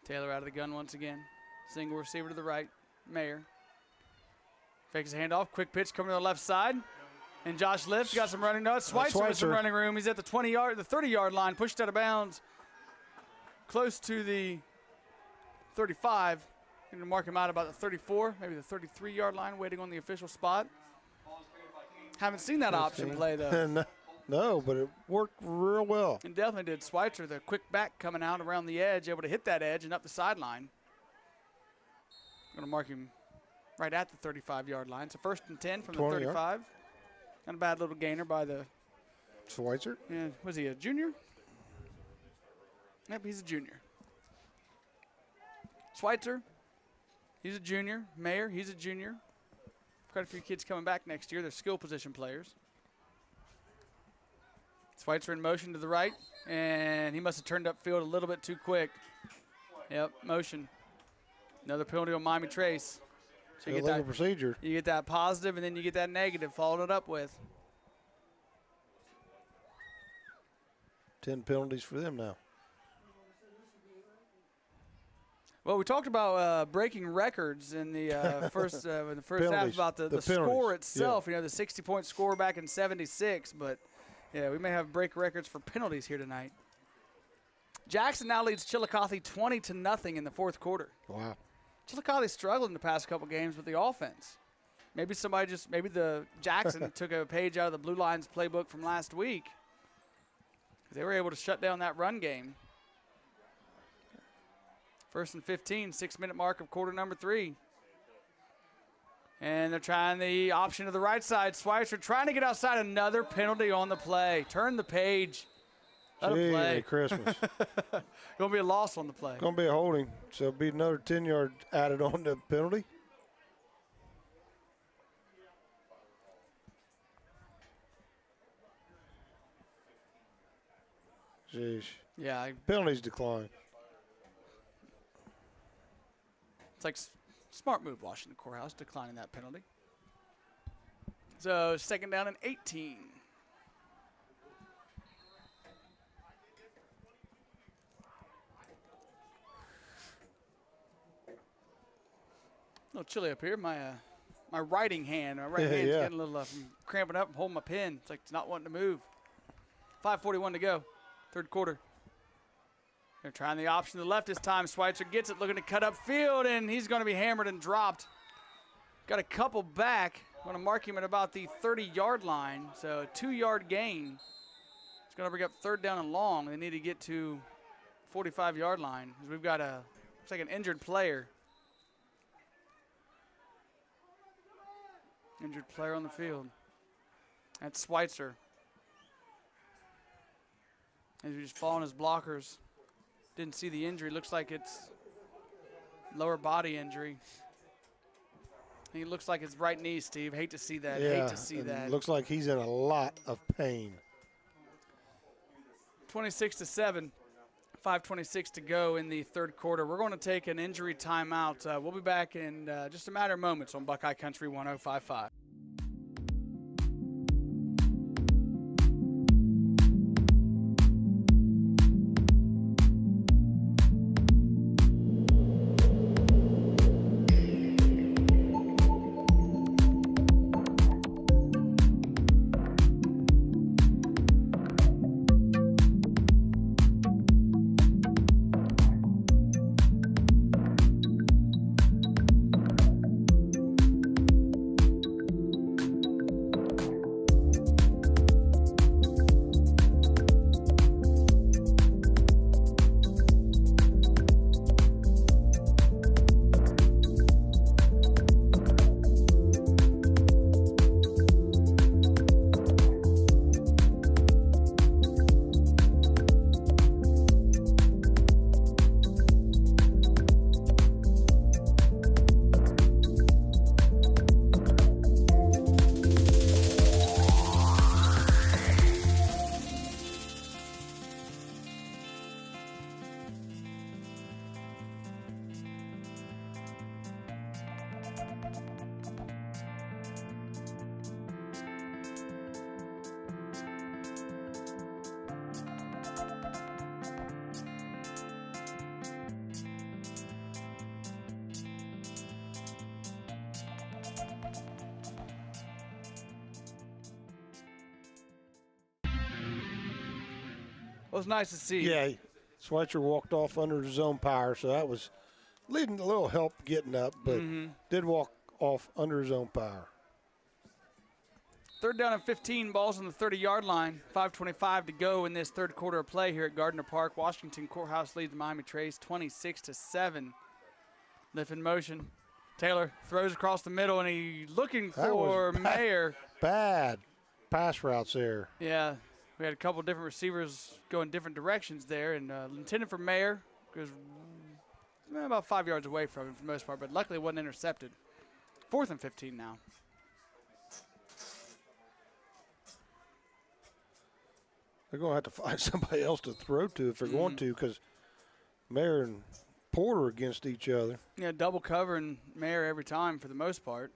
Taylor out of the gun once again. Single receiver to the right. Mayer. Fakes a handoff. Quick pitch coming to the left side. And Josh Lips got some running notes. Schweitzer with some running room. He's at the 30-yard line. Pushed out of bounds. Close to the 35. Going to mark him out about the 34, maybe the 33-yard line, waiting on the official spot. Haven't seen that option play, though. No, but it worked real well. And definitely did. Schweitzer, the quick back coming out around the edge, able to hit that edge and up the sideline. Going to mark him right at the 35-yard line. So 1st and 10 from the 35. Not a bad little gainer by the Schweitzer. Yeah, was he a junior? Yep, he's a junior. Schweitzer, he's a junior. Mayer, he's a junior. Quite a few kids coming back next year. They're skill position players. Schweitzer in motion to the right, and he must have turned upfield a little bit too quick. Yep, motion. Another penalty on Miami Trace. So you get procedure. You get that positive, and then you get that negative, followed it up with. 10 penalties for them now. Well, we talked about breaking records in the first half about the score itself. Yeah. You know, the 60-point score back in '76, but yeah, we may have break records for penalties here tonight. Jackson now leads Chillicothe 20-0 in the fourth quarter. Wow. Chillicothe struggled in the past couple games with the offense. Maybe the Jackson took a page out of the Blue Lions playbook from last week. They were able to shut down that run game. 1st and 15, 6-minute mark of quarter number 3. And they're trying the option to the right side. Schweitzer trying to get outside. Another penalty on the play. Turn the page. Let him play. Christmas. Going to be a loss on the play. Going to be a holding. So it'll be another 10-yard added on the penalty. Jeez. Yeah. Penalties decline. It's like smart move, Washington Courthouse, declining that penalty. So 2nd down and 18. A little chilly up here. My writing hand, my right hand's getting a little I'm cramping up and holding my pen. It's like it's not wanting to move. 5:41 to go, 3rd quarter. They're trying the option to the left this time. Schweitzer gets it, looking to cut up field, and he's going to be hammered and dropped. Got a couple back. Going to mark him at about the 30-yard line, so a 2-yard gain. It's going to bring up 3rd down and long. They need to get to 45-yard line because we've got looks like an injured player. Injured player on the field. That's Schweitzer. As we just fall on his blockers. Didn't see the injury. Looks like it's lower body injury. He looks like it's right knee, Steve. Hate to see that. Yeah, hate to see that. Looks like he's in a lot of pain. 26-7. 5:26 to go in the 3rd quarter. We're going to take an injury timeout. We'll be back in just a matter of moments on Buckeye Country 105.5. It was nice to see. Yeah, Schweitzer walked off under his own power, so that was leading a little help getting up, but did walk off under his own power. 3rd down and 15, balls on the 30-yard line. 5:25 to go in this 3rd quarter of play here at Gardner Park. Washington Courthouse leads Miami Trace 26-7. Lift in motion. Taylor throws across the middle, and he's looking for Mayer. Bad pass routes there. Yeah, we had a couple different receivers going different directions there, and intended for Mayer, because about 5 yards away from him for the most part, but luckily it wasn't intercepted. 4th and 15 now. They're going to have to find somebody else to throw to if they're going to, because Mayer and Porter against each other. Yeah, double covering Mayer every time for the most part.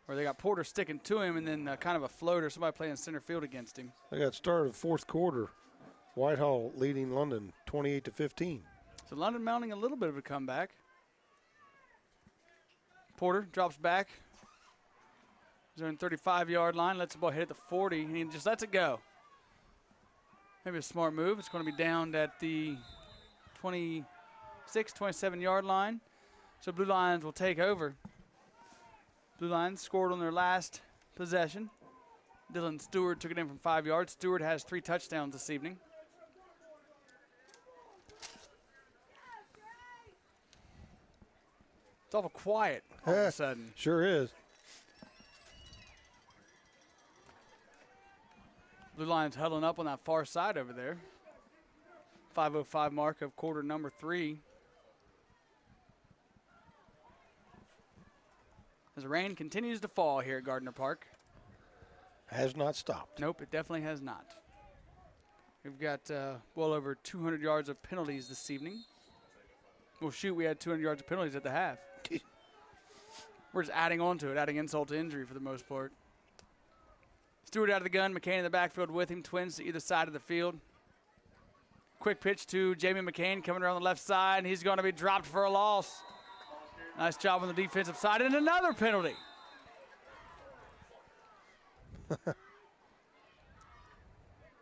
Or they got Porter sticking to him and then kind of a floater, somebody playing center field against him. They got started the 4th quarter. Whitehall leading London 28-15. So London mounting a little bit of a comeback. Porter drops back. He's on the 35-yard line, lets the ball hit at the 40, and he just lets it go. Maybe a smart move. It's going to be down at the 26, 27-yard line. So Blue Lions will take over. Blue Lions scored on their last possession. Dylan Stewart took it in from 5 yards. Stewart has 3 touchdowns this evening. It's awful quiet all of a sudden. Sure is. Blue Lions huddling up on that far side over there. 5:05 mark of quarter number 3. As the rain continues to fall here at Gardner Park. Has not stopped. Nope, it definitely has not. We've got well over 200 yards of penalties this evening. Well, shoot, we had 200 yards of penalties at the half. We're just adding on to it, adding insult to injury for the most part. Stewart out of the gun, McCain in the backfield with him, twins to either side of the field. Quick pitch to Jamie McCain coming around the left side, and he's going to be dropped for a loss. Nice job on the defensive side, and another penalty.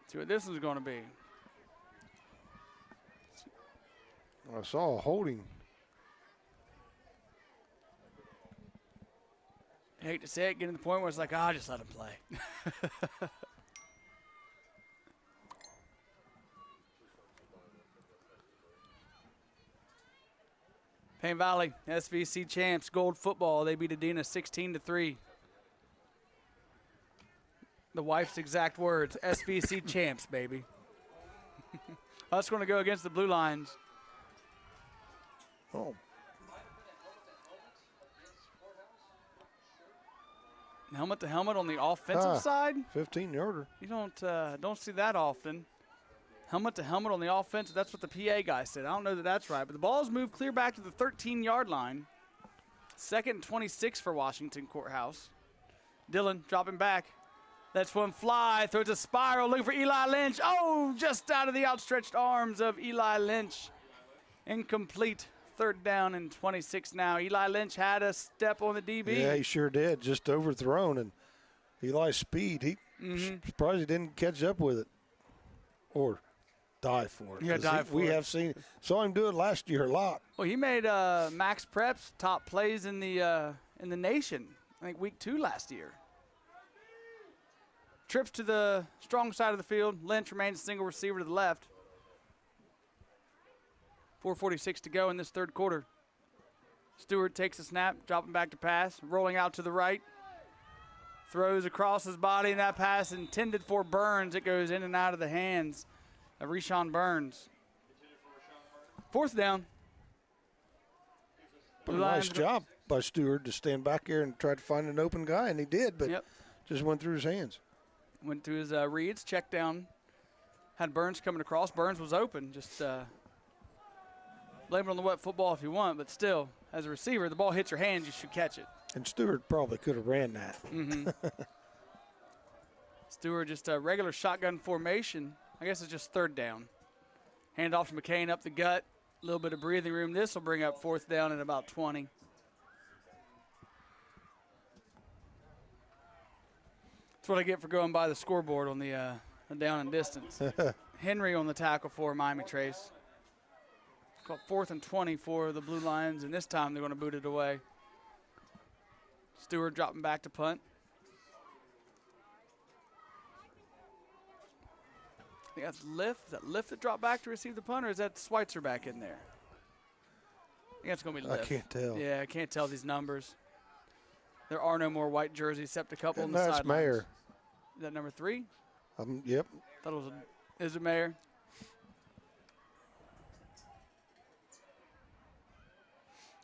See what this is going to be. I saw a holding. I hate to say it, getting to the point where it's like, just let him play. Payne Valley, SVC champs, gold football. They beat Adena 16-3. The wife's exact words, SVC champs, baby. That's going to go against the Blue Lions. Oh. Helmet to helmet on the offensive side. 15-yarder. You don't see that often. Helmet to helmet on the offensive. That's what the PA guy said. I don't know that that's right, but the ball's moved clear back to the 13-yard line. 2nd and 26 for Washington Courthouse. Dillon dropping back. Lets one fly. Throws a spiral. Looking for Eli Lynch. Oh, just out of the outstretched arms of Eli Lynch. Incomplete. 3rd down and 26 now. Eli Lynch had a step on the DB. Yeah, he sure did. Just overthrown. And Eli's speed, surprised he didn't catch up with it or die for it. Yeah, dive for it. Saw him do it last year a lot. Well, he made Max Prep's top plays in the nation, I think week 2 last year. Trips to the strong side of the field. Lynch remains a single receiver to the left. 4:46 to go in this 3rd quarter. Stewart takes a snap, dropping back to pass, rolling out to the right. Throws across his body, and that pass intended for Burns. It goes in and out of the hands of Reshawn Burns. 4th down. But a nice job by Stewart to stand back here and try to find an open guy, and he did, but just went through his hands. Went through his reads, checked down, had Burns coming across. Burns was open, just blame it on the wet football if you want, but still, as a receiver, the ball hits your hands, you should catch it. And Stewart probably could have ran that. Stewart just a regular shotgun formation. I guess it's just 3rd down. Hand off to McCain up the gut. A little bit of breathing room. This will bring up 4th down at about 20. That's what I get for going by the scoreboard on the down and distance. Henry on the tackle for Miami Trace. Called 4th and 20 for the Blue Lions, and this time they're going to boot it away. Stewart dropping back to punt. I think that's Lift. Is that Lift that dropped back to receive the punt, or is that Schweitzer back in there? I think that's going to be Lift. I can't tell. Yeah, I can't tell these numbers. There are no more white jerseys except a couple on the sidelines. sidelines. Mayer. Is that number 3? Yep. Thought it was is it Mayer?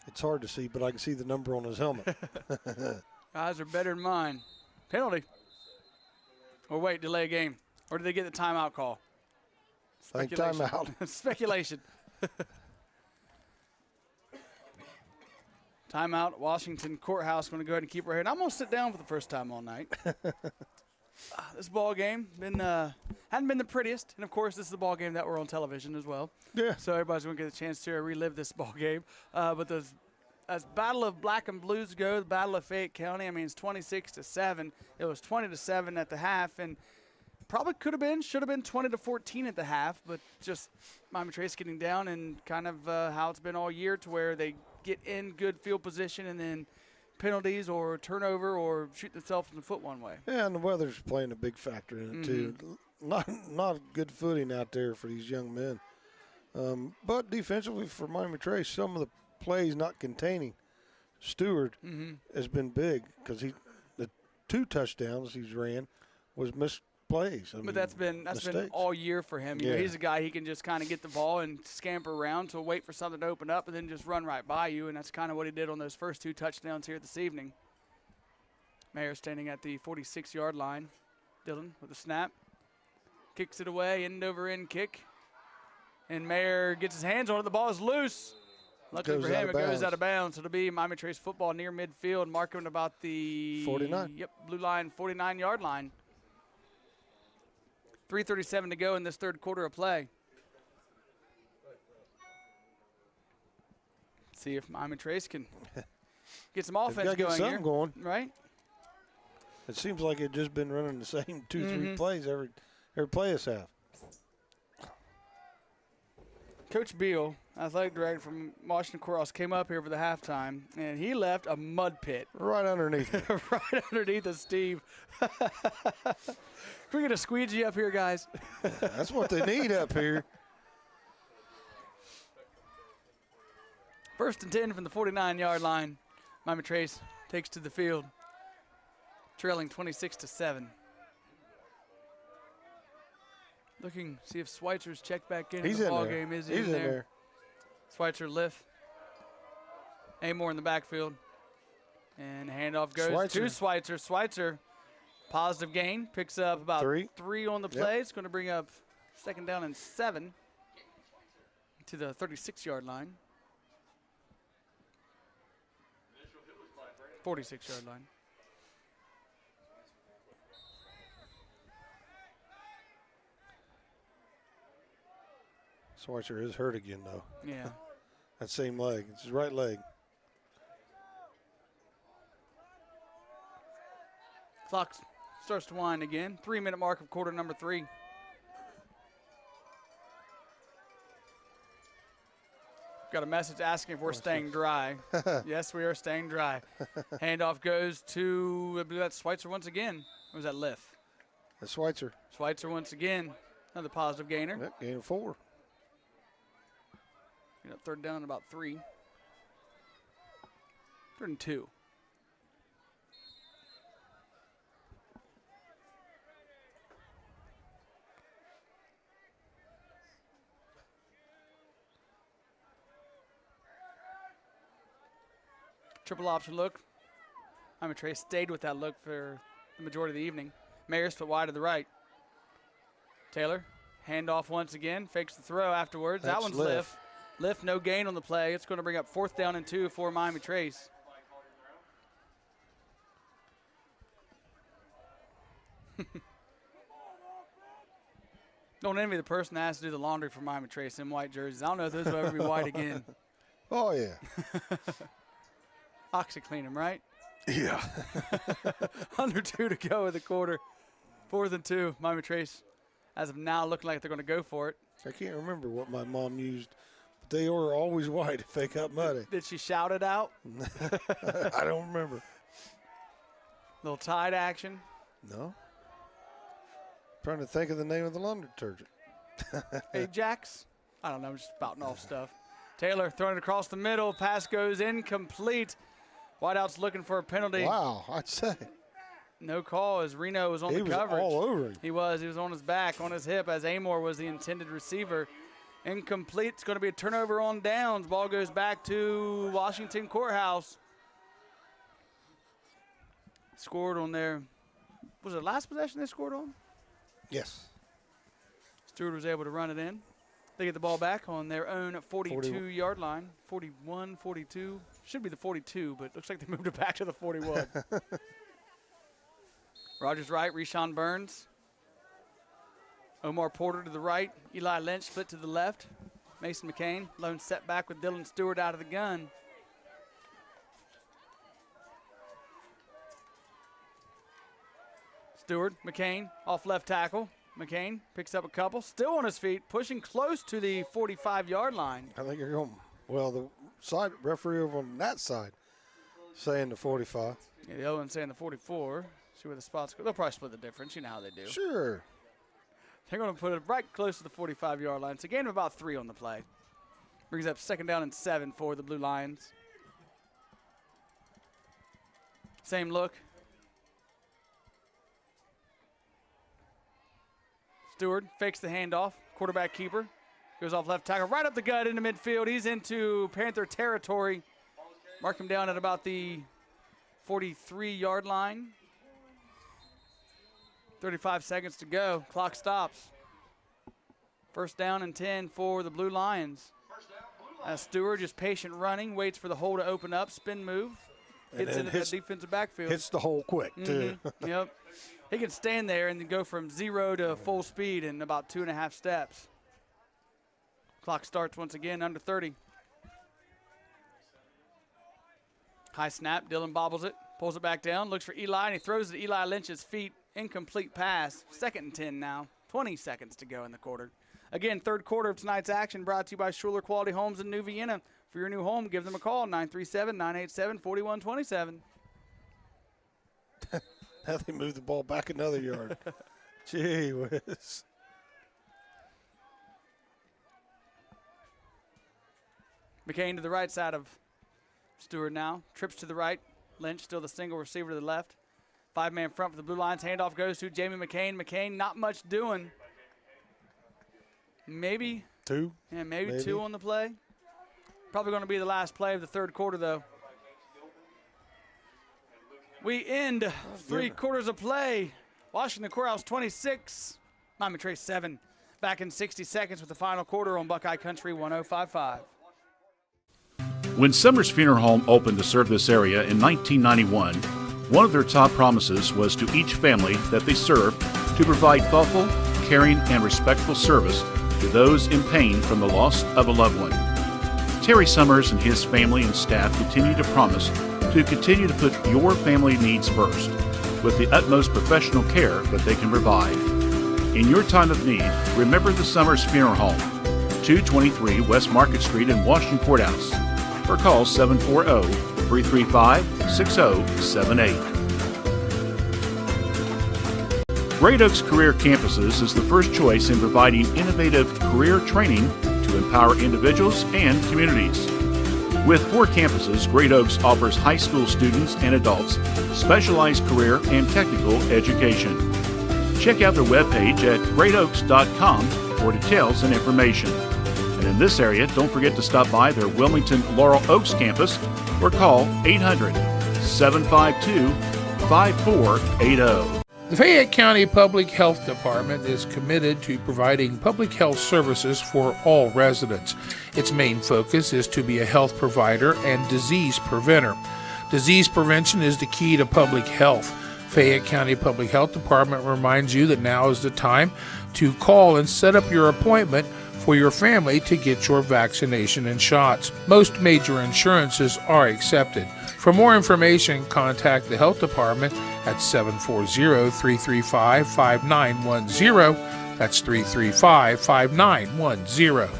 It's hard to see, but I can see the number on his helmet. Eyes are better than mine. Penalty. Or wait, delay a game. Or did they get the timeout call? I think timeout. Speculation. Timeout. Washington Courthouse going to go ahead and keep right here. And I'm going to sit down for the first time all night. This ball game hadn't been the prettiest, and of course this is the ball game that we're on television as well. Yeah. So everybody's going to get a chance to relive this ball game. But as Battle of Black and Blues go, the Battle of Fayette County, I mean it's 26-7. It was 20-7 at the half, and probably should have been 20-14 at the half. But just Miami Trace getting down, and kind of how it's been all year, to where they get in good field position and then penalties or turnover or shoot themselves in the foot one way. Yeah, and the weather's playing a big factor in it too. Not good footing out there for these young men. But defensively for Miami Trace, some of the plays not containing Stewart has been big because the 2 touchdowns he's ran was missed plays. But that's been all year for him. You know, he's a guy, he can just kind of get the ball and scamper around to wait for something to open up and then just run right by you, and that's kind of what he did on those first 2 touchdowns here this evening. Mayer standing at the 46-yard line. Dillon with a snap. Kicks it away, end over end kick. And Mayer gets his hands on it. The ball is loose. Luckily for him, it goes out of bounds. So it'll be Miami Trace football near midfield, marking about the 49. Yep, blue line, 49-yard line. 3:37 to go in this third quarter of play. See if Miami Trace can get some offense get something here. Going. Right? It seems like it's just been running the same 2-3 plays every play us have. Coach Beal, athletic director from Washington Courthouse, came up here for the halftime, and he left a mud pit. Right underneath. Right underneath us, Steve. We're going to squeegee up here, guys. That's what they need up here. 1st and 10 from the 49-yard line. Miami Trace takes to the field, trailing 26-7. Looking, see if Schweitzer's checked back in the ball game. Is he in there? Schweitzer lift. Amor in the backfield. And handoff goes to Schweitzer. Schweitzer, positive gain, picks up about 3 on the play. It's going to bring up 2nd down and 7 to the 36-yard line. 46-yard line. Schweitzer is hurt again, though. Yeah. That same leg. It's his right leg. Clock starts to wind again. 3-minute mark of quarter number 3. Got a message asking if we're staying dry. Yes, we are staying dry. Handoff goes to, I believe that's Schweitzer once again. Or was that Liff? That's Schweitzer. Schweitzer once again. Another positive gainer. Yep, gain of 4. You know, 3rd down and about 3. 3rd and 2. Triple option look. Miami Trace stayed with that look for the majority of the evening. Mayer's foot wide to the right. Taylor, handoff once again, fakes the throw afterwards. That one's Liff. Liff, no gain on the play. It's going to bring up 4th down and 2 for Miami Trace. Don't envy the person that has to do the laundry for Miami Trace in white jerseys. I don't know if those will ever be white again. Oh, yeah. OxyClean them, right? Yeah. Under 2 to go in the quarter. 4th and 2. Miami Trace, as of now, looking like they're going to go for it. I can't remember what my mom used, but they were always white to fake up muddy. Did she shout it out? I don't remember. Little Tide action. No. Trying to think of the name of the laundry detergent. Ajax? I don't know. I'm just spouting off stuff. Taylor throwing it across the middle. Pass goes incomplete. Whiteout's looking for a penalty. Wow, I'd say. No call as Reno was on the coverage. He was all over him. He was on his back, on his hip, as Amor was the intended receiver. Incomplete. It's going to be a turnover on downs. Ball goes back to Washington Courthouse. Scored on there. Was it last possession they scored on? Yes. Stewart was able to run it in. They get the ball back on their own 42-yard line. 41, 42. Should be the 42, but it looks like they moved it back to the 41. Rogers right, Reshawn Burns. Omar Porter to the right. Eli Lynch split to the left. Mason McCain, lone setback with Dylan Stewart out of the gun. Stewart, McCain, off left tackle. McCain picks up a couple, still on his feet, pushing close to the 45-yard line. I think you're going, well, the side referee over on that side saying the 45. Yeah, the other one's saying the 44. See where the spots go. They'll probably split the difference. You know how they do. Sure. They're going to put it right close to the 45-yard line. It's a gain of about 3 on the play. Brings up 2nd down and 7 for the Blue Lions. Same look. Stewart fakes the handoff. Quarterback keeper. Goes off left tackle. Right up the gut into midfield. He's into Panther territory. Mark him down at about the 43-yard line. 35 seconds to go. Clock stops. First down and 10 for the Blue Lions. Stewart just patient running. Waits for the hole to open up. Spin move. Hits into the defensive backfield. Hits the hole quick, too. Yep. He can stand there and then go from 0 to full speed in about 2.5 steps. Clock starts once again, under 30. High snap, Dylan bobbles it, pulls it back down, looks for Eli, and he throws it at Eli Lynch's feet. Incomplete pass. 2nd and 10 now. 20 seconds to go in the quarter. Again, third quarter of tonight's action brought to you by Schuler Quality Homes in New Vienna. For your new home, give them a call, 937-987-4127. Now they move the ball back another yard. Gee whiz. McCain to the right side of Stewart now. Trips to the right. Lynch still the single receiver to the left. 5-man front for the Blue Lions. Handoff goes to Jamie McCain. McCain not much doing. Maybe. 2. Yeah, maybe 2 on the play. Probably going to be the last play of the third quarter, though. We end 3 quarters of play. Washington Courthouse 26, Miami Trace 7. Back in 60 seconds with the final quarter on Buckeye Country 105.5. When Summers Funeral Home opened to serve this area in 1991, one of their top promises was to each family that they served to provide thoughtful, caring, and respectful service to those in pain from the loss of a loved one. Terry Summers and his family and staff continue to promise to continue to put your family needs first with the utmost professional care that they can provide. In your time of need, remember the Summers Funeral Home, 223 West Market Street in Washington Courthouse, or call 740-335-6078. Great Oaks Career Campuses is the first choice in providing innovative career training to empower individuals and communities. With 4 campuses, Great Oaks offers high school students and adults specialized career and technical education. Check out their webpage at greatoaks.com for details and information. And in this area, don't forget to stop by their Wilmington Laurel Oaks campus or call 800-752-5480. The Fayette County Public Health Department is committed to providing public health services for all residents. Its main focus is to be a health provider and disease preventer. Disease prevention is the key to public health. Fayette County Public Health Department reminds you that now is the time to call and set up your appointment for your family to get your vaccination and shots. Most major insurances are accepted. For more information, contact the Health Department at 740-335-5910. That's 335-5910.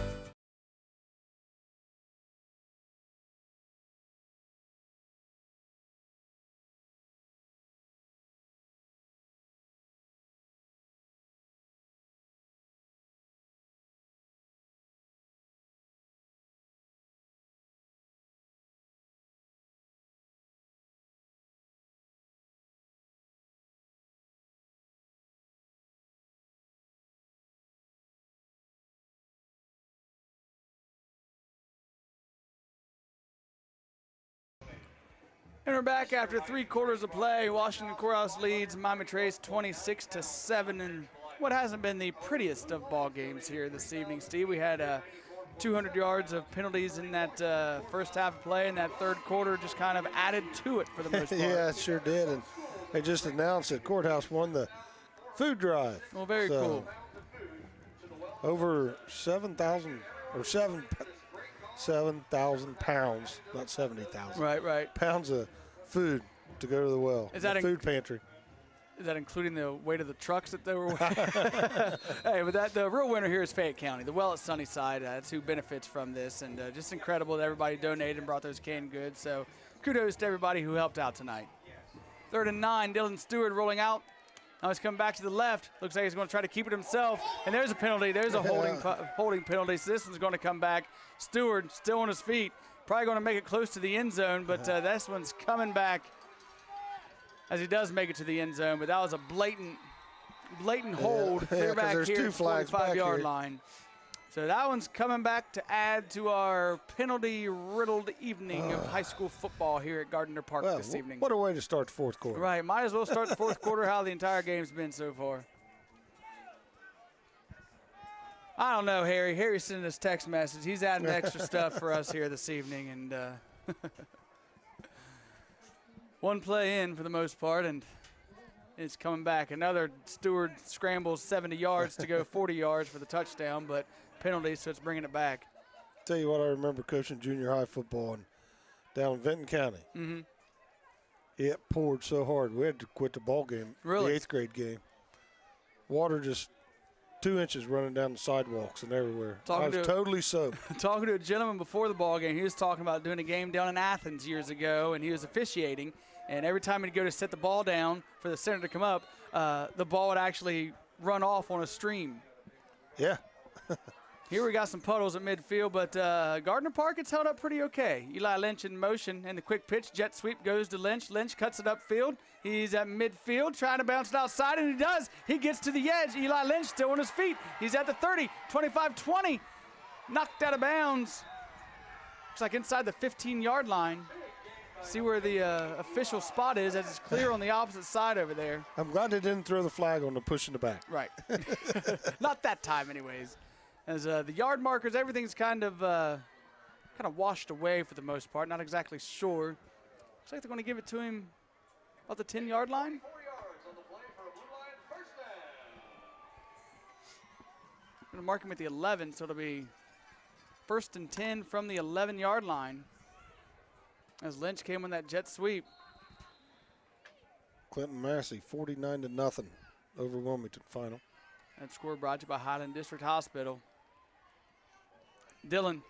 And we're back after 3 quarters of play. Washington Courthouse leads Miami Trace 26-7 in what hasn't been the prettiest of ball games here this evening, Steve. We had 200 yards of penalties in that first half of play, and that third quarter just kind of added to it for the most part. Yeah, it sure did. And they just announced that Courthouse won the food drive. Well, very cool. Over 7,000 or 7,000 pounds, not 70,000. Right. Pounds of food to go to the well. Is that the food pantry? Is that including the weight of the trucks that they were Hey, but the real winner here is Fayette County. The well at Sunnyside, that's who benefits from this. And just incredible that everybody donated and brought those canned goods. So kudos to everybody who helped out tonight. 3rd and 9, Dylan Stewart rolling out. Now he's coming back to the left. Looks like he's going to try to keep it himself. And there's a penalty. There's a holding penalty. So this one's going to come back. Stewart still on his feet. Probably going to make it close to the end zone, but this one's coming back. as he does make it to the end zone, but that was a blatant hold clear back there's here two at the flags back 45-yard here. line. So that one's coming back to add to our penalty-riddled evening of high school football here at Gardner Park this evening. What a way to start the fourth quarter. Right, might as well start the fourth quarter how the entire game's been so far. I don't know, Harry. Harry sent us text message. He's adding extra stuff for us here this evening. And one play in for the most part, and it's coming back. Another Stewart scrambles 70 yards to go 40 yards for the touchdown, but penalty, so it's bringing it back. Tell you what, I remember coaching junior high football down in Vinton County. Mm-hmm. It poured so hard we had to quit the ball game. Really? The 8th grade game. Water just 2 inches running down the sidewalks and everywhere. I was totally soaked. Talking to a gentleman before the ball game, he was talking about doing a game down in Athens years ago, and he was officiating. And every time he'd go to set the ball down for the center to come up, the ball would actually run off on a stream. Yeah. Here we got some puddles at midfield, but Gardner Park, it's held up pretty okay. Eli Lynch in motion, and the quick pitch, jet sweep goes to Lynch. Lynch cuts it upfield. He's at midfield, trying to bounce it outside, and he does. He gets to the edge. Eli Lynch still on his feet. He's at the 30, 25, 20. Knocked out of bounds. Looks like inside the 15-yard line. See where the official spot is, as it's clear on the opposite side over there. I'm glad they didn't throw the flag on the push in the back. Right. Not that time anyways. As the yard markers, everything's kind of washed away for the most part. Not exactly sure. Looks like they're going to give it to him about the 10-yard line. 4 yards on the play for a blue line first down. I'm going to mark him at the 11, so it'll be 1st and 10 from the 11-yard line. As Lynch came on that jet sweep. Clinton Massey, 49-0 over Wilmington final. That score brought to you by Highland District Hospital. Dillon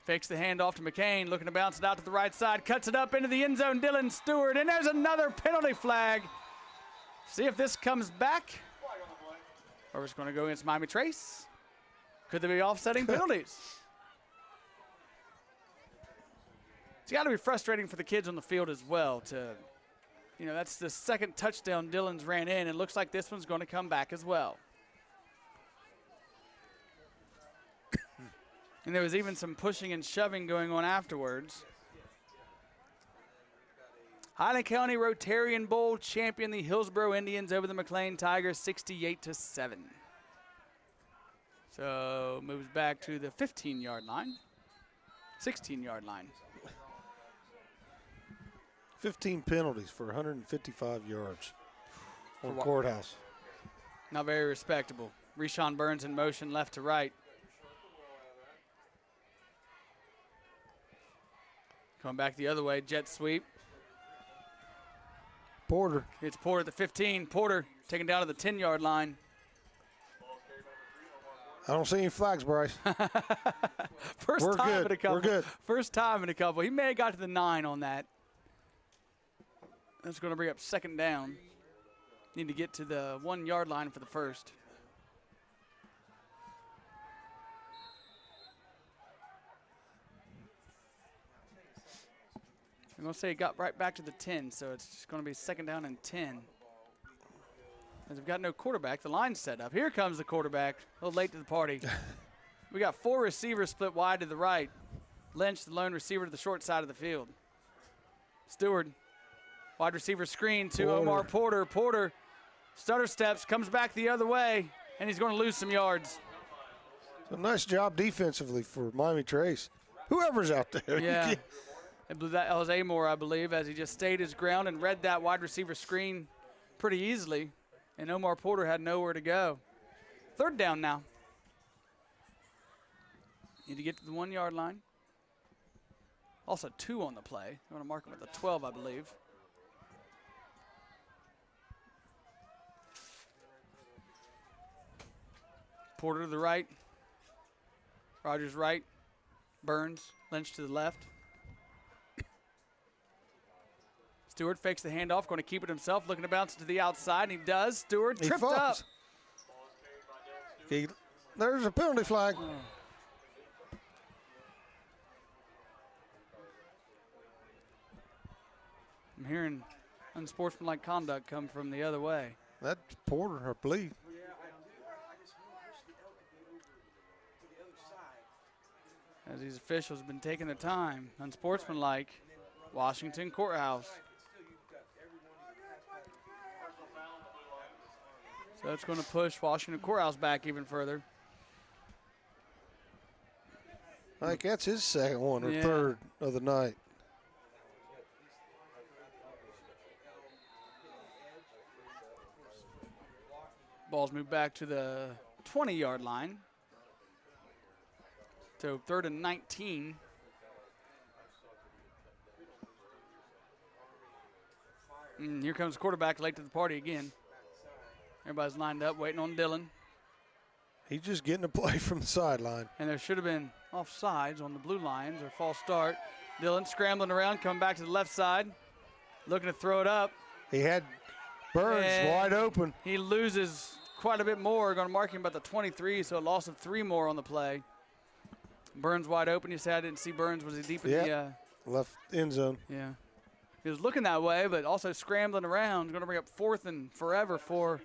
fakes the handoff to McCain, looking to bounce it out to the right side, cuts it up into the end zone. Dillon Stewart, and there's another penalty flag. See if this comes back. Or it's going to go against Miami Trace. Could there be offsetting penalties? It's got to be frustrating for the kids on the field as well. That's the second touchdown Dillon's ran in, and looks like this one's going to come back as well. And there was even some pushing and shoving going on afterwards. Highland County Rotarian Bowl champion the Hillsboro Indians over the McLean Tigers 68-7. So moves back to the 15-yard line. 16-yard line. 15 penalties for 155 yards on Courthouse. Not very respectable. Reshawn Burns in motion left to right. Coming back the other way, jet sweep. Porter. It's Porter at the 15. Porter taken down to the 10-yard line. I don't see any flags, Bryce. First We're time good. in a couple. We're good. First time in a couple. He may have got to the 9 on that. That's going to bring up 2nd down. Need to get to the 1-yard line for the first. I'm going to say it got right back to the 10, so it's just going to be 2nd down and 10. As we've got no quarterback, the line's set up. Here comes the quarterback, a little late to the party. We got 4 receivers split wide to the right. Lynch, the lone receiver, to the short side of the field. Stewart, wide receiver screen to Omar Porter. Porter, stutter steps, comes back the other way, and he's going to lose some yards. So nice job defensively for Miami Trace. Whoever's out there. Yeah. That was Amor, I believe, as he just stayed his ground and read that wide receiver screen pretty easily. And Omar Porter had nowhere to go. 3rd down now. Need to get to the 1-yard line. Also 2 on the play. You want to mark him at the 12, I believe. Porter to the right. Rogers right. Burns. Lynch to the left. Stewart fakes the handoff, going to keep it himself, looking to bounce it to the outside, and he does. Stewart tripped up. There's a penalty flag. I'm hearing unsportsmanlike conduct come from the other way. That's Porter, I believe. As these officials have been taking their time. Unsportsmanlike. Washington Courthouse. So it's going to push Washington Courthouse back even further. I think that's his second one or Yeah. third of the night. Ball's moved back to the 20-yard line. So 3rd and 19. And here comes the quarterback late to the party again. Everybody's lined up waiting on Dillon. He's just getting a play from the sideline. And there should have been offsides on the blue lines or false start. Dillon scrambling around, coming back to the left side, looking to throw it up. He had Burns And wide open. He loses quite a bit more. Going to mark him about the 23, so a loss of 3 more on the play. Burns wide open. You said I didn't see Burns. Was he deep in the left end zone? Yeah. He was looking that way, but also scrambling around. Going to bring up 4th and forever for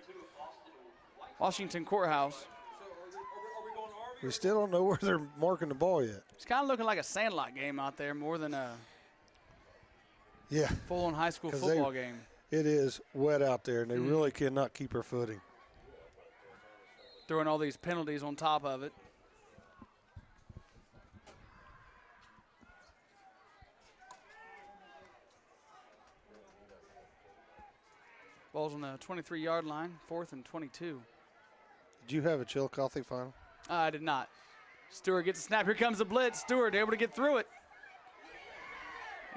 Washington Courthouse. We still don't know where they're marking the ball yet. It's kind of looking like a sandlot game out there more than a full-on high school football game. It is wet out there, and they really cannot keep their footing. Throwing all these penalties on top of it. Ball's on the 23-yard line, 4th and 22. Did you have a Chillicothe final? I did not. Stewart gets a snap. Here comes the blitz. Stewart able to get through it.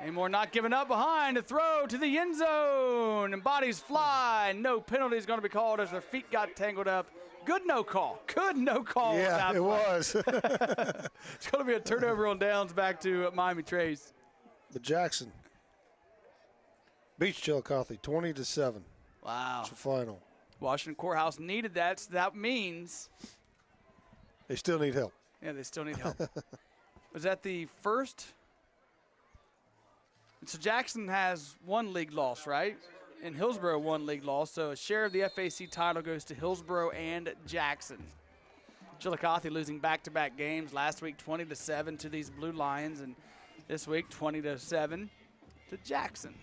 Amore not giving up behind. To throw to the end zone. And bodies fly. No penalty is going to be called as their feet got tangled up. Good no call. Good no call. Yeah, it was. It's going to be a turnover on downs back to Miami Trace. But Jackson beats Chillicothe 20-7. Wow. It's the final. Washington Courthouse needed that, so that means they still need help. Yeah, they still need help. Was that the first? So Jackson has 1 league loss, right? And Hillsborough 1 league loss, so a share of the FAC title goes to Hillsborough and Jackson. Chillicothe losing back-to-back games. Last week 20-7 to these Blue Lions, and this week 20-7 to Jackson.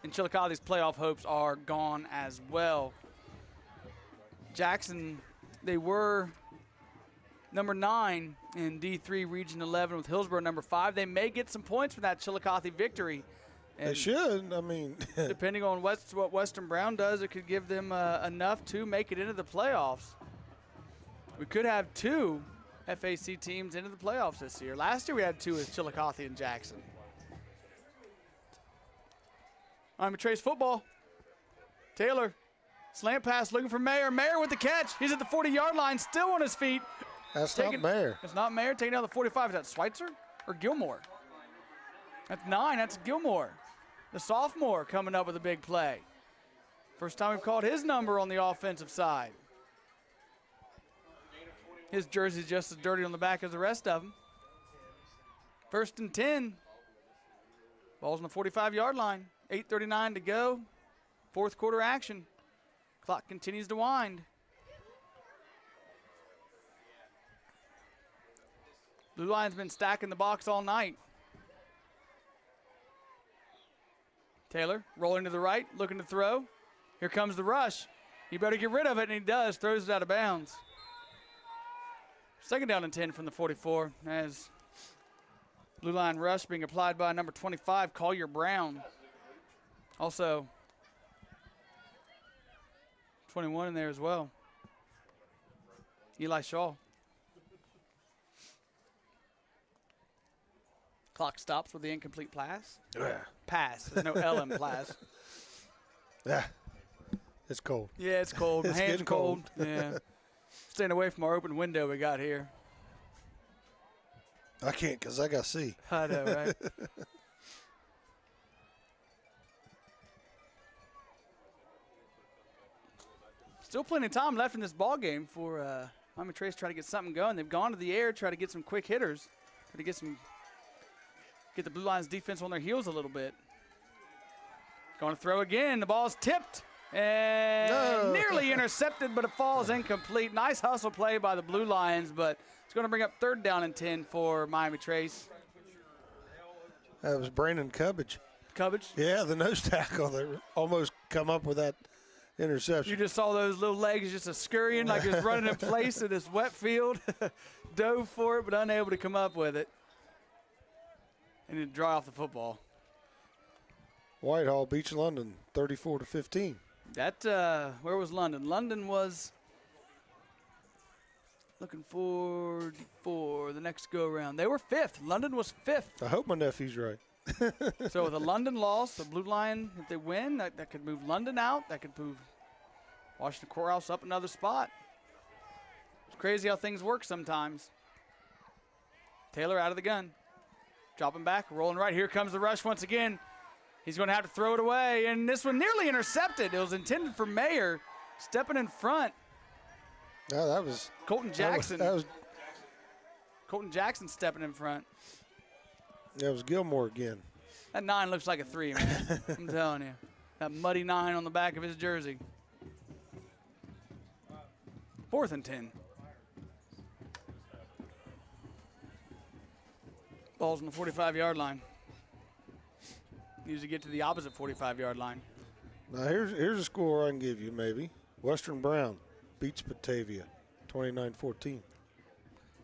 And Chillicothe's playoff hopes are gone as well. Jackson, they were number 9 in D3 Region 11 with Hillsborough number 5. They may get some points from that Chillicothe victory. And they should. I mean, depending on what Western Brown does, it could give them enough to make it into the playoffs. We could have 2 FAC teams into the playoffs this year. Last year we had 2 as Chillicothe and Jackson. Miami Trace football. Taylor, slant pass looking for Mayer. Mayer with the catch. He's at the 40-yard line, still on his feet. That's not Mayer. It's not Mayer. Taking down the 45. Is that Schweitzer or Gilmore? That's 9. That's Gilmore. The sophomore coming up with a big play. First time we've called his number on the offensive side. His jersey's just as dirty on the back as the rest of them. 1st and 10. Ball's on the 45-yard line. 8:39 to go. 4th quarter action. Clock continues to wind. Blue Lions been stacking the box all night. Taylor rolling to the right, looking to throw. Here comes the rush. You better get rid of it, and he does. Throws it out of bounds. 2nd down and 10 from the 44 as Blue Line rush being applied by number 25, Collier Brown. Also, 21 in there as well. Eli Shaw. Clock stops with the incomplete pass. Yeah. Pass. There's no L in pass. Yeah. It's cold. Yeah, it's cold. My It's hands getting cold. cold. Yeah. Staying away from our open window we got here. I can't because I got C. I know, right? Still plenty of time left in this ball game for Miami Trace try to get something going. They've gone to the air, try to get some quick hitters, try to get the Blue Lions defense on their heels a little bit. Going to throw again. The ball's tipped and nearly intercepted, but it falls incomplete. Nice hustle play by the Blue Lions, but it's going to bring up 3rd down and 10 for Miami Trace. That was Brandon Cubbage. Cubbage? Yeah, the nose tackle that almost come up with that interception. You just saw those little legs just scurrying like it was running in place in this wet field. Dove for it, but unable to come up with it. And then draw off the football. Whitehall beats London 34-15. That, where was London? London was looking for the next go-around. They were 5th. London was 5th. I hope my nephew's right. So with a London loss, the Blue Lion, if they win, that could move London out. That could move Washington Courthouse up another spot. It's crazy how things work sometimes. Taylor out of the gun. Dropping back, rolling right. Here comes the rush once again. He's going to have to throw it away, and this one nearly intercepted. It was intended for Mayer, stepping in front. No, that was Colton Jackson. That was Colton Jackson stepping in front. That was Gilmore again. That 9 looks like a 3, man. I'm telling you. That muddy 9 on the back of his jersey. 4th and 10. Ball's on the 45-yard line. Usually get to the opposite 45-yard line. Now, here's a score I can give you, maybe. Western Brown beats Batavia 29-14.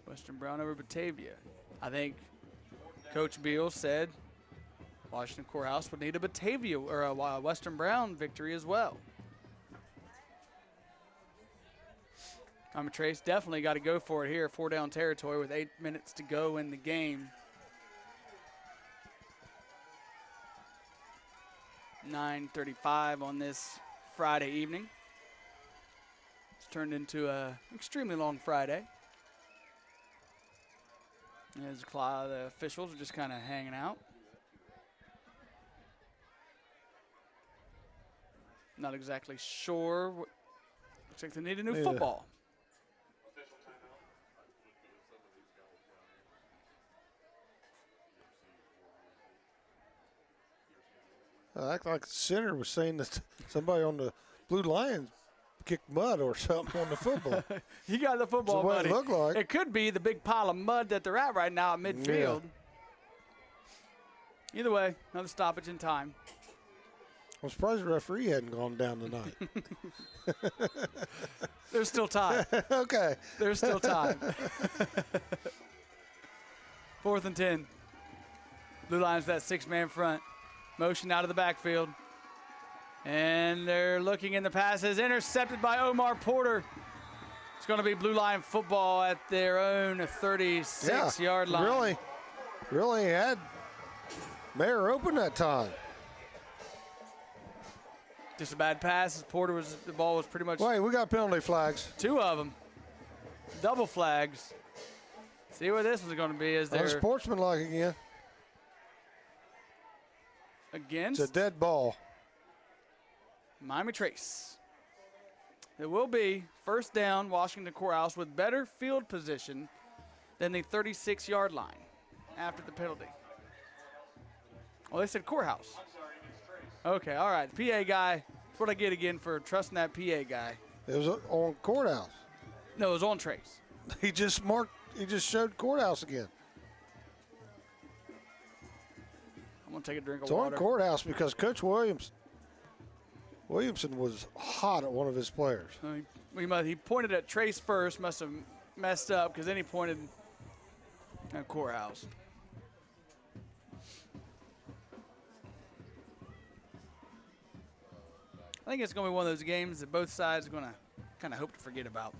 Western Brown over Batavia. I think Coach Beal said Washington Courthouse would need a Batavia or a Western Brown victory as well. Miami Trace definitely got to go for it here. 4-down territory with 8 minutes to go in the game. 9:35 on this Friday evening. It's turned into an extremely long Friday. As the officials are just kind of hanging out. Not exactly sure. Looks like they need a new football. I act like the center was saying that somebody on the Blue Lions kicked mud or something on the football. You got the football, what buddy. It looked like. It could be the big pile of mud that they're at right now at midfield. Yeah. Either way, another stoppage in time. I'm surprised the referee hadn't gone down tonight. There's still time. Okay. There's still time. 4th and 10. Blue Lions that 6-man front. Motion out of the backfield. And they're looking in the passes. Intercepted by Omar Porter. It's going to be Blue Lion football at their own 36-yard line. Really had Mayer open that time. Just a bad pass. Porter the ball was pretty much. Wait, we got penalty flags. 2 of them. Double flags. See what this one's going to be. Is there unsportsmanlike again. Against? It's a dead ball. Miami Trace. It will be 1st down, Washington Courthouse, with better field position than the 36-yard line after the penalty. Oh, they said Courthouse. Okay, all right. The PA guy, that's what I get again for trusting that PA guy. It was on Courthouse. No, it was on Trace. He just showed Courthouse again. I'm going to take a drink of it's water. It's on Courthouse because Coach Williamson was hot at one of his players. He pointed at Trace first, must have messed up because then he pointed at Courthouse. I think it's going to be one of those games that both sides are going to kind of hope to forget about.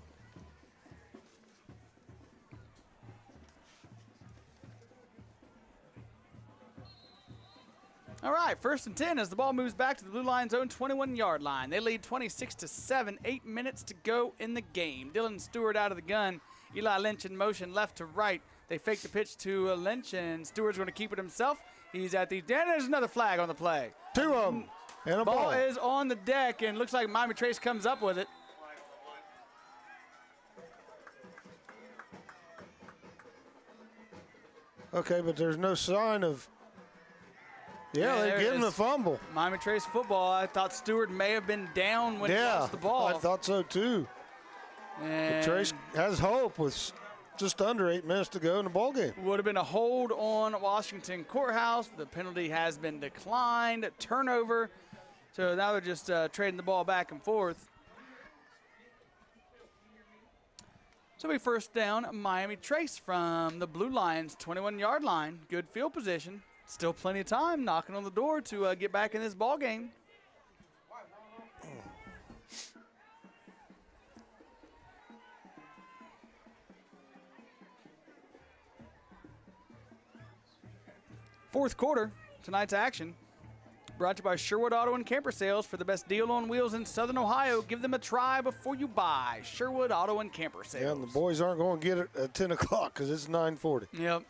All right, 1st and 10 as the ball moves back to the Blue Lions' own 21-yard line. They lead 26-7, 8 minutes to go in the game. Dylan Stewart out of the gun. Eli Lynch in motion left to right. They fake the pitch to Lynch, and Stewart's going to keep it himself. He's at the – there's another flag on the play. 2 of them. And a ball is on the deck, and looks like Miami Trace comes up with it. Okay, but there's no sign of Yeah, they gave him the fumble. Miami Trace football. I thought Stewart may have been down when he lost the ball. I thought so too. And Trace has hope with just under 8 minutes to go in the ball game. Would have been a hold on Washington Courthouse. The penalty has been declined. Turnover. So now they're just trading the ball back and forth. So we first down Miami Trace from the Blue Lions 21-yard line. Good field position. Still plenty of time knocking on the door to get back in this ball game. Fourth quarter, tonight's action, brought to you by Sherwood Auto and Camper Sales. For the best deal on wheels in Southern Ohio, give them a try before you buy. Sherwood Auto and Camper Sales. Yeah, and the boys aren't going to get it at 10 o'clock because it's 9:40. Yep.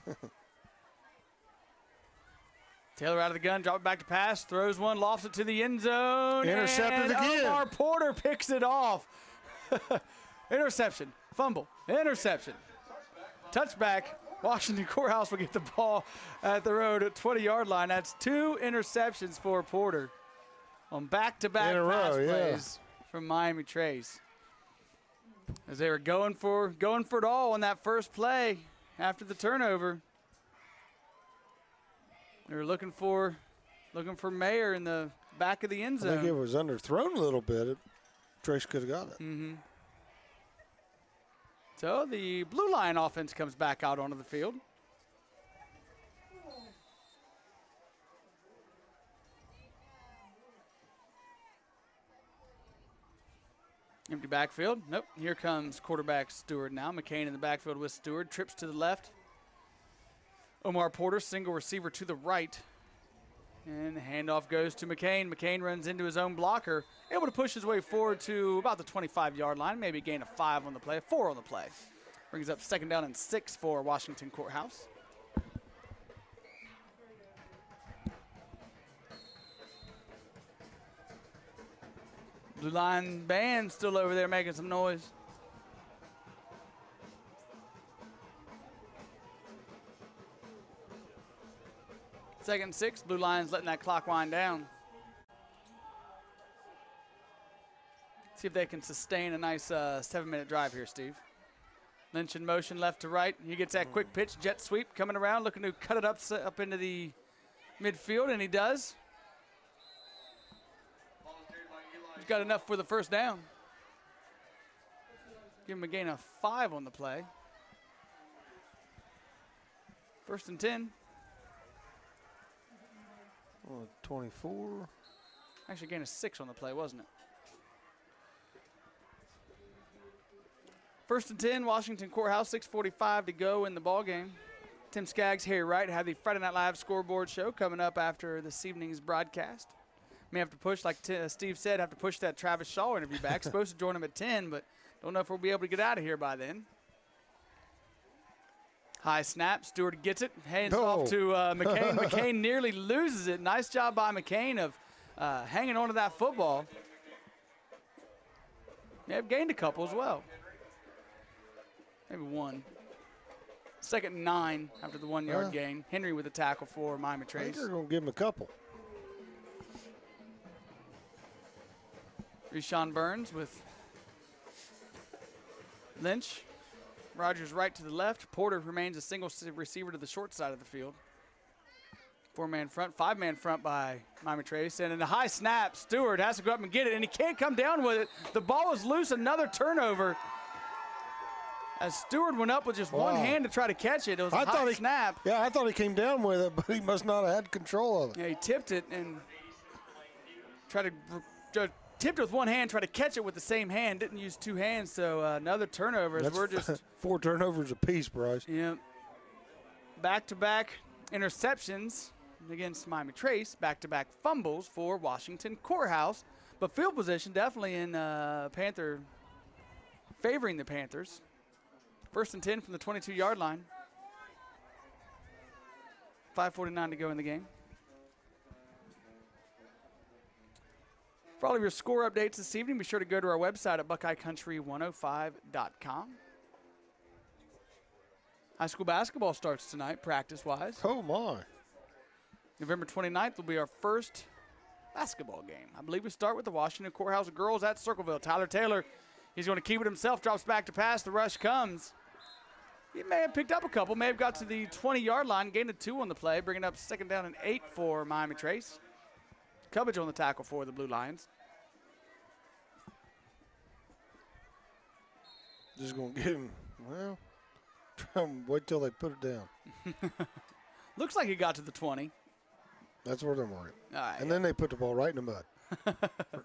Taylor out of the gun, drop it back to pass, throws one, lofts it to the end zone. Intercepted again. Omar Porter picks it off. Interception, fumble, interception. Touchback. Washington Courthouse will get the ball at the road at 20-yard line. That's 2 interceptions for Porter on back-to-back pass plays from Miami Trace. As they were going for it all on that first play after the turnover. They were looking for Mayer in the back of the end zone. I think it was underthrown a little bit. Trace could have got it. Mm-hmm. So the Blue Lion offense comes back out onto the field. Empty backfield. Nope. Here comes quarterback Stewart now. McCain in the backfield with Stewart. Trips to the left. Omar Porter, single receiver to the right. And the handoff goes to McCain. McCain runs into his own blocker, able to push his way forward to about the 25-yard line, maybe gain a 4 on the play. Brings up second down and 6 for Washington Courthouse. Blue Line band still over there making some noise. Second and 6, Blue Lions letting that clock wind down. See if they can sustain a nice 7-minute drive here, Steve. Lynch in motion left to right. He gets that quick pitch, jet sweep coming around, looking to cut it up into the midfield, and he does. He's got enough for the first down. Give him a gain of 5 on the play. First and 10. 24. Actually, gain of 6 on the play, wasn't it? First and 10, Washington Courthouse, 6:45 to go in the ball game. Tim Skaggs, Harry Wright have the Friday Night Live scoreboard show coming up after this evening's broadcast. May have to push, like Steve said, have to push that Travis Shaw interview back. Supposed to join him at 10, but don't know if we'll be able to get out of here by then. High snap. Stewart gets it. Hands off to McCain. McCain nearly loses it. Nice job by McCain of hanging on to that football. They have gained a couple as well. Maybe 1. Second and 9 after the 1-yard gain. Henry with a tackle for Miami Trace. I think they're going to give him a couple. Reshawn Burns with Lynch. Rogers right to the left. Porter remains a single receiver to the short side of the field. 4-man front, 5-man front by Miami Trace. And in the high snap, Stewart has to go up and get it, and he can't come down with it. The ball is loose, another turnover. As Stewart went up with just one hand to try to catch it. It was a high snap. Yeah, I thought he came down with it, but he must not have had control of it. Yeah, he tipped it and tried to tipped it with one hand, tried to catch it with the same hand. Didn't use 2 hands, so another turnover. That's we're just 4 turnovers apiece, Bryce. Yeah. Back-to-back interceptions against Miami Trace. Back-to-back fumbles for Washington Courthouse. But field position definitely in favoring the Panthers. First and 10 from the 22-yard line. 5:49 to go in the game. For all of your score updates this evening, be sure to go to our website at BuckeyeCountry105.com. High school basketball starts tonight, practice-wise. Oh, my. November 29th will be our first basketball game. I believe we start with the Washington Courthouse girls at Circleville. Tyler Taylor, he's going to keep it himself, drops back to pass. The rush comes. He may have picked up a couple, may have got to the 20-yard line, gained a 2 on the play, bringing up 2nd down and 8 for Miami Trace. Coverage on the tackle for the Blue Lions. Just going to get him, well, try and wait till they put it down. Looks like he got to the 20. That's where they're worried. Right, and then they put the ball right in the mud.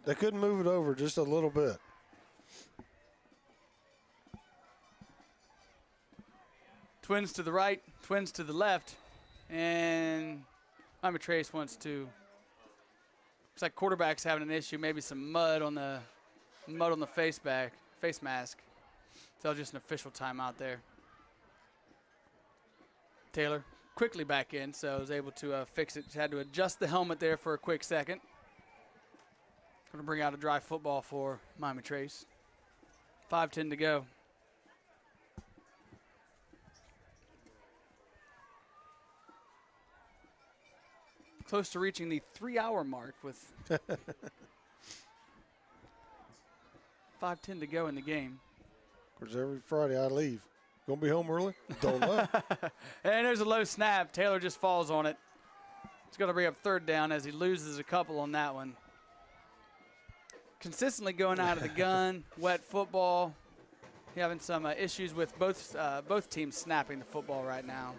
They couldn't move it over just a little bit. Twins to the right, twins to the left, and Miami Trace wants to. Looks like quarterback's having an issue, maybe some mud on the face mask. So just an official timeout there. Taylor quickly back in, so was able to fix it. Just had to adjust the helmet there for a quick second. Going to bring out a dry football for Miami Trace. 5:10 to go. Close to reaching the 3-hour mark with 5:10 to go in the game. Of course, every Friday I leave. Going to be home early? Don't know. And there's a low snap. Taylor just falls on it. He's going to bring up 3rd down as he loses a couple on that one. Consistently going out of the gun, wet football. Having some issues with both teams snapping the football right now.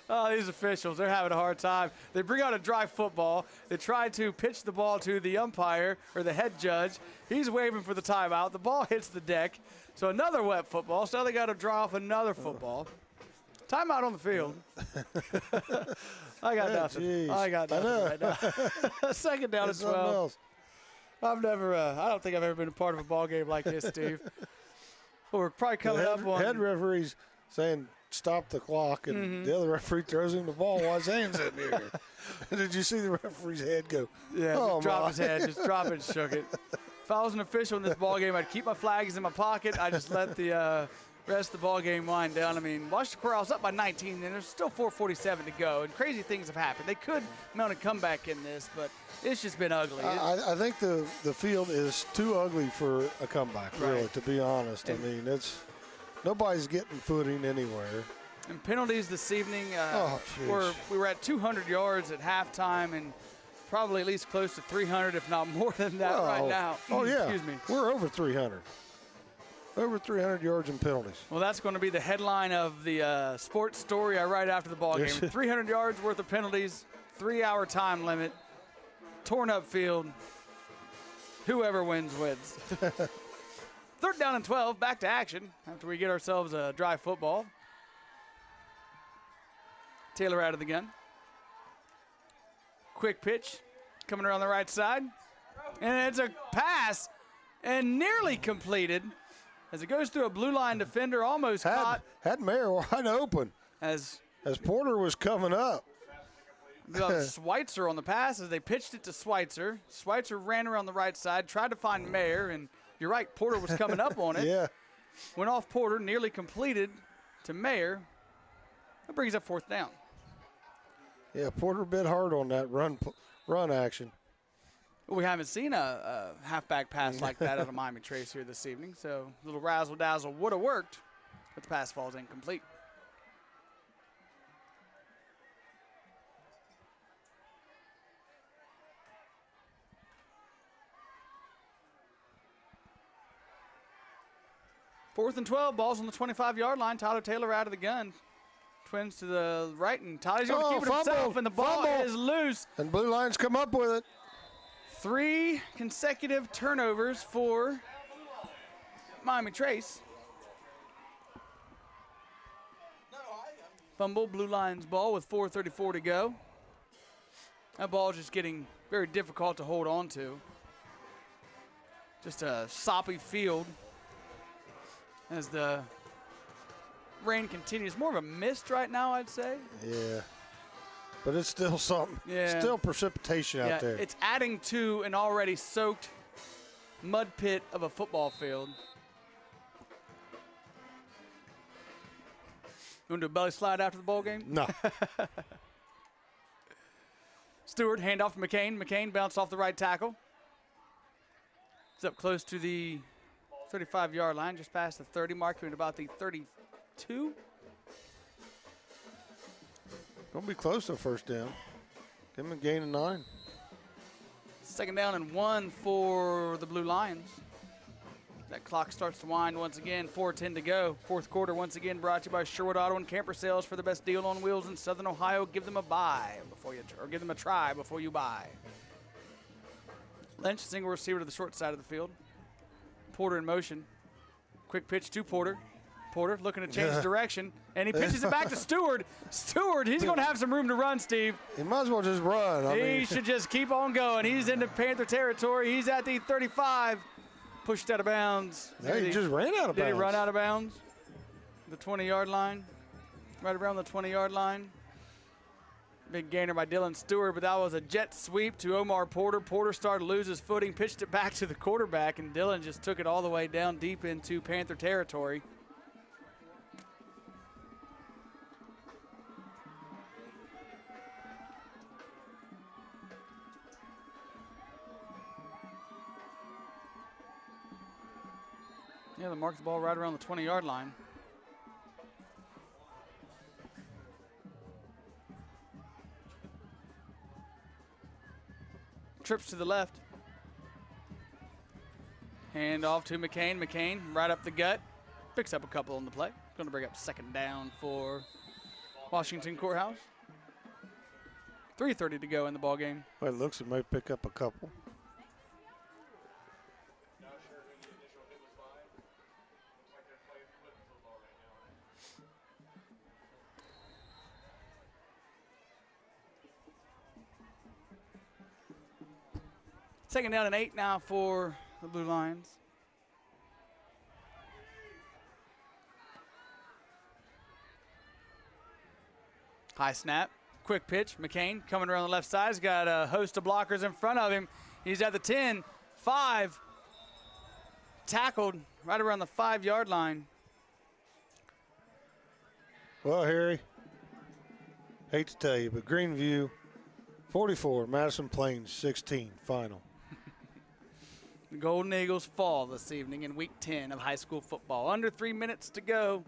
Oh, these officials, they're having a hard time. They bring out a dry football. They try to pitch the ball to the umpire or the head judge. He's waving for the timeout. The ball hits the deck. So another wet football. So they got to draw off another football. Timeout on the field. I got nothing. Geez. I got nothing right now. 2nd down and 12. I've never, I don't think I've ever been a part of a ball game like this, Steve. Well, we're probably coming up on. Head referees saying stop the clock, and the other referee throws him the ball while his hand's in the air. Did you see the referee's head go? Yeah, oh, drop his head, just drop it and shook it. If I was an official in this ball game, I'd keep my flags in my pocket. I'd just let the rest of the ball game wind down. I mean, Washington Corral's up by 19, and there's still 4:47 to go, and crazy things have happened. They could mount a comeback in this, but it's just been ugly. I think the field is too ugly for a comeback, really, to be honest. And I mean, nobody's getting footing anywhere. And penalties this evening, we were at 200 yards at halftime and probably at least close to 300, if not more than that right now. Oh, yeah. Excuse me. We're over 300. Over 300 yards in penalties. Well, that's going to be the headline of the sports story I write after the ball game. 300 yards worth of penalties, 3-hour time limit, torn up field. Whoever wins, wins. 3rd down and 12, back to action after we get ourselves a dry football. Taylor out of the gun. Quick pitch coming around the right side. And it's a pass and nearly completed as it goes through a blue line defender, almost caught. Had Mayer wide open as Porter was coming up. Schweitzer on the pass as they pitched it to Schweitzer. Schweitzer ran around the right side, tried to find Mayer, and you're right, Porter was coming up on it. Yeah. Went off Porter, nearly completed to Mayer. That brings up 4th down. Yeah, Porter bit hard on that run action. We haven't seen a halfback pass like that out of Miami Trace here this evening, so a little razzle-dazzle would have worked, but the pass falls incomplete. Fourth and 12, ball's on the 25-yard line. Tyler Taylor out of the gun. Twins to the right, and Tyler's going to keep it himself, and the ball is loose. And Blue Lions come up with it. 3 consecutive turnovers for Miami Trace. Fumble, Blue Lions ball with 4:34 to go. That ball is just getting very difficult to hold on to. Just a soppy field as the rain continues. More of a mist right now, I'd say. Yeah. But it's still something. Yeah. Still precipitation out there. It's adding to an already soaked mud pit of a football field. You want to do a belly slide after the ball game? No. Stewart, handoff to McCain. McCain bounced off the right tackle. It's up close to the 35-yard line, just past the 30 mark, at about the 32. Don't be close to a first down. Give him a gain of 9. Second down and 1 for the Blue Lions. That clock starts to wind once again. 4:10 to go. Fourth quarter once again brought to you by Sherwood Auto and Camper Sales. For the best deal on wheels in Southern Ohio, give them a buy before you, or give them a try before you buy. Lynch, single receiver to the short side of the field. Porter in motion. Quick pitch to Porter. Porter looking to change direction, and he pitches it back to Stewart. Stewart, he's going to have some room to run, Steve. He might as well just run. He should just keep on going. He's into Panther territory. He's at the 35. Pushed out of bounds. He just ran out of bounds. Did he run out of bounds? The 20-yard line. Right around the 20-yard line. Big gainer by Dylan Stewart, but that was a jet sweep to Omar Porter. Porter started to lose his footing, pitched it back to the quarterback, and Dylan just took it all the way down deep into Panther territory. Yeah, they marked the ball right around the 20-yard line. Trips to the left. Hand off to McCain. McCain right up the gut. Picks up a couple on the play. Going to bring up second down for Washington Courthouse. 3:30 to go in the ball game. Well, it looks it might pick up a couple. Second down and 8 now for the Blue Lions. High snap, quick pitch. McCain coming around the left side. He's got a host of blockers in front of him. He's at the 10, 5. Tackled right around the 5-yard line. Well, Harry, hate to tell you, but Greenview 44, Madison Plains 16, final. The Golden Eagles fall this evening in Week 10 of high school football. Under 3 minutes to go.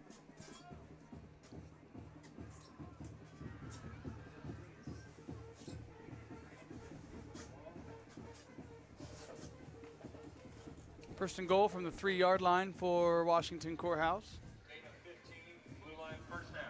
First and goal from the 3-yard line for Washington Courthouse. Gain of 15, Blue Line first down.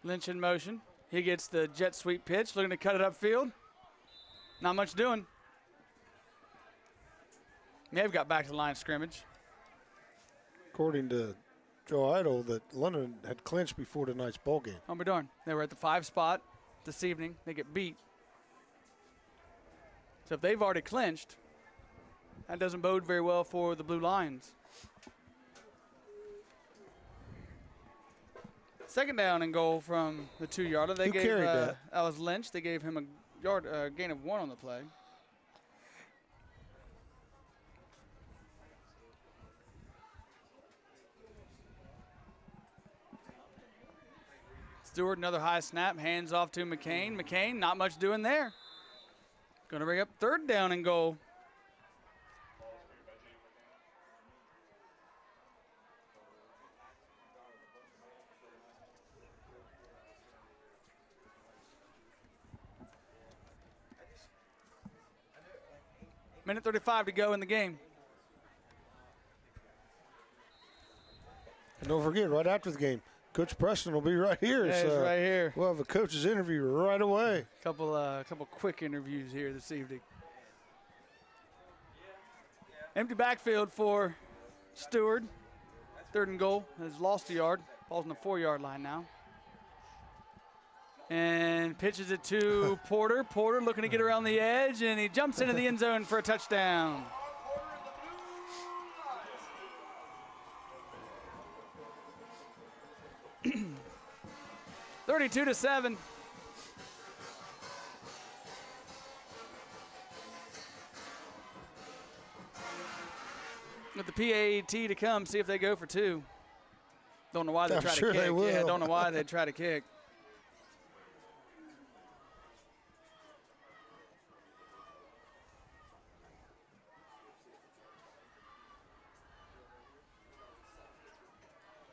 Lynch in motion. He gets the jet sweep pitch, looking to cut it upfield. Not much doing. May have got back to the line of scrimmage. According to Joe Idle, that London had clinched before tonight's ball game. I'll be darned. They were at the 5 spot this evening. They get beat. So if they've already clinched, that doesn't bode very well for the Blue Lions. Second down and goal from the 2-yarder. They gave that was Lynch. They gave him a gain of 1 on the play. Stewart, another high snap, hands off to McCain. McCain, not much doing there. Going to bring up third down and goal. Minute 35 to go in the game. And don't forget, right after the game, Coach Preston will be right here. Yeah, he's right here. We'll have a coach's interview right away. Couple quick interviews here this evening. Empty backfield for Stewart. Third and goal. Has lost a yard. Ball's on the 4-yard line now. And pitches it to Porter. Porter looking to get around the edge, and he jumps into the end zone for a touchdown. 32-7. With the PAT to come, see if they go for two. Don't know why they try to kick. They will. Yeah, don't know why they try to kick.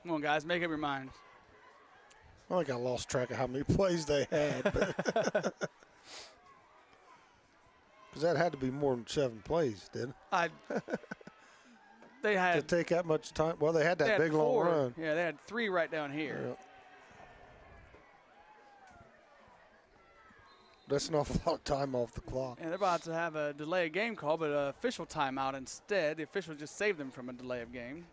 Come on, guys, make up your minds. I think I lost track of how many plays they had. Because that had to be more than 7 plays, didn't it? They had to take that much time. Well, they had that big long run. Yeah, they had 3 right down here. Yeah. That's an awful lot of time off the clock. And they're about to have a delay of game call, but an official timeout instead. The official just saved them from a delay of game.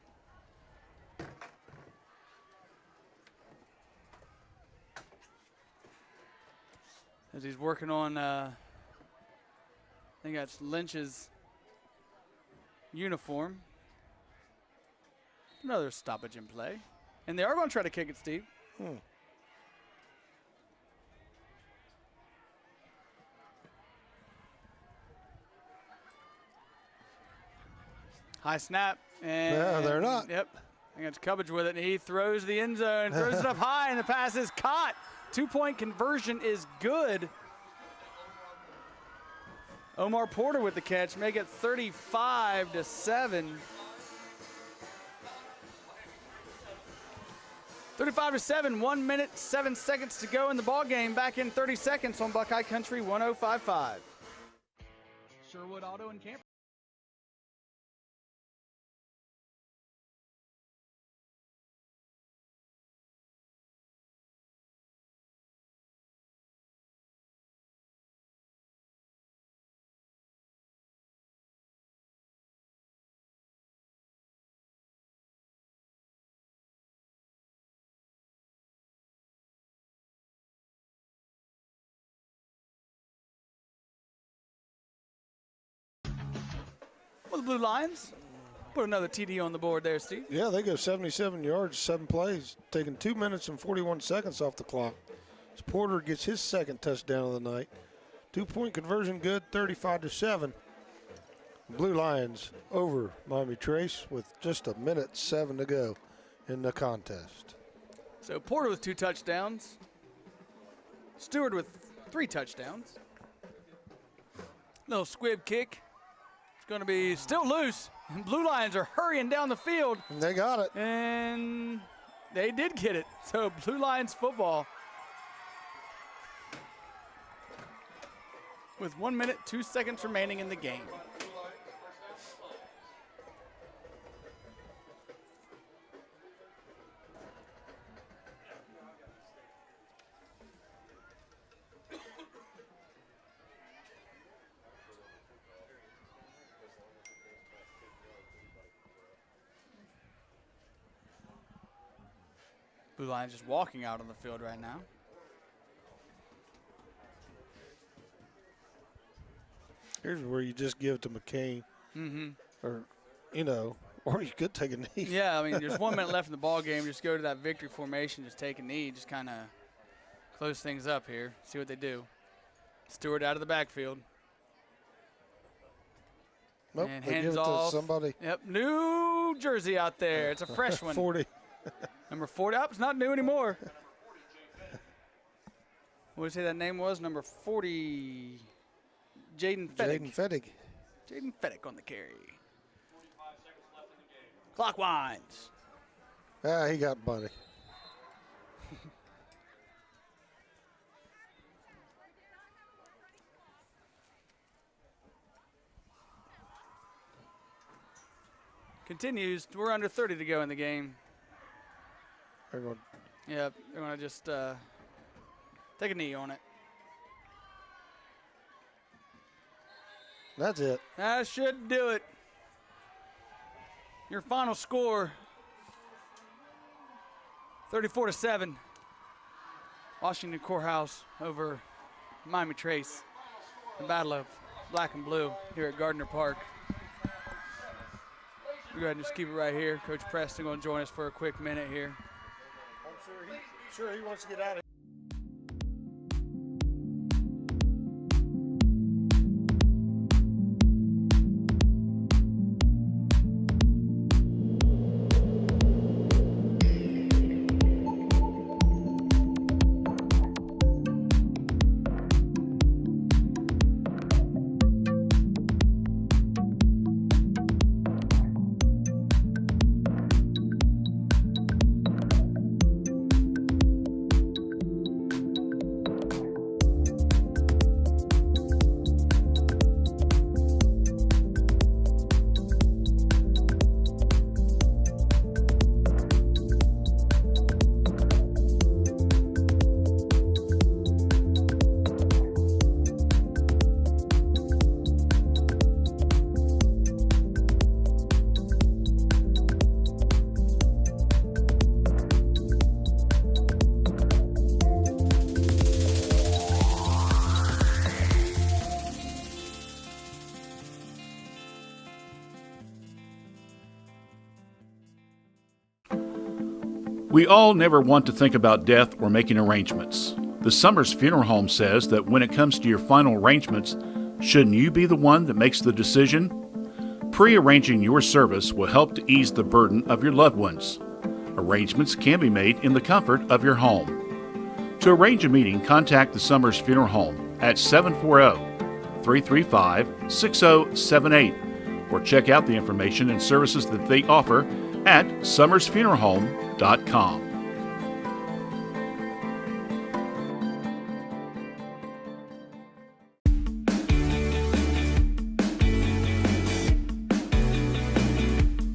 As he's working on, I think that's Lynch's uniform. Another stoppage in play. And they are going to try to kick it, Steve. High snap. And no, they're not. Yep. I think it's Cubbage with it, and he throws the end zone, throws it up high, and the pass is caught. 2-point conversion is good. Omar Porter with the catch, make it 35-7. 35-7, 1 minute, 7 seconds to go in the ball game. Back in 30 seconds on Buckeye Country 105.5. Sherwood Auto and Camper. Well, the Blue Lions put another TD on the board there, Steve. Yeah, they go 77 yards, 7 plays, taking 2 minutes and 41 seconds off the clock. As Porter gets his second touchdown of the night. 2-point conversion good, 35-7. Blue Lions over Miami Trace with just 1:07 to go in the contest. So Porter with 2 touchdowns. Stewart with 3 touchdowns. Little squib kick. It's going to be still loose. And Blue Lions are hurrying down the field. And they got it. And they did get it. So Blue Lions football with 1 minute, 2 seconds remaining in the game. Blue Lions just walking out on the field right now. Here's where you just give it to McCain. Or, or you could take a knee. Yeah, I mean, there's 1 minute left in the ball game. Just go to that victory formation, just take a knee, just kind of close things up here, see what they do. Stewart out of the backfield. Nope, and they hands give it off. to somebody. Yep, new jersey out there. It's a fresh one. 40. Number 40. Oh, it's not new anymore. What did you say that name was? Number 40. Jaden Fettig. Jaden Fettig on the carry. Clock winds. Ah, he got money. Continues. We're under 30 to go in the game. They're going. Yep, they're going to just take a knee on it. That's it. That should do it. Your final score, 34-7. Washington Courthouse over Miami Trace. The battle of black and blue here at Gardner Park. We'll go ahead and just keep it right here. Coach Preston going to join us for a quick minute here. Sure, he wants to get out of here. We all never want to think about death or making arrangements. The Summers Funeral Home says that when it comes to your final arrangements, shouldn't you be the one that makes the decision? Pre-arranging your service will help to ease the burden of your loved ones. Arrangements can be made in the comfort of your home. To arrange a meeting, contact the Summers Funeral Home at 740-335-6078 or check out the information and services that they offer at summersfuneralhome.com.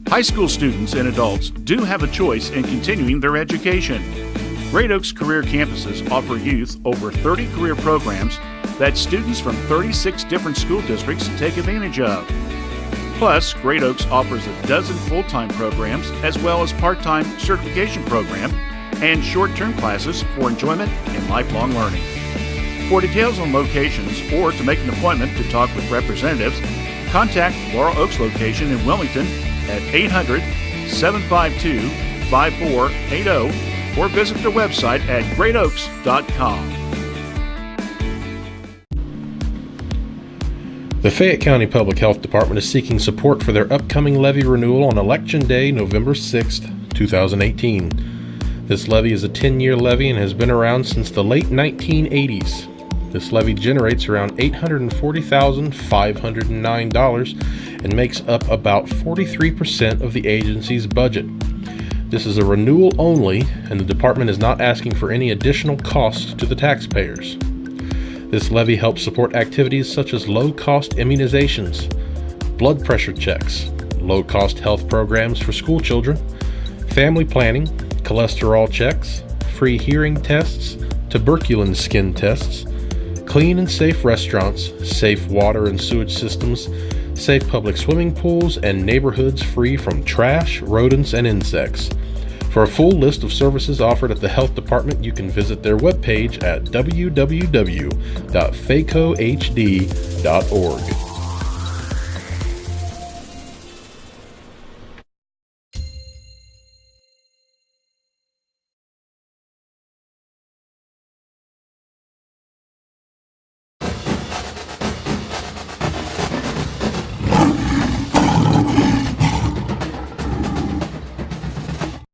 High school students and adults do have a choice in continuing their education. Great Oaks Career Campuses offer youth over 30 career programs that students from 36 different school districts take advantage of. Plus, Great Oaks offers a dozen full-time programs as well as part-time certification program and short-term classes for enjoyment and lifelong learning. For details on locations or to make an appointment to talk with representatives, contact Laurel Oaks location in Wilmington at 800-752-5480 or visit their website at greatoaks.com. The Fayette County Public Health Department is seeking support for their upcoming levy renewal on Election Day, November 6, 2018. This levy is a 10-year levy and has been around since the late 1980s. This levy generates around $840,509 and makes up about 43% of the agency's budget. This is a renewal only, and the department is not asking for any additional costs to the taxpayers. This levy helps support activities such as low-cost immunizations, blood pressure checks, low-cost health programs for school children, family planning, cholesterol checks, free hearing tests, tuberculin skin tests, clean and safe restaurants, safe water and sewage systems, safe public swimming pools, and neighborhoods free from trash, rodents, and insects. For a full list of services offered at the Health Department, you can visit their webpage at www.facohd.org.